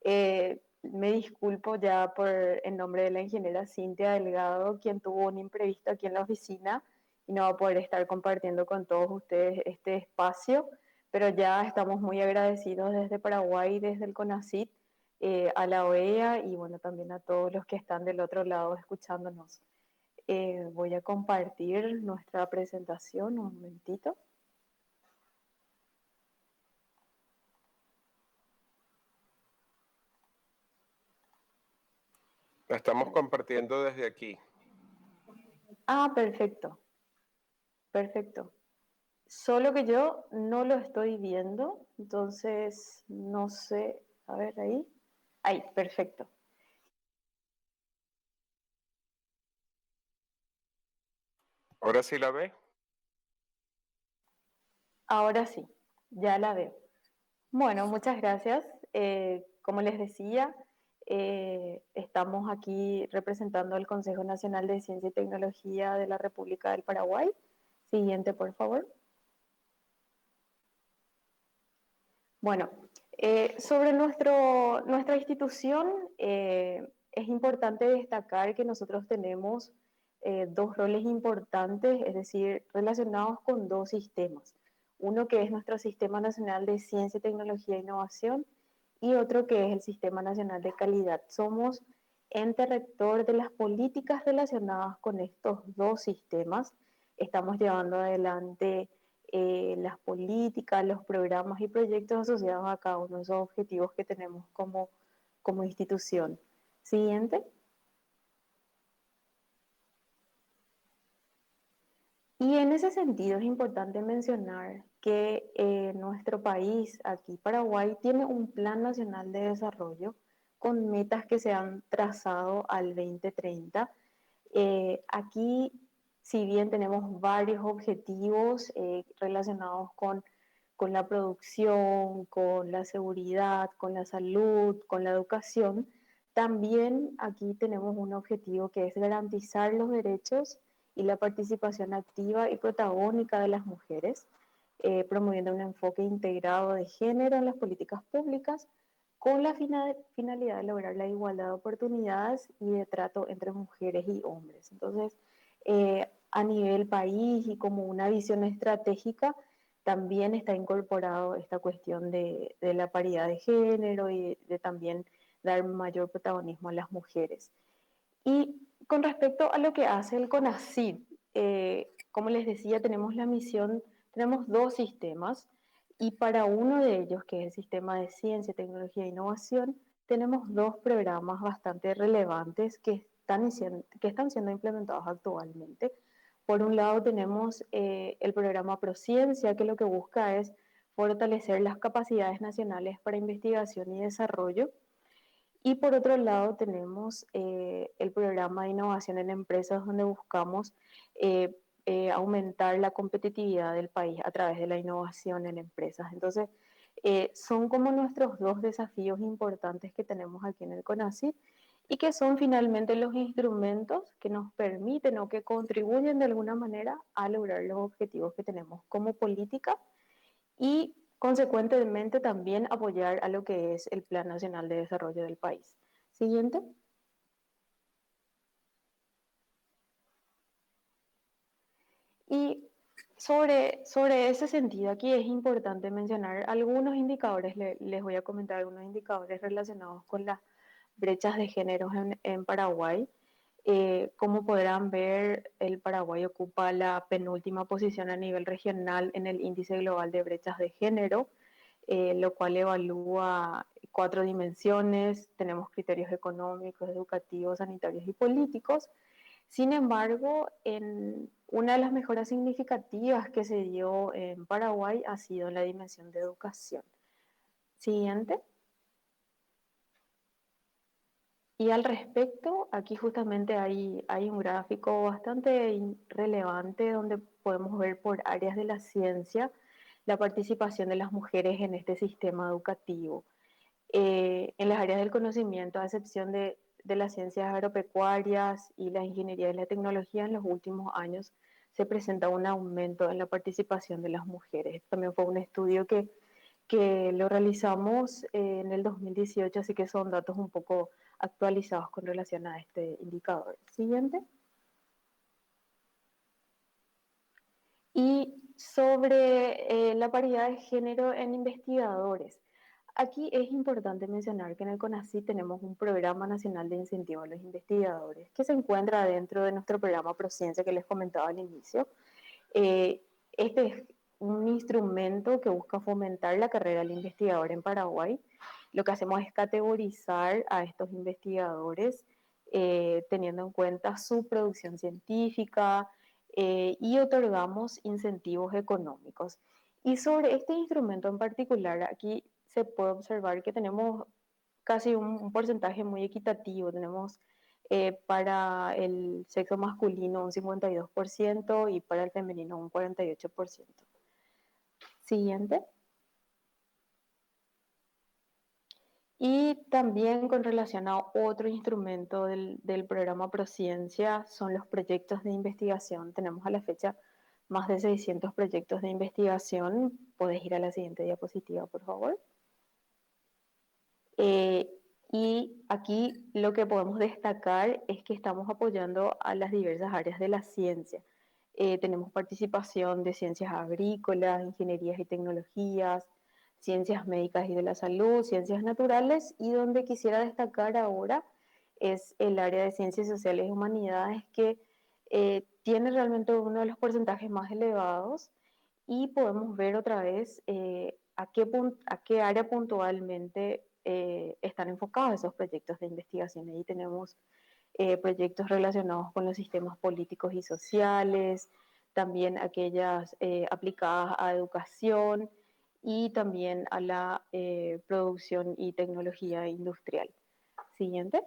Me disculpo ya por el nombre de la ingeniera Cintia Delgado, quien tuvo un imprevisto aquí en la oficina y no va a poder estar compartiendo con todos ustedes este espacio, pero ya estamos muy agradecidos desde Paraguay, desde el CONACYT, a la OEA y bueno, también a todos los que están del otro lado escuchándonos. Voy a compartir nuestra presentación un momentito. La estamos compartiendo desde aquí. Ah, perfecto. Perfecto. Solo que yo no lo estoy viendo, entonces no sé, a ver ahí. Ahí, perfecto. ¿Ahora sí la ve? Ahora sí, ya la veo. Bueno, muchas gracias. Como les decía, estamos aquí representando al Consejo Nacional de Ciencia y Tecnología de la República del Paraguay. Siguiente, por favor. Bueno, sobre nuestra institución, es importante destacar que nosotros tenemos dos roles importantes, es decir, relacionados con dos sistemas. Uno que es nuestro Sistema Nacional de Ciencia, Tecnología e Innovación y otro que es el Sistema Nacional de Calidad. Somos ente rector de las políticas relacionadas con estos dos sistemas. Estamos llevando adelante las políticas, los programas y proyectos asociados a cada uno de esos objetivos que tenemos como institución. Siguiente. Y en ese sentido es importante mencionar que nuestro país, aquí Paraguay, tiene un Plan Nacional de Desarrollo con metas que se han trazado al 2030. Aquí, si bien tenemos varios objetivos relacionados con la producción, con la seguridad, con la salud, con la educación, también aquí tenemos un objetivo que es garantizar los derechos y la participación activa y protagónica de las mujeres, promoviendo un enfoque integrado de género en las políticas públicas con la finalidad de lograr la igualdad de oportunidades y de trato entre mujeres y hombres. Entonces, a nivel país y como una visión estratégica, también está incorporado esta cuestión de la paridad de género y de también dar mayor protagonismo a las mujeres. Y con respecto a lo que hace el CONACYT, como les decía, tenemos la misión, tenemos dos sistemas, y para uno de ellos, que es el sistema de ciencia, tecnología e innovación, tenemos dos programas bastante relevantes que están siendo implementados actualmente. Por un lado tenemos el programa Prociencia, que lo que busca es fortalecer las capacidades nacionales para investigación y desarrollo. Y por otro lado tenemos el programa de innovación en empresas, donde buscamos aumentar la competitividad del país a través de la innovación en empresas. Entonces, son como nuestros dos desafíos importantes que tenemos aquí en el CONACYT y que son finalmente los instrumentos que nos permiten o que contribuyen de alguna manera a lograr los objetivos que tenemos como política y consecuentemente también apoyar a lo que es el Plan Nacional de Desarrollo del país. Siguiente. Y sobre ese sentido, aquí es importante mencionar algunos indicadores, les voy a comentar algunos indicadores relacionados con las brechas de género en Paraguay. Como podrán ver, el Paraguay ocupa la penúltima posición a nivel regional en el índice global de brechas de género, lo cual evalúa 4 dimensiones. Tenemos criterios económicos, educativos, sanitarios y políticos. Sin embargo, una de las mejoras significativas que se dio en Paraguay ha sido en la dimensión de educación. Siguiente. Y al respecto, aquí justamente hay un gráfico bastante relevante donde podemos ver por áreas de la ciencia la participación de las mujeres en este sistema educativo. En las áreas del conocimiento, a excepción de las ciencias agropecuarias y la ingeniería y la tecnología, en los últimos años se presenta un aumento en la participación de las mujeres. También fue un estudio que lo realizamos en el 2018, así que son datos un poco actualizados con relación a este indicador. Siguiente. Y sobre la paridad de género en investigadores. Aquí es importante mencionar que en el CONACYT tenemos un programa nacional de incentivo a los investigadores que se encuentra dentro de nuestro programa Prociencia que les comentaba al inicio. Este es un instrumento que busca fomentar la carrera del investigador en Paraguay. Lo que hacemos es categorizar a estos investigadores teniendo en cuenta su producción científica, y otorgamos incentivos económicos. Y sobre este instrumento en particular, aquí se puede observar que tenemos casi un porcentaje muy equitativo. Tenemos para el sexo masculino un 52% y para el femenino un 48%. Siguiente. Y también con relación a otro instrumento del programa Prociencia son los proyectos de investigación. Tenemos a la fecha más de 600 proyectos de investigación. Puedes ir a la siguiente diapositiva, por favor. Y aquí lo que podemos destacar es que estamos apoyando a las diversas áreas de la ciencia. Tenemos participación de ciencias agrícolas, ingenierías y tecnologías, ciencias médicas y de la salud, ciencias naturales, y donde quisiera destacar ahora es el área de ciencias sociales y humanidades, que tiene realmente uno de los porcentajes más elevados, y podemos ver otra vez a qué área puntualmente están enfocados esos proyectos de investigación. Ahí tenemos proyectos relacionados con los sistemas políticos y sociales, también aquellas aplicadas a educación y también a la producción y tecnología industrial. Siguiente.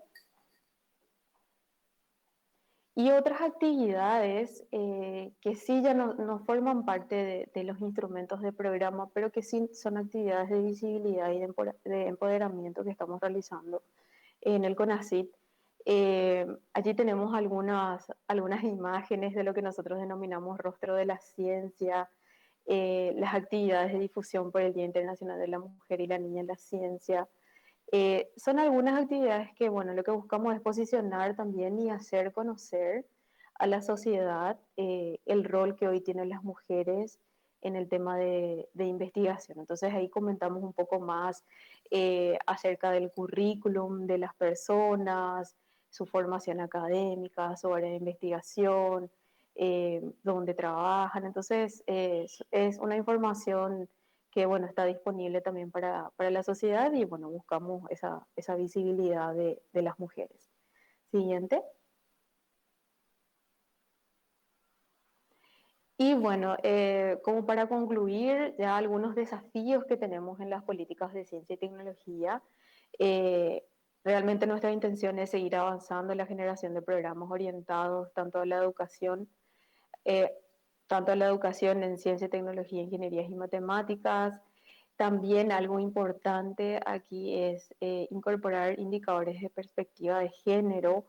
Y otras actividades que sí ya no forman parte de los instrumentos de programa, pero que sí son actividades de visibilidad y de empoderamiento que estamos realizando en el CONACYT. Allí tenemos algunas imágenes de lo que nosotros denominamos rostro de la ciencia, las actividades de difusión por el Día Internacional de la Mujer y la Niña en la Ciencia. Son algunas actividades que, bueno, lo que buscamos es posicionar también y hacer conocer a la sociedad el rol que hoy tienen las mujeres en el tema de investigación. Entonces ahí comentamos un poco más acerca del currículum de las personas, su formación académica, su área de investigación, dónde trabajan. Entonces es una información que, bueno, está disponible también para la sociedad, y bueno, buscamos esa visibilidad de las mujeres. Siguiente. Y bueno, como para concluir, ya algunos desafíos que tenemos en las políticas de ciencia y tecnología. Realmente nuestra intención es seguir avanzando en la generación de programas orientados tanto a la educación, en ciencia, tecnología, ingenierías y matemáticas. También algo importante aquí es incorporar indicadores de perspectiva de género.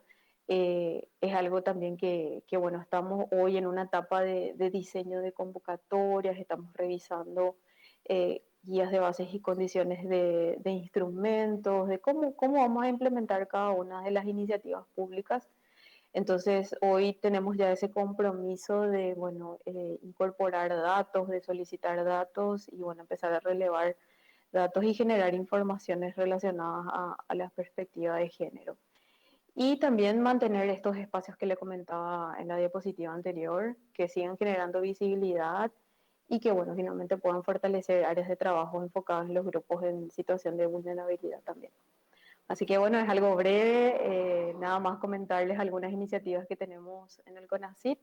Es algo también bueno, estamos hoy en una etapa de diseño de convocatorias, estamos revisando guías de bases y condiciones de instrumentos, de cómo vamos a implementar cada una de las iniciativas públicas. Entonces, hoy tenemos ya ese compromiso de, bueno, incorporar datos, de solicitar datos y, bueno, empezar a relevar datos y generar informaciones relacionadas a la perspectiva de género. Y también mantener estos espacios que le comentaba en la diapositiva anterior, que sigan generando visibilidad y que, bueno, finalmente puedan fortalecer áreas de trabajo enfocadas en los grupos en situación de vulnerabilidad también. Así que, bueno, es algo breve, nada más comentarles algunas iniciativas que tenemos en el CONACYT,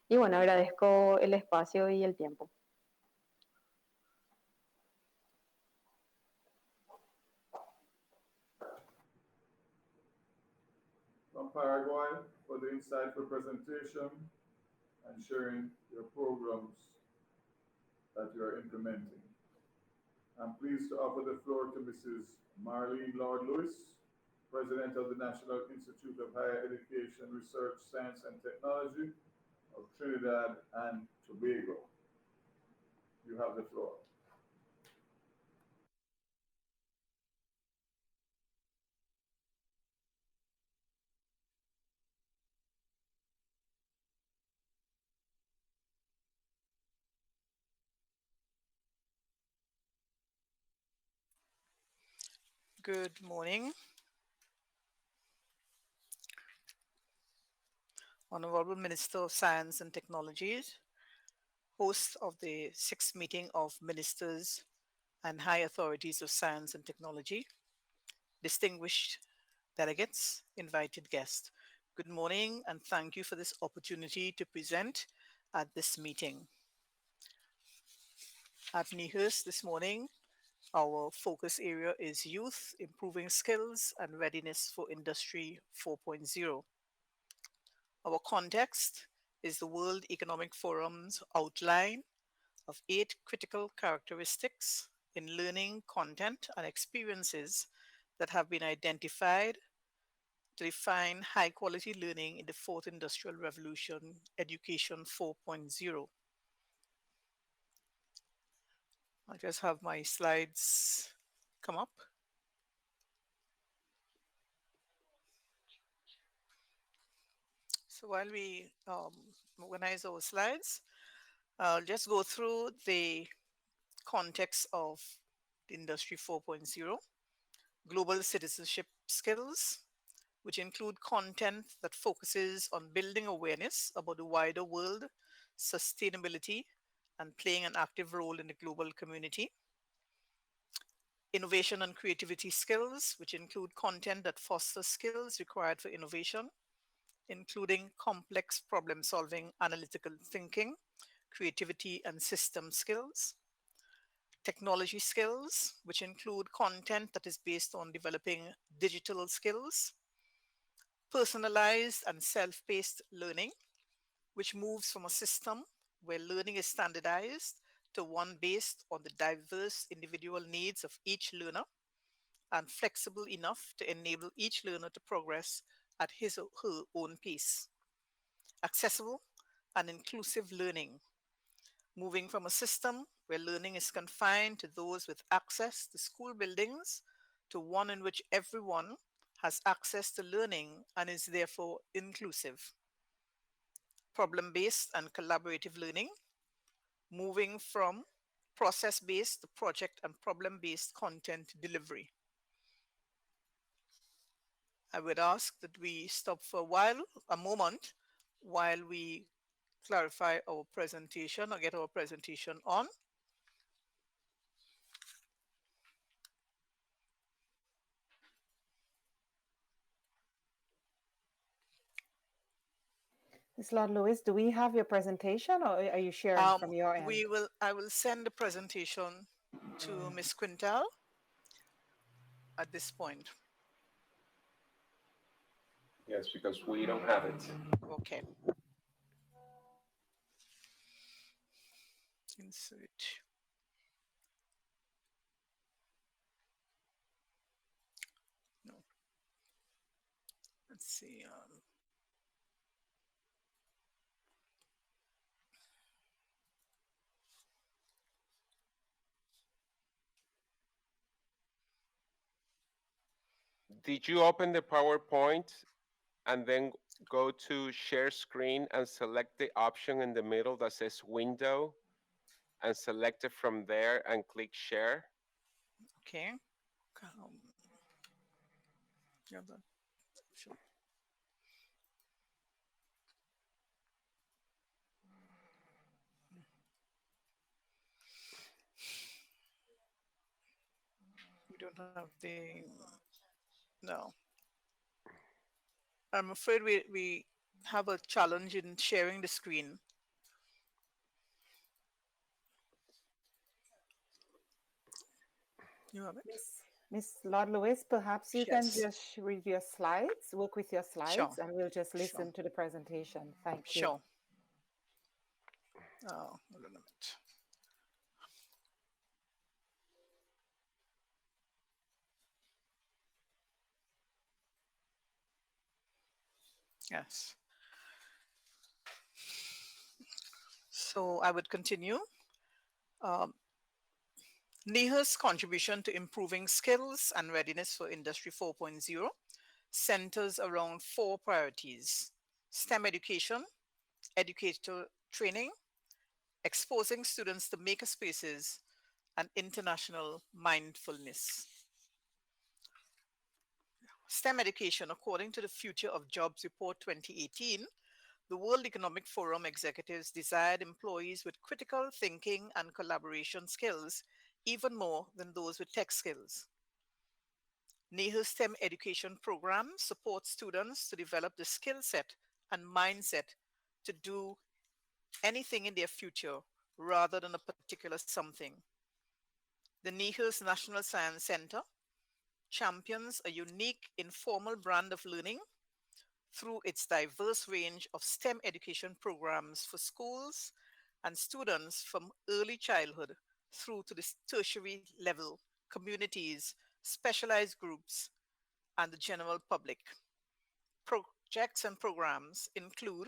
y bueno, agradezco el espacio y el tiempo. From Paraguay for the insightful presentation and sharing your programs that you are implementing. I'm pleased to offer the floor to Mrs. Marlene Lord-Lewis, President of the National Institute of Higher Education, Research, Science and Technology of Trinidad and Tobago. You have the floor. Good morning. Honorable Minister of Science and Technologies, host of the 6th meeting of Ministers and High Authorities of Science and Technology, distinguished delegates, invited guests. Good morning, and thank you for this opportunity to present at this meeting. At NEHUS this morning, our focus area is youth, improving skills and readiness for Industry 4.0. Our context is the World Economic Forum's outline of 8 critical characteristics in learning content and experiences that have been identified to define high quality learning in the fourth industrial revolution, Education 4.0. I just have my slides come up. So while we organize our slides, I'll just go through the context of the Industry 4.0, global citizenship skills, which include content that focuses on building awareness about the wider world, sustainability, and playing an active role in the global community. Innovation and creativity skills, which include content that fosters skills required for innovation, including complex problem solving, analytical thinking, creativity, and system skills. Technology skills, which include content that is based on developing digital skills. Personalized and self-paced learning, which moves from a system where learning is standardized to one based on the diverse individual needs of each learner and flexible enough to enable each learner to progress at his or her own pace. Accessible and inclusive learning, moving from a system where learning is confined to those with access to school buildings to one in which everyone has access to learning and is therefore inclusive. Problem-based and collaborative learning, moving from process-based to project and problem-based content delivery. I would ask that we stop for a moment, while we clarify our presentation or get our presentation on. Ms. Lord Lewis, do we have your presentation or are you sharing from your end? I will send the presentation to Ms. Quintal at this point. Yes, because we don't have it. Okay. Insert. No. Let's see. Did you open the PowerPoint and then go to share screen and select the option in the middle that says window and select it from there and click share? Okay. Yeah, sure. We don't have the, no. I'm afraid we have a challenge in sharing the screen. You have it? Miss Lord Lewis, perhaps you can Yes. just read your slides, work with your slides, Sure. and we'll just listen Sure. to the presentation. Thank you. Sure. Oh, hold on a minute. Yes. So I would continue. NEHA's contribution to improving skills and readiness for Industry 4.0 centers around 4 priorities: STEM education, educator training, exposing students to maker spaces, and international mindfulness. STEM education, according to the Future of Jobs Report 2018, the World Economic Forum executives desired employees with critical thinking and collaboration skills even more than those with tech skills. NEHA's STEM education program supports students to develop the skill set and mindset to do anything in their future rather than a particular something. The NEHRS National Science Center champions a unique informal brand of learning through its diverse range of STEM education programs for schools and students from early childhood through to the tertiary level, communities, specialized groups, and the general public. Projects and programs include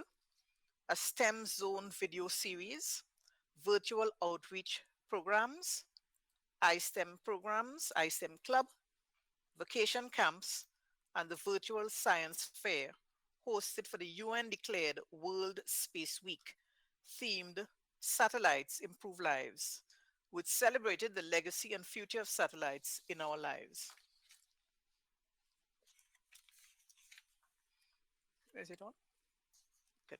a STEM zone video series, virtual outreach programs, iSTEM programs, iSTEM Club, vacation camps, and the virtual science fair hosted for the UN declared World Space Week, themed Satellites Improve Lives, which celebrated the legacy and future of satellites in our lives. Is it on? Good.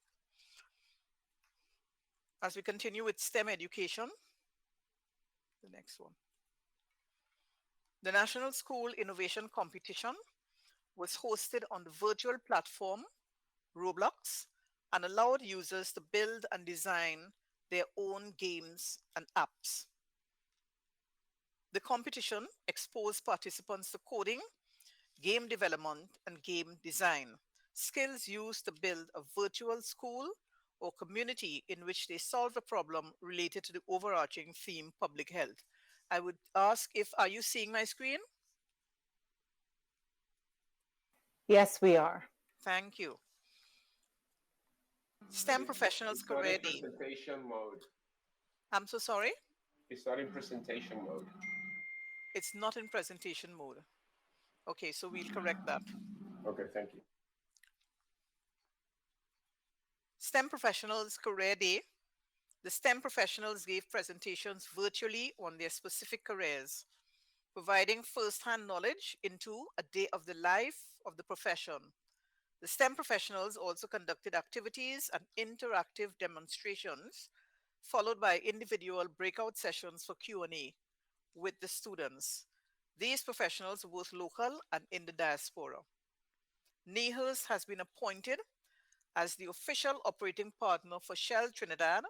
As we continue with STEM education, the next one. The National School Innovation Competition was hosted on the virtual platform Roblox and allowed users to build and design their own games and apps. The competition exposed participants to coding, game development, and game design, skills used to build a virtual school or community in which they solve a problem related to the overarching theme public health. I would ask are you seeing my screen? Yes, we are. Thank you. STEM professionals It's not in ready. presentation mode. I'm so sorry? It's not in presentation mode. It's not in presentation mode. Okay, so we'll correct that. Okay, thank you. STEM Professionals Career Day. The STEM professionals gave presentations virtually on their specific careers, providing first-hand knowledge into a day of the life of the profession. The STEM professionals also conducted activities and interactive demonstrations, followed by individual breakout sessions for Q&A with the students. These professionals were both local and in the diaspora. NEHRS has been appointed as the official operating partner for Shell Trinidad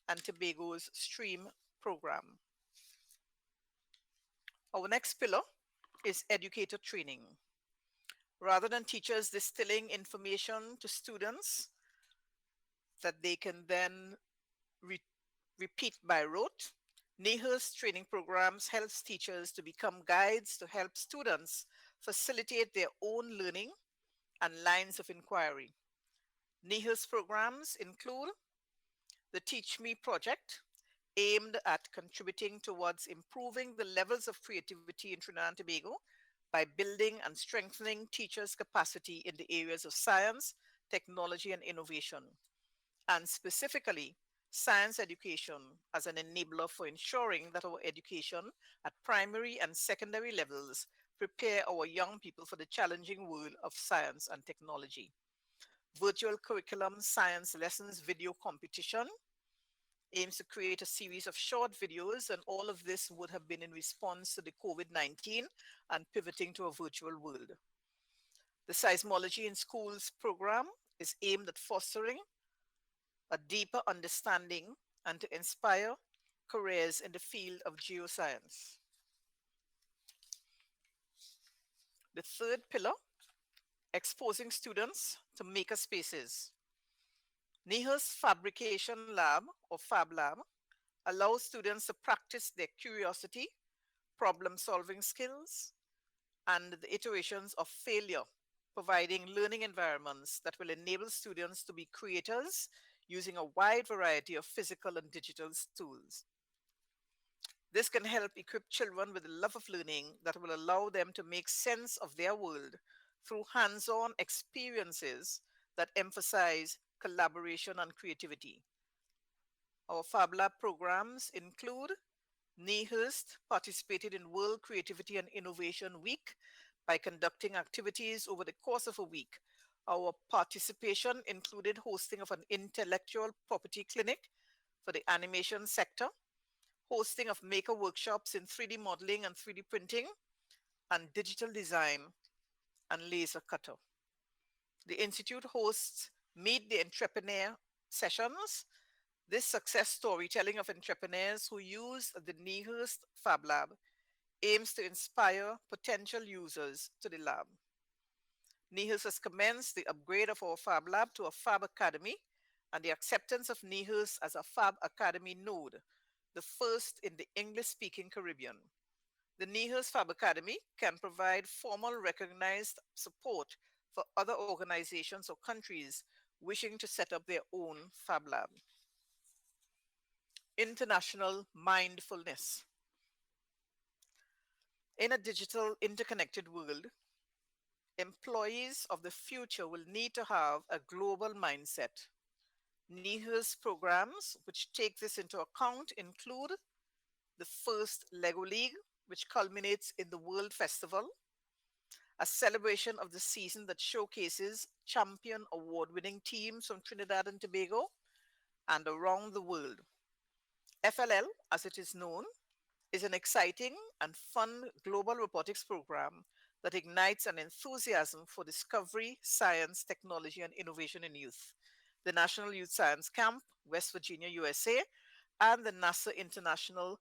and Tobago's STREAM program. Our next pillar is Educator Training. Rather than teachers distilling information to students that they can then repeat by rote, NEHRS training programs helps teachers to become guides to help students facilitate their own learning and lines of inquiry. NEHRS programs include the Teach Me project, aimed at contributing towards improving the levels of creativity in Trinidad and Tobago by building and strengthening teachers' capacity in the areas of science, technology, and innovation, and specifically science education as an enabler for ensuring that our education at primary and secondary levels prepare our young people for the challenging world of science and technology. Virtual curriculum science lessons video competition aims to create a series of short videos, and all of this would have been in response to the COVID-19 and pivoting to a virtual world. The Seismology in Schools program is aimed at fostering a deeper understanding and to inspire careers in the field of geoscience. The third pillar, exposing students to maker spaces. NEHRS Fabrication Lab, or Fablab, allows students to practice their curiosity, problem-solving skills, and the iterations of failure, providing learning environments that will enable students to be creators using a wide variety of physical and digital tools. This can help equip children with a love of learning that will allow them to make sense of their world through hands-on experiences that emphasize collaboration and creativity. Our Fablab programs include NEHRS participated in World Creativity and Innovation Week by conducting activities over the course of a week. Our participation included hosting of an intellectual property clinic for the animation sector, hosting of maker workshops in 3D modeling and 3D printing, and digital design and laser cutter. The Institute hosts Meet the Entrepreneur sessions This success storytelling of entrepreneurs who use the Nehurst Fablab aims to inspire potential users to the lab. Nehurst has commenced the upgrade of our Fab Lab to a Fab Academy and the acceptance of Nehurst as a Fab Academy node, the first in the English-speaking Caribbean. The Nehurst Fab Academy can provide formal recognized support for other organizations or countries wishing to set up their own Fab Lab. International mindfulness. In a digital interconnected world, employees of the future will need to have a global mindset. Nehurst programs, which take this into account, include the first Lego League, which culminates in the World Festival, a celebration of the season that showcases champion award-winning teams from Trinidad and Tobago and around the world. FLL, as it is known, is an exciting and fun global robotics program that ignites an enthusiasm for discovery, science, technology, and innovation in youth. The National Youth Science Camp, West Virginia, USA, and the NASA International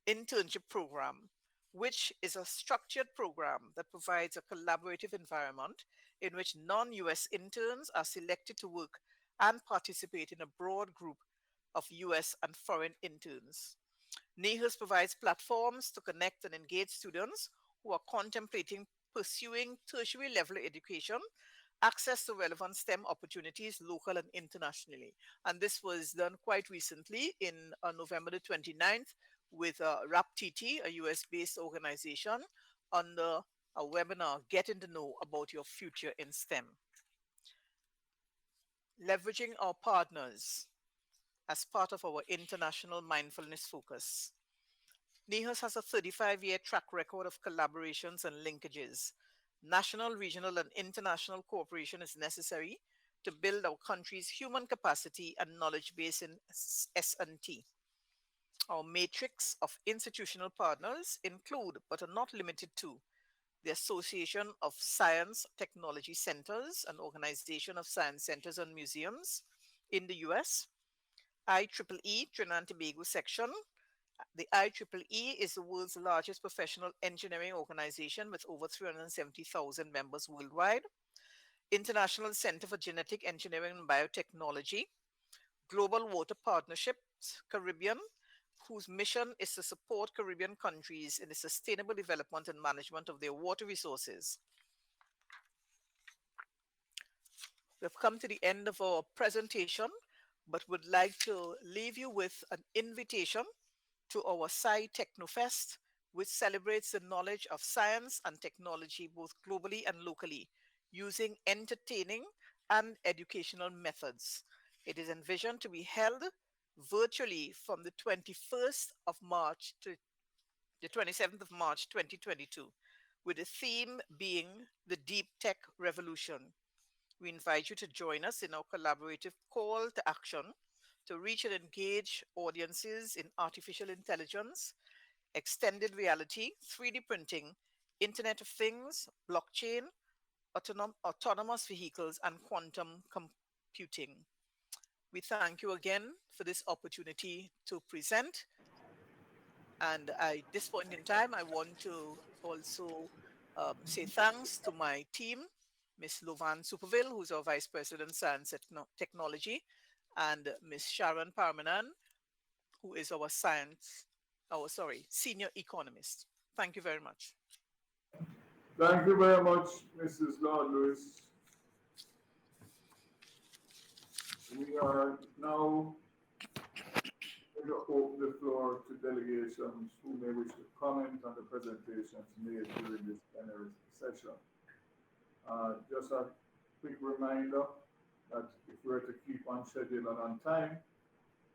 Internship Program, which is a structured program that provides a collaborative environment in which non-US interns are selected to work and participate in a broad group of US and foreign interns. Nehurst provides platforms to connect and engage students who are contemplating pursuing tertiary level education, access to relevant STEM opportunities local and internationally. And this was done quite recently in November the 29th with RAPTT, a US-based organization, under a webinar, Getting to Know About Your Future in STEM. Leveraging our partners as part of our international mindfulness focus. Nehurst has a 35-year track record of collaborations and linkages. National, regional, and international cooperation is necessary to build our country's human capacity and knowledge base in S&T. Our matrix of institutional partners include, but are not limited to, the Association of Science Technology Centers, an organization of science centers and museums in the US, IEEE, Trinidad and Tobago section. The IEEE is the world's largest professional engineering organization with over 370,000 members worldwide. International Center for Genetic Engineering and Biotechnology, Global Water Partnerships Caribbean, whose mission is to support Caribbean countries in the sustainable development and management of their water resources. We've come to the end of our presentation, but would like to leave you with an invitation to our Sci Technofest, which celebrates the knowledge of science and technology both globally and locally, using entertaining and educational methods. It is envisioned to be held virtually from the 21st of March to the 27th of March 2022, with the theme being the Deep Tech Revolution. We invite you to join us in our collaborative call to action to reach and engage audiences in artificial intelligence, extended reality, 3D printing, Internet of Things, blockchain, autonomous vehicles, and quantum computing. We thank you again for this opportunity to present. And at this point in time, I want to also say thanks to my team, Ms. Lovan Superville, who's our Vice President, Science and Technology, and Ms. Sharon Parmanan, who is our senior economist. Thank you very much. Thank you very much, Mrs. Lord-Lewis. We are now going to open the floor to delegations who may wish to comment on the presentations made during this plenary session. Just a quick reminder that if we're to keep on schedule and on time,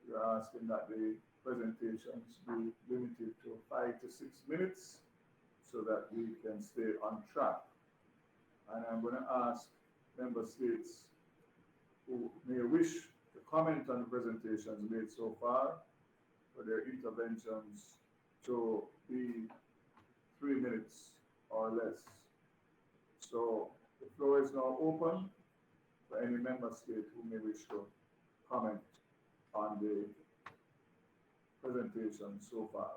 we're asking that the presentations be limited to 5 to 6 minutes so that we can stay on track. And I'm going to ask member states who may wish to comment on the presentations made so far for their interventions to be 3 minutes or less. So the floor is now open for any member state who may wish to comment on the presentation so far.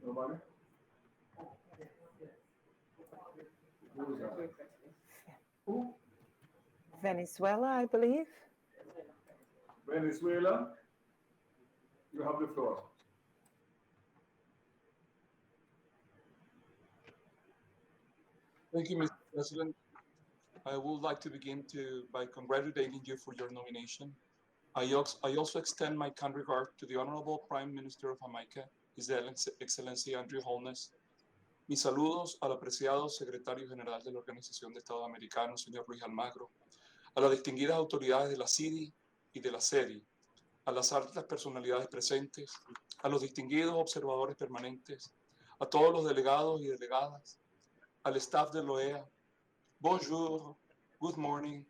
Nobody? Who is that? Who? Venezuela, I believe. Venezuela, you have the floor. Thank you, Mr. President. I would like to begin by congratulating you for your nomination. I also extend my kind regard to the Honorable Prime Minister of Jamaica, His Excellency Andrew Holness. Mis saludos al apreciado Secretario General de la Organización de Estados Americanos, señor Luis Almagro, a las distinguidas autoridades de la CIDI y de la SEDI, a las altas personalidades presentes, a los distinguidos observadores permanentes, a todos los delegados y delegadas, al staff de l'OEA. Bonjour, good morning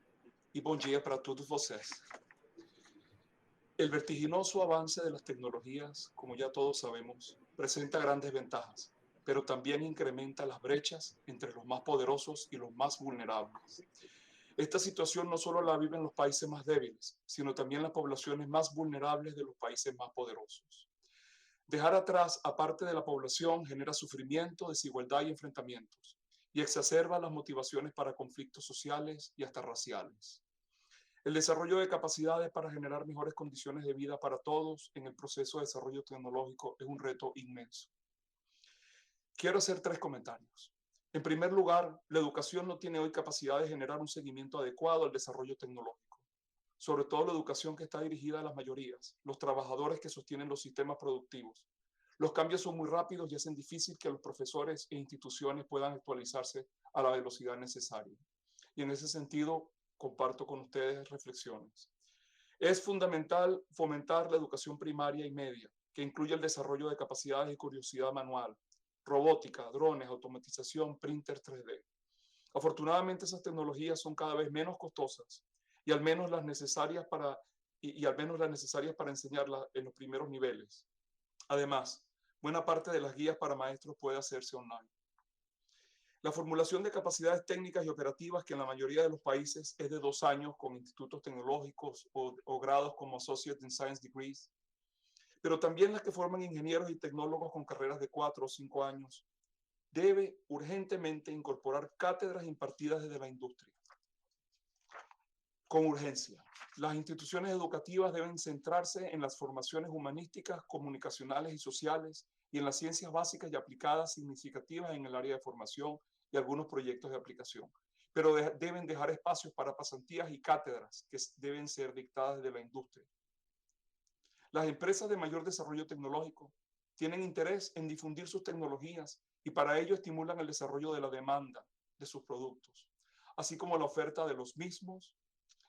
y bon dia para todos vocês. El vertiginoso avance de las tecnologías, como ya todos sabemos, presenta grandes ventajas, pero también incrementa las brechas entre los más poderosos y los más vulnerables. Esta situación no solo la viven los países más débiles, sino también las poblaciones más vulnerables de los países más poderosos. Dejar atrás a parte de la población genera sufrimiento, desigualdad y enfrentamientos, y exacerba las motivaciones para conflictos sociales y hasta raciales. El desarrollo de capacidades para generar mejores condiciones de vida para todos en el proceso de desarrollo tecnológico es un reto inmenso. Quiero hacer 3 comentarios. En primer lugar, la educación no tiene hoy capacidad de generar un seguimiento adecuado al desarrollo tecnológico, sobre todo la educación que está dirigida a las mayorías, los trabajadores que sostienen los sistemas productivos. Los cambios son muy rápidos y hacen difícil que los profesores e instituciones puedan actualizarse a la velocidad necesaria. Y en ese sentido, comparto con ustedes reflexiones. Es fundamental fomentar la educación primaria y media, que incluye el desarrollo de capacidades y curiosidad manual, robótica, drones, automatización, printer 3D. Afortunadamente, esas tecnologías son cada vez menos costosas y al menos las necesarias para enseñarlas en los primeros niveles. Además, buena parte de las guías para maestros puede hacerse online. La formulación de capacidades técnicas y operativas, que en la mayoría de los países es de 2 años con institutos tecnológicos o grados como Associate in Science Degrees, pero también las que forman ingenieros y tecnólogos con carreras de 4 o 5 años, debe urgentemente incorporar cátedras impartidas desde la industria. Con urgencia, las instituciones educativas deben centrarse en las formaciones humanísticas, comunicacionales y sociales y en las ciencias básicas y aplicadas significativas en el área de formación y algunos proyectos de aplicación, pero deben dejar espacios para pasantías y cátedras que deben ser dictadas desde la industria. Las empresas de mayor desarrollo tecnológico tienen interés en difundir sus tecnologías y para ello estimulan el desarrollo de la demanda de sus productos, así como la oferta de los mismos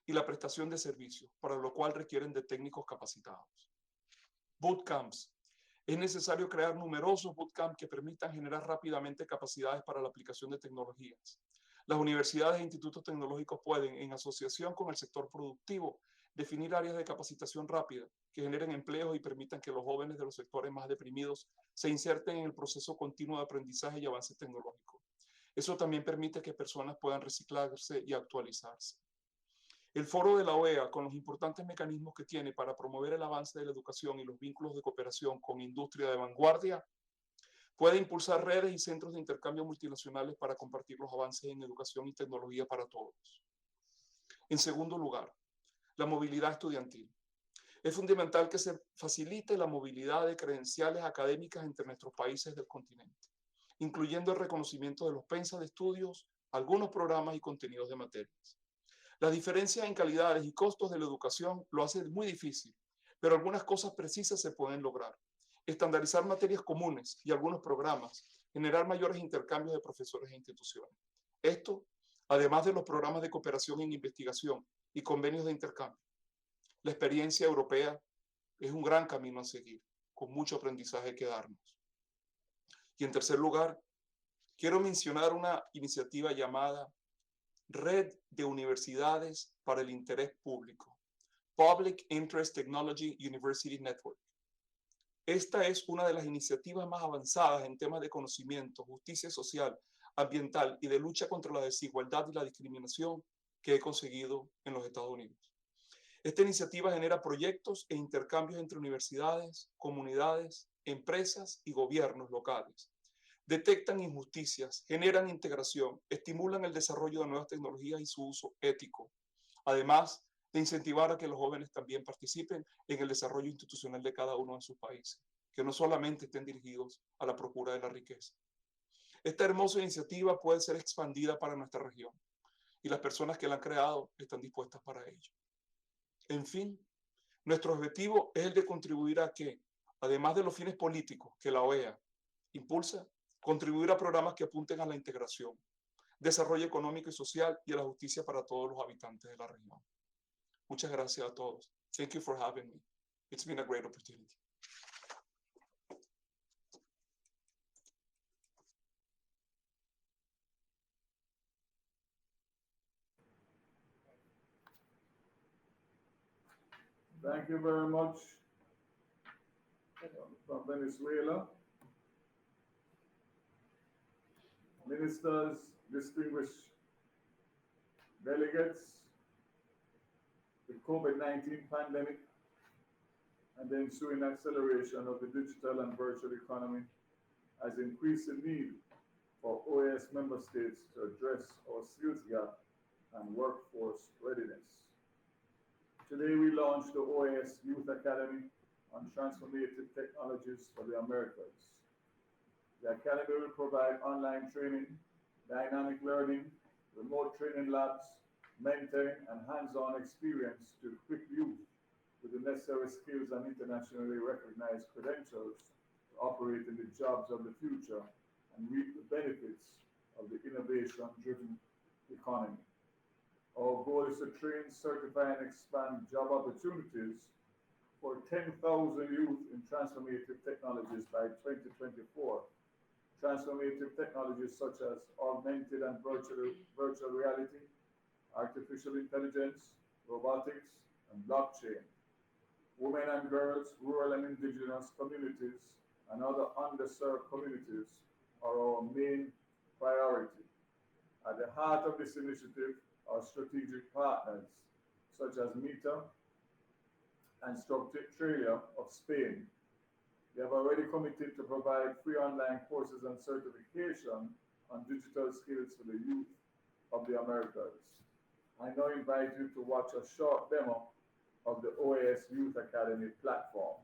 y la prestación de servicios, para lo cual requieren de técnicos capacitados. Bootcamps. Es necesario crear numerosos bootcamps que permitan generar rápidamente capacidades para la aplicación de tecnologías. Las universidades e institutos tecnológicos pueden, en asociación con el sector productivo, definir áreas de capacitación rápida que generen empleos y permitan que los jóvenes de los sectores más deprimidos se inserten en el proceso continuo de aprendizaje y avance tecnológico. Eso también permite que personas puedan reciclarse y actualizarse. El foro de la OEA, con los importantes mecanismos que tiene para promover el avance de la educación y los vínculos de cooperación con industria de vanguardia, puede impulsar redes y centros de intercambio multinacionales para compartir los avances en educación y tecnología para todos. En segundo lugar, la movilidad estudiantil. Es fundamental que se facilite la movilidad de credenciales académicas entre nuestros países del continente, incluyendo el reconocimiento de los pensas de estudios, algunos programas y contenidos de materias. Las diferencias en calidades y costos de la educación lo hacen muy difícil, pero algunas cosas precisas se pueden lograr. Estandarizar materias comunes y algunos programas, generar mayores intercambios de profesores e instituciones. Esto, además de los programas de cooperación en investigación y convenios de intercambio. La experiencia europea es un gran camino a seguir, con mucho aprendizaje que darnos. Y en tercer lugar, quiero mencionar una iniciativa llamada Red de Universidades para el Interés Público, Public Interest Technology University Network. Esta es una de las iniciativas más avanzadas en temas de conocimiento, justicia social, ambiental y de lucha contra la desigualdad y la discriminación que he conseguido en los Estados Unidos. Esta iniciativa genera proyectos e intercambios entre universidades, comunidades, empresas y gobiernos locales. Detectan injusticias, generan integración, estimulan el desarrollo de nuevas tecnologías y su uso ético, además de incentivar a que los jóvenes también participen en el desarrollo institucional de cada uno de sus países, que no solamente estén dirigidos a la procura de la riqueza. Esta hermosa iniciativa puede ser expandida para nuestra región y las personas que la han creado están dispuestas para ello. En fin, nuestro objetivo es el de contribuir a que, además de los fines políticos que la OEA impulsa, contribuir a programas que apunten a la integración, desarrollo económico y social y a la justicia para todos los habitantes de la región. Muchas gracias a todos. Thank you for having me. It's been a great opportunity. Thank you very much. From Venezuela. Ministers, distinguished delegates, the COVID-19 pandemic and the ensuing acceleration of the digital and virtual economy has increased the need for OAS member states to address our skills gap and workforce readiness. Today we launched the OAS Youth Academy on Transformative Technologies for the Americas. The Academy will provide online training, dynamic learning, remote training labs, mentoring, and hands-on experience to equip youth with the necessary skills and internationally recognized credentials to operate in the jobs of the future and reap the benefits of the innovation-driven economy. Our goal is to train, certify, and expand job opportunities for 10,000 youth in transformative technologies by 2024. Transformative technologies such as augmented and virtual reality, artificial intelligence, robotics, and blockchain. Women and girls, rural and indigenous communities, and other underserved communities are our main priority. At the heart of this initiative are strategic partners such as Meta and Structura of Spain. They have already committed to provide free online courses and certification on digital skills for the youth of the Americas. I now invite you to watch a short demo of the OAS Youth Academy platform.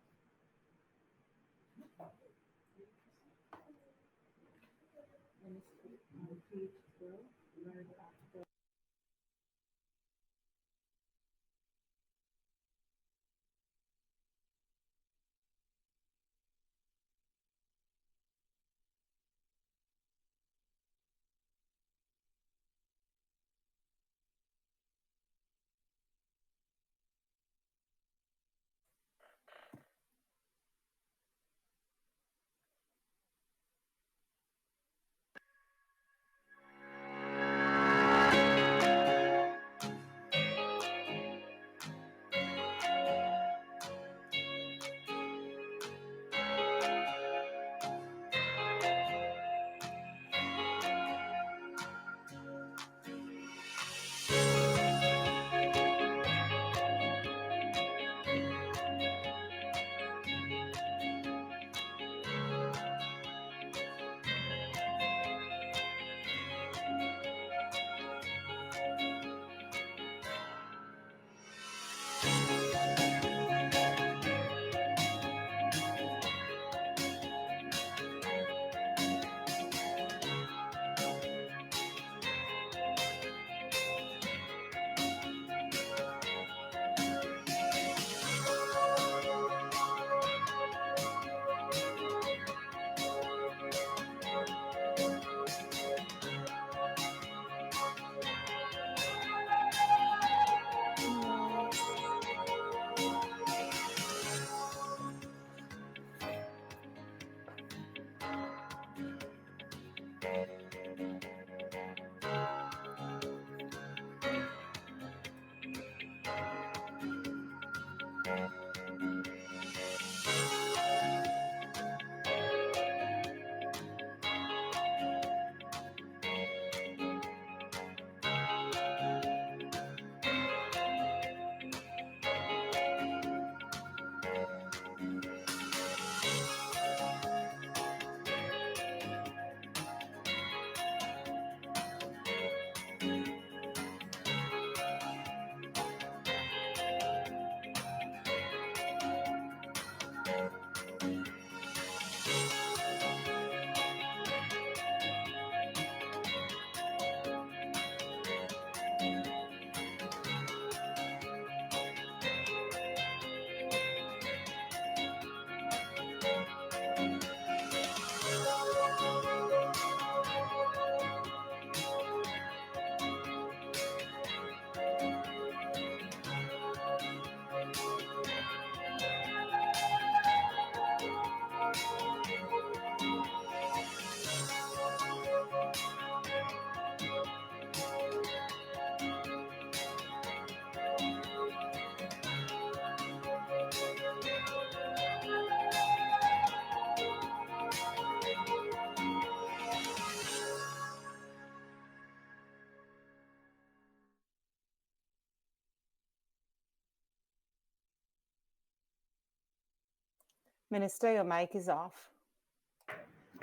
Minister, your mic is off.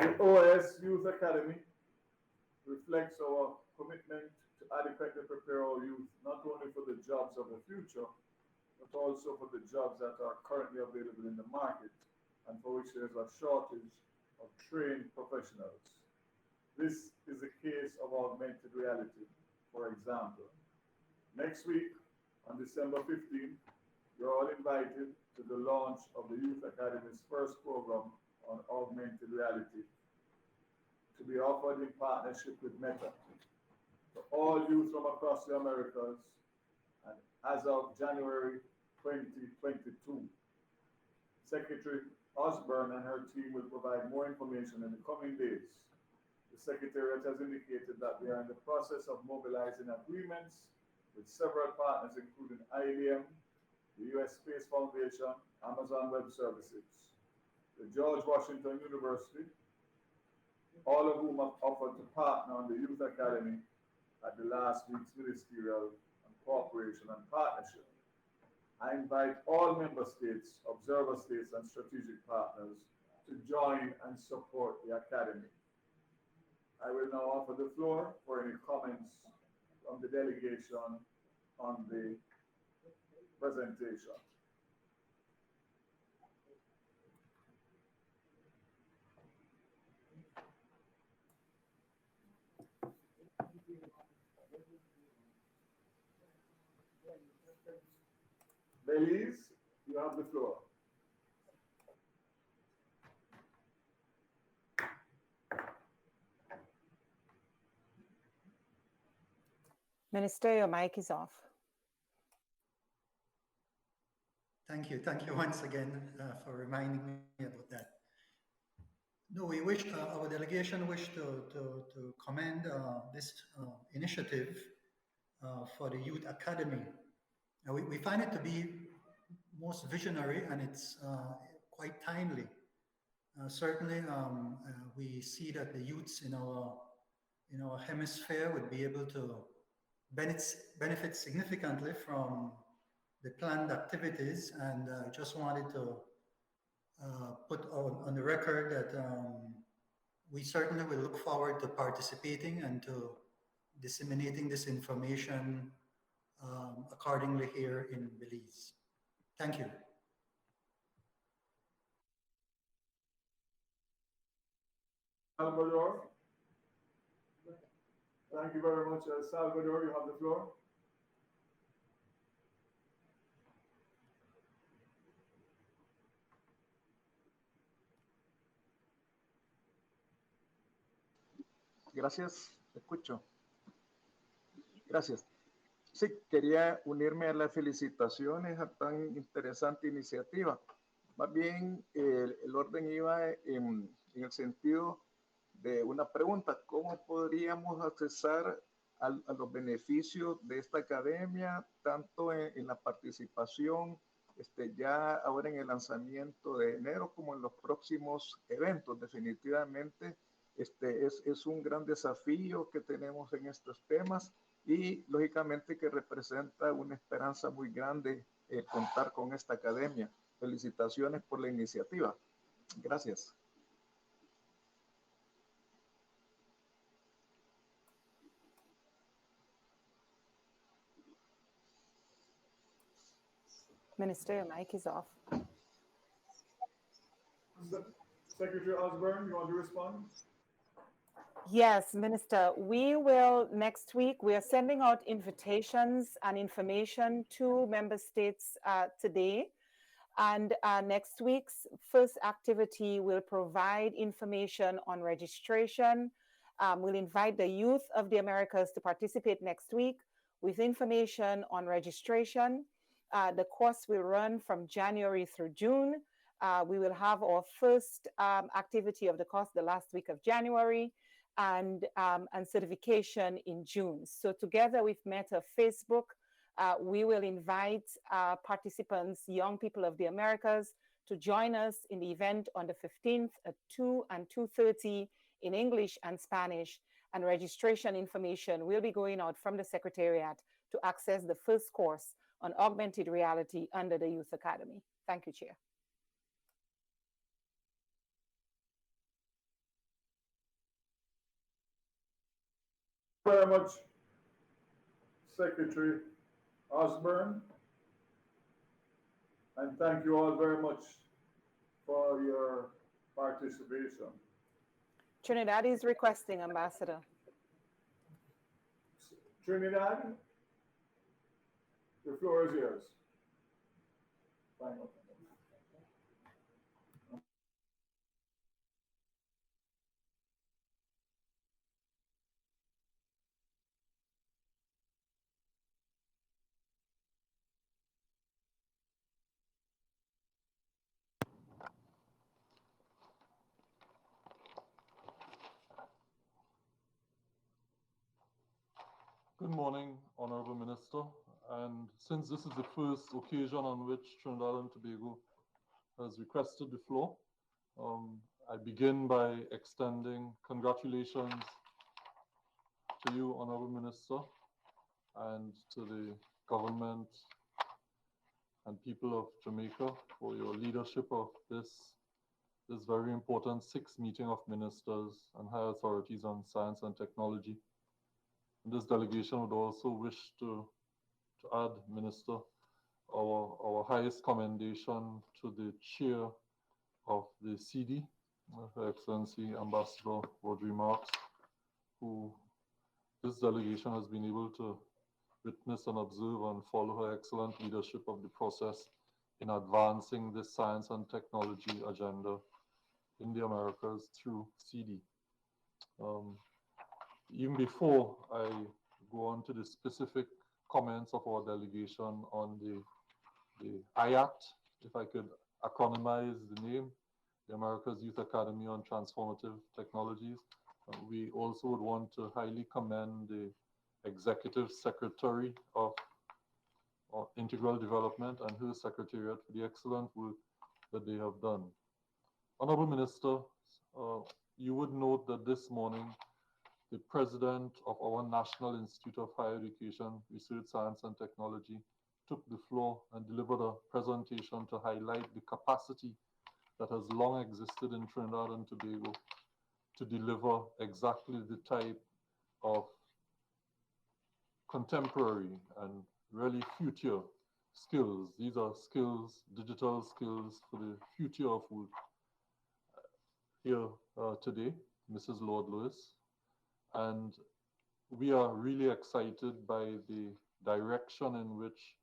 The OS Youth Academy reflects our commitment to adequately prepare our youth not only for the jobs of the future, but also for the jobs that are currently available in the market and for which there's a shortage of trained professionals. This is the case of augmented reality, for example. Next week, on December 15th, you're all invited to the launch of the Youth Academy's first program on augmented reality, to be offered in partnership with Meta for all youth from across the Americas, and as of January 2022. Secretary Osborne and her team will provide more information in the coming days. The Secretariat has indicated that we are in the process of mobilizing agreements with several partners, including IBM, the U.S. Space Foundation, Amazon Web Services, the George Washington University, all of whom have offered to partner on the Youth Academy at the last week's Ministerial and Cooperation and Partnership. I invite all member states, observer states, and strategic partners to join and support the Academy. I will now offer the floor for any comments from the delegation on the presentation. Belize, you have the floor. Minister, your mic is off. Thank you. Thank you once again for reminding me about that. No, we wish, our delegation wished to commend this initiative for the Youth Academy. We find it to be most visionary, and it's quite timely. Certainly, we see that the youths in our hemisphere would be able to benefit significantly from the planned activities, and I just wanted to put on the record that we certainly will look forward to participating and to disseminating this information accordingly here in Belize. Thank you. Salvador. Thank you very much. Salvador, you have the floor. Gracias, escucho. Gracias. Sí, quería unirme a las felicitaciones a tan interesante iniciativa. Más bien, el orden iba en el sentido de una pregunta: ¿cómo podríamos accesar a los beneficios de esta academia, tanto en la participación ya ahora en el lanzamiento de enero como en los próximos eventos? Definitivamente es un gran desafío que tenemos en estos temas, y lógicamente que representa una esperanza muy grande contar con esta academia. Felicitaciones por la iniciativa. Gracias. Minister, your mic is off. Secretary Osborne, you want to respond? Yes, Minister, we will next week, we are sending out invitations and information to member states today. And next week's first activity will provide information on registration. We'll invite the youth of the Americas to participate next week with information on registration. The course will run from January through June. We will have our first activity of the course the last week of January, and certification in June. So together with Meta Facebook, we will invite participants, young people of the Americas, to join us in the event on the 15th at 2 and 2:30 in English and Spanish. And registration information will be going out from the Secretariat to access the first course on augmented reality under the Youth Academy. Thank you, Chair. Very much, Secretary Osborne, and thank you all very much for your participation. Trinidad is requesting, Ambassador. Trinidad, the floor is yours. Final. Good morning, Honorable Minister. And since this is the first occasion on which Trinidad and Tobago has requested the floor, I begin by extending congratulations to you, Honorable Minister, and to the government and people of Jamaica for your leadership of this very important sixth meeting of ministers and high authorities on science and technology. This delegation would also wish to add, Minister, our highest commendation to the chair of the CD, Her Excellency Ambassador Rodri Marks, who this delegation has been able to witness and observe and follow her excellent leadership of the process in advancing the science and technology agenda in the Americas through CD. Even before I go on to the specific comments of our delegation on the IAT, if I could acronymize the name, the America's Youth Academy on Transformative Technologies, we also would want to highly commend the Executive Secretary of Integral Development and her Secretariat for the excellent work that they have done. Honorable Minister, you would note that this morning, the president of our National Institute of Higher Education, Research, Science and Technology took the floor and delivered a presentation to highlight the capacity that has long existed in Trinidad and Tobago to deliver exactly the type of contemporary and really future skills. These are skills, digital skills for the future of work. Here today, Mrs. Lord Lewis, and we are really excited by the direction in which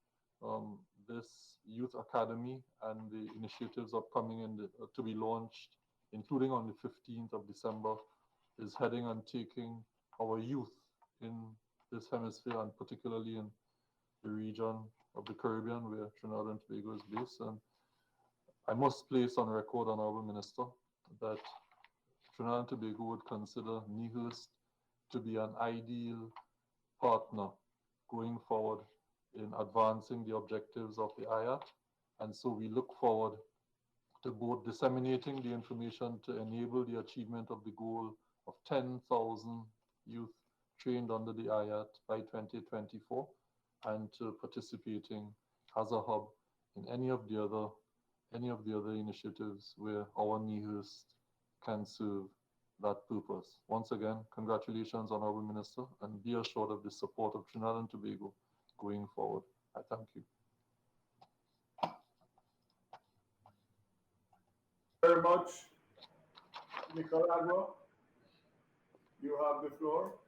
this Youth Academy and the initiatives upcoming to be launched, including on the 15th of December, is heading and taking our youth in this hemisphere, and particularly in the region of the Caribbean where Trinidad and Tobago is based. And I must place on record, Honorable Minister, that Trinidad and Tobago would consider NEHURST to be an ideal partner going forward in advancing the objectives of the IAT. And so we look forward to both disseminating the information to enable the achievement of the goal of 10,000 youth trained under the IAT by 2024, and to participating as a hub in any of the other initiatives where our NEHURST can serve that purpose. Once again, congratulations, Honorable Minister, and be assured of the support of Trinidad and Tobago going forward. I thank you. Very much, Nicaragua, you have the floor.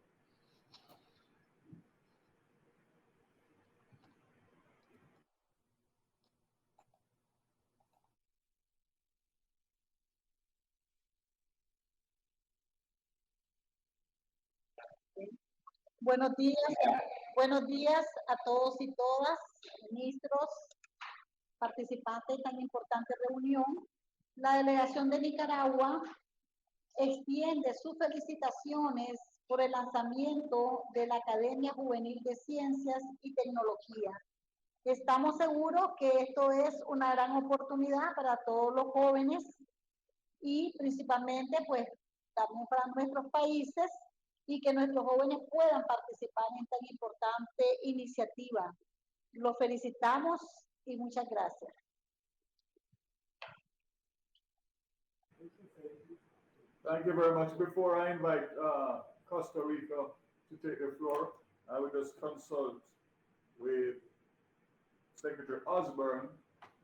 Buenos días a todos y todas, ministros, participantes de tan importante reunión. La delegación de Nicaragua extiende sus felicitaciones por el lanzamiento de la Academia Juvenil de Ciencias y Tecnología. Estamos seguros que esto es una gran oportunidad para todos los jóvenes y principalmente pues también para nuestros países y que nuestros jóvenes puedan participar en tan importante iniciativa. Los felicitamos y muchas gracias. Thank you very much. Before I invite Costa Rica to take the floor, I would just consult with Secretary Osborne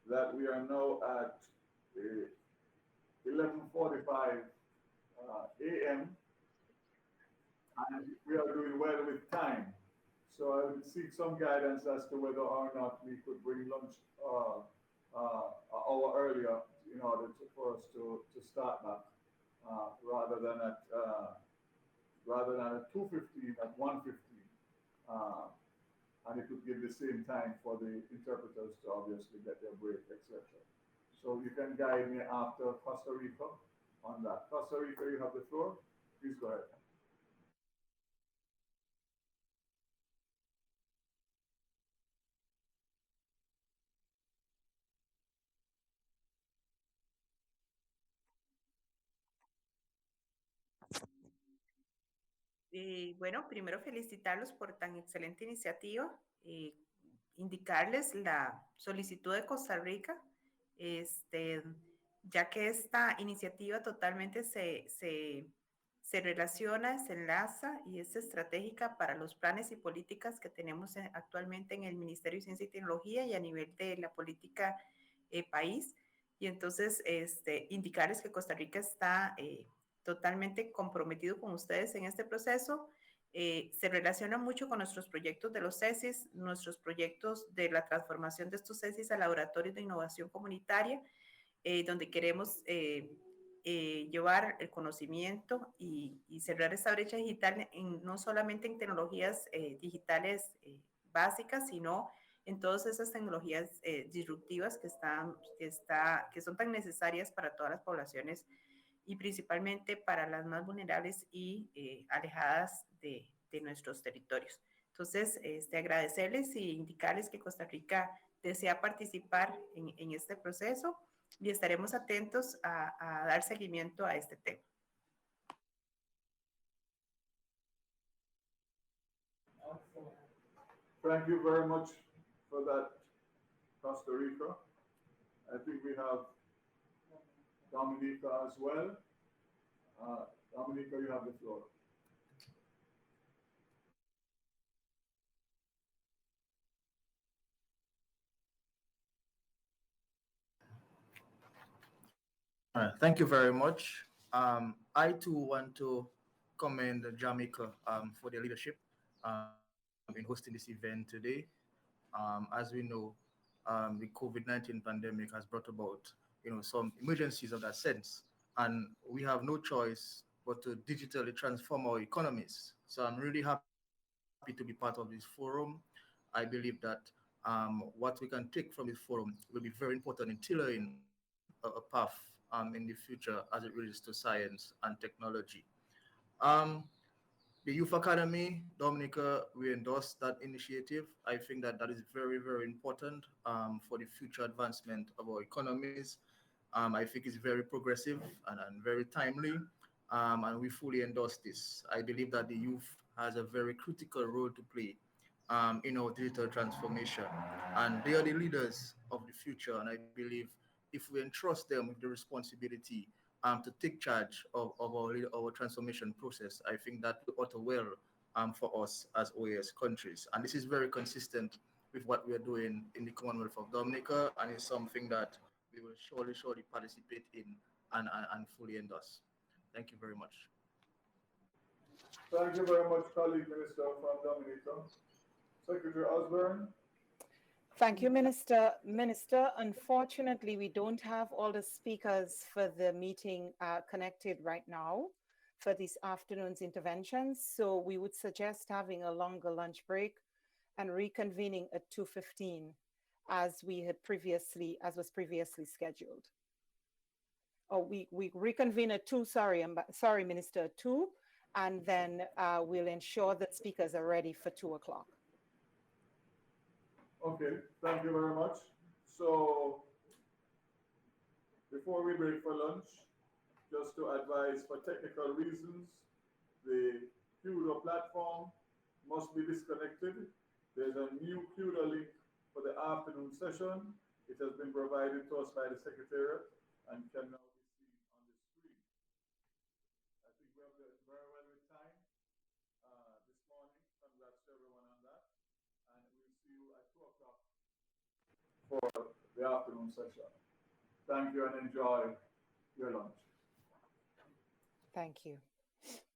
that we are now at 11:45 a.m. and we are doing well with time. So I would seek some guidance as to whether or not we could bring lunch an hour earlier in order for us to start that. Rather than at 2:15, at 1:15, and it would give the same time for the interpreters to obviously get their break, etc. So you can guide me after Costa Rica on that. Costa Rica, you have the floor. Please go ahead. Bueno, primero felicitarlos por tan excelente iniciativa, indicarles la solicitud de Costa Rica, ya que esta iniciativa totalmente se relaciona, se enlaza y es estratégica para los planes y políticas que tenemos actualmente en el Ministerio de Ciencia y Tecnología y a nivel de la política país. Y entonces, indicarles que Costa Rica está totalmente comprometido con ustedes en este proceso. Se relaciona mucho con nuestros proyectos de los CESIS, nuestros proyectos de la transformación de estos CESIS a laboratorios de innovación comunitaria, donde queremos llevar el conocimiento y cerrar esta brecha digital no solamente en tecnologías digitales básicas, sino en todas esas tecnologías disruptivas que son tan necesarias para todas las poblaciones y principalmente para las más vulnerables y alejadas de nuestros territorios. Entonces, agradecerles y indicarles que Costa Rica desea participar en este proceso y estaremos atentos a dar seguimiento a este tema. Thank you very much for that, Costa Rica. I think we have Dominica as well. Dominica, you have the floor. Thank you very much. I too want to commend Jamaica for their leadership in hosting this event today. As we know, the COVID-19 pandemic has brought about, some emergencies of that sense, and we have no choice but to digitally transform our economies. So I'm really happy to be part of this forum. I believe that what we can take from this forum will be very important in tailoring a path in the future as it relates to science and technology. The Youth Academy, Dominica, we endorse that initiative. I think that is very, very important for the future advancement of our economies. I think it's very progressive and very timely, and we fully endorse this. I believe that the youth has a very critical role to play in our digital transformation, and they are the leaders of the future. And I believe if we entrust them with the responsibility to take charge of our transformation process, I think that will augur well for us as OAS countries. And this is very consistent with what we are doing in the Commonwealth of Dominica, and it's something that we will surely participate in and fully endorse. Thank you very much. Thank you very much, colleague Minister from Dominica. Secretary Osborne. Thank you, Minister. Minister, unfortunately, we don't have all the speakers for the meeting connected right now for this afternoon's interventions. So we would suggest having a longer lunch break and reconvening at 2:15 as was previously scheduled. Oh, we reconvene at 2, sorry, Minister, at 2, and then we'll ensure that speakers are ready for 2 o'clock. Okay, thank you very much. So before we break for lunch, just to advise, for technical reasons, the CUDA platform must be disconnected. There's a new CUDA link for the afternoon session. It has been provided to us by the Secretariat and can now be seen on the screen. I think we have done very well with time this morning. Congrats to everyone on that. And we'll see you at 2 o'clock for the afternoon session. Thank you and enjoy your lunch. Thank you.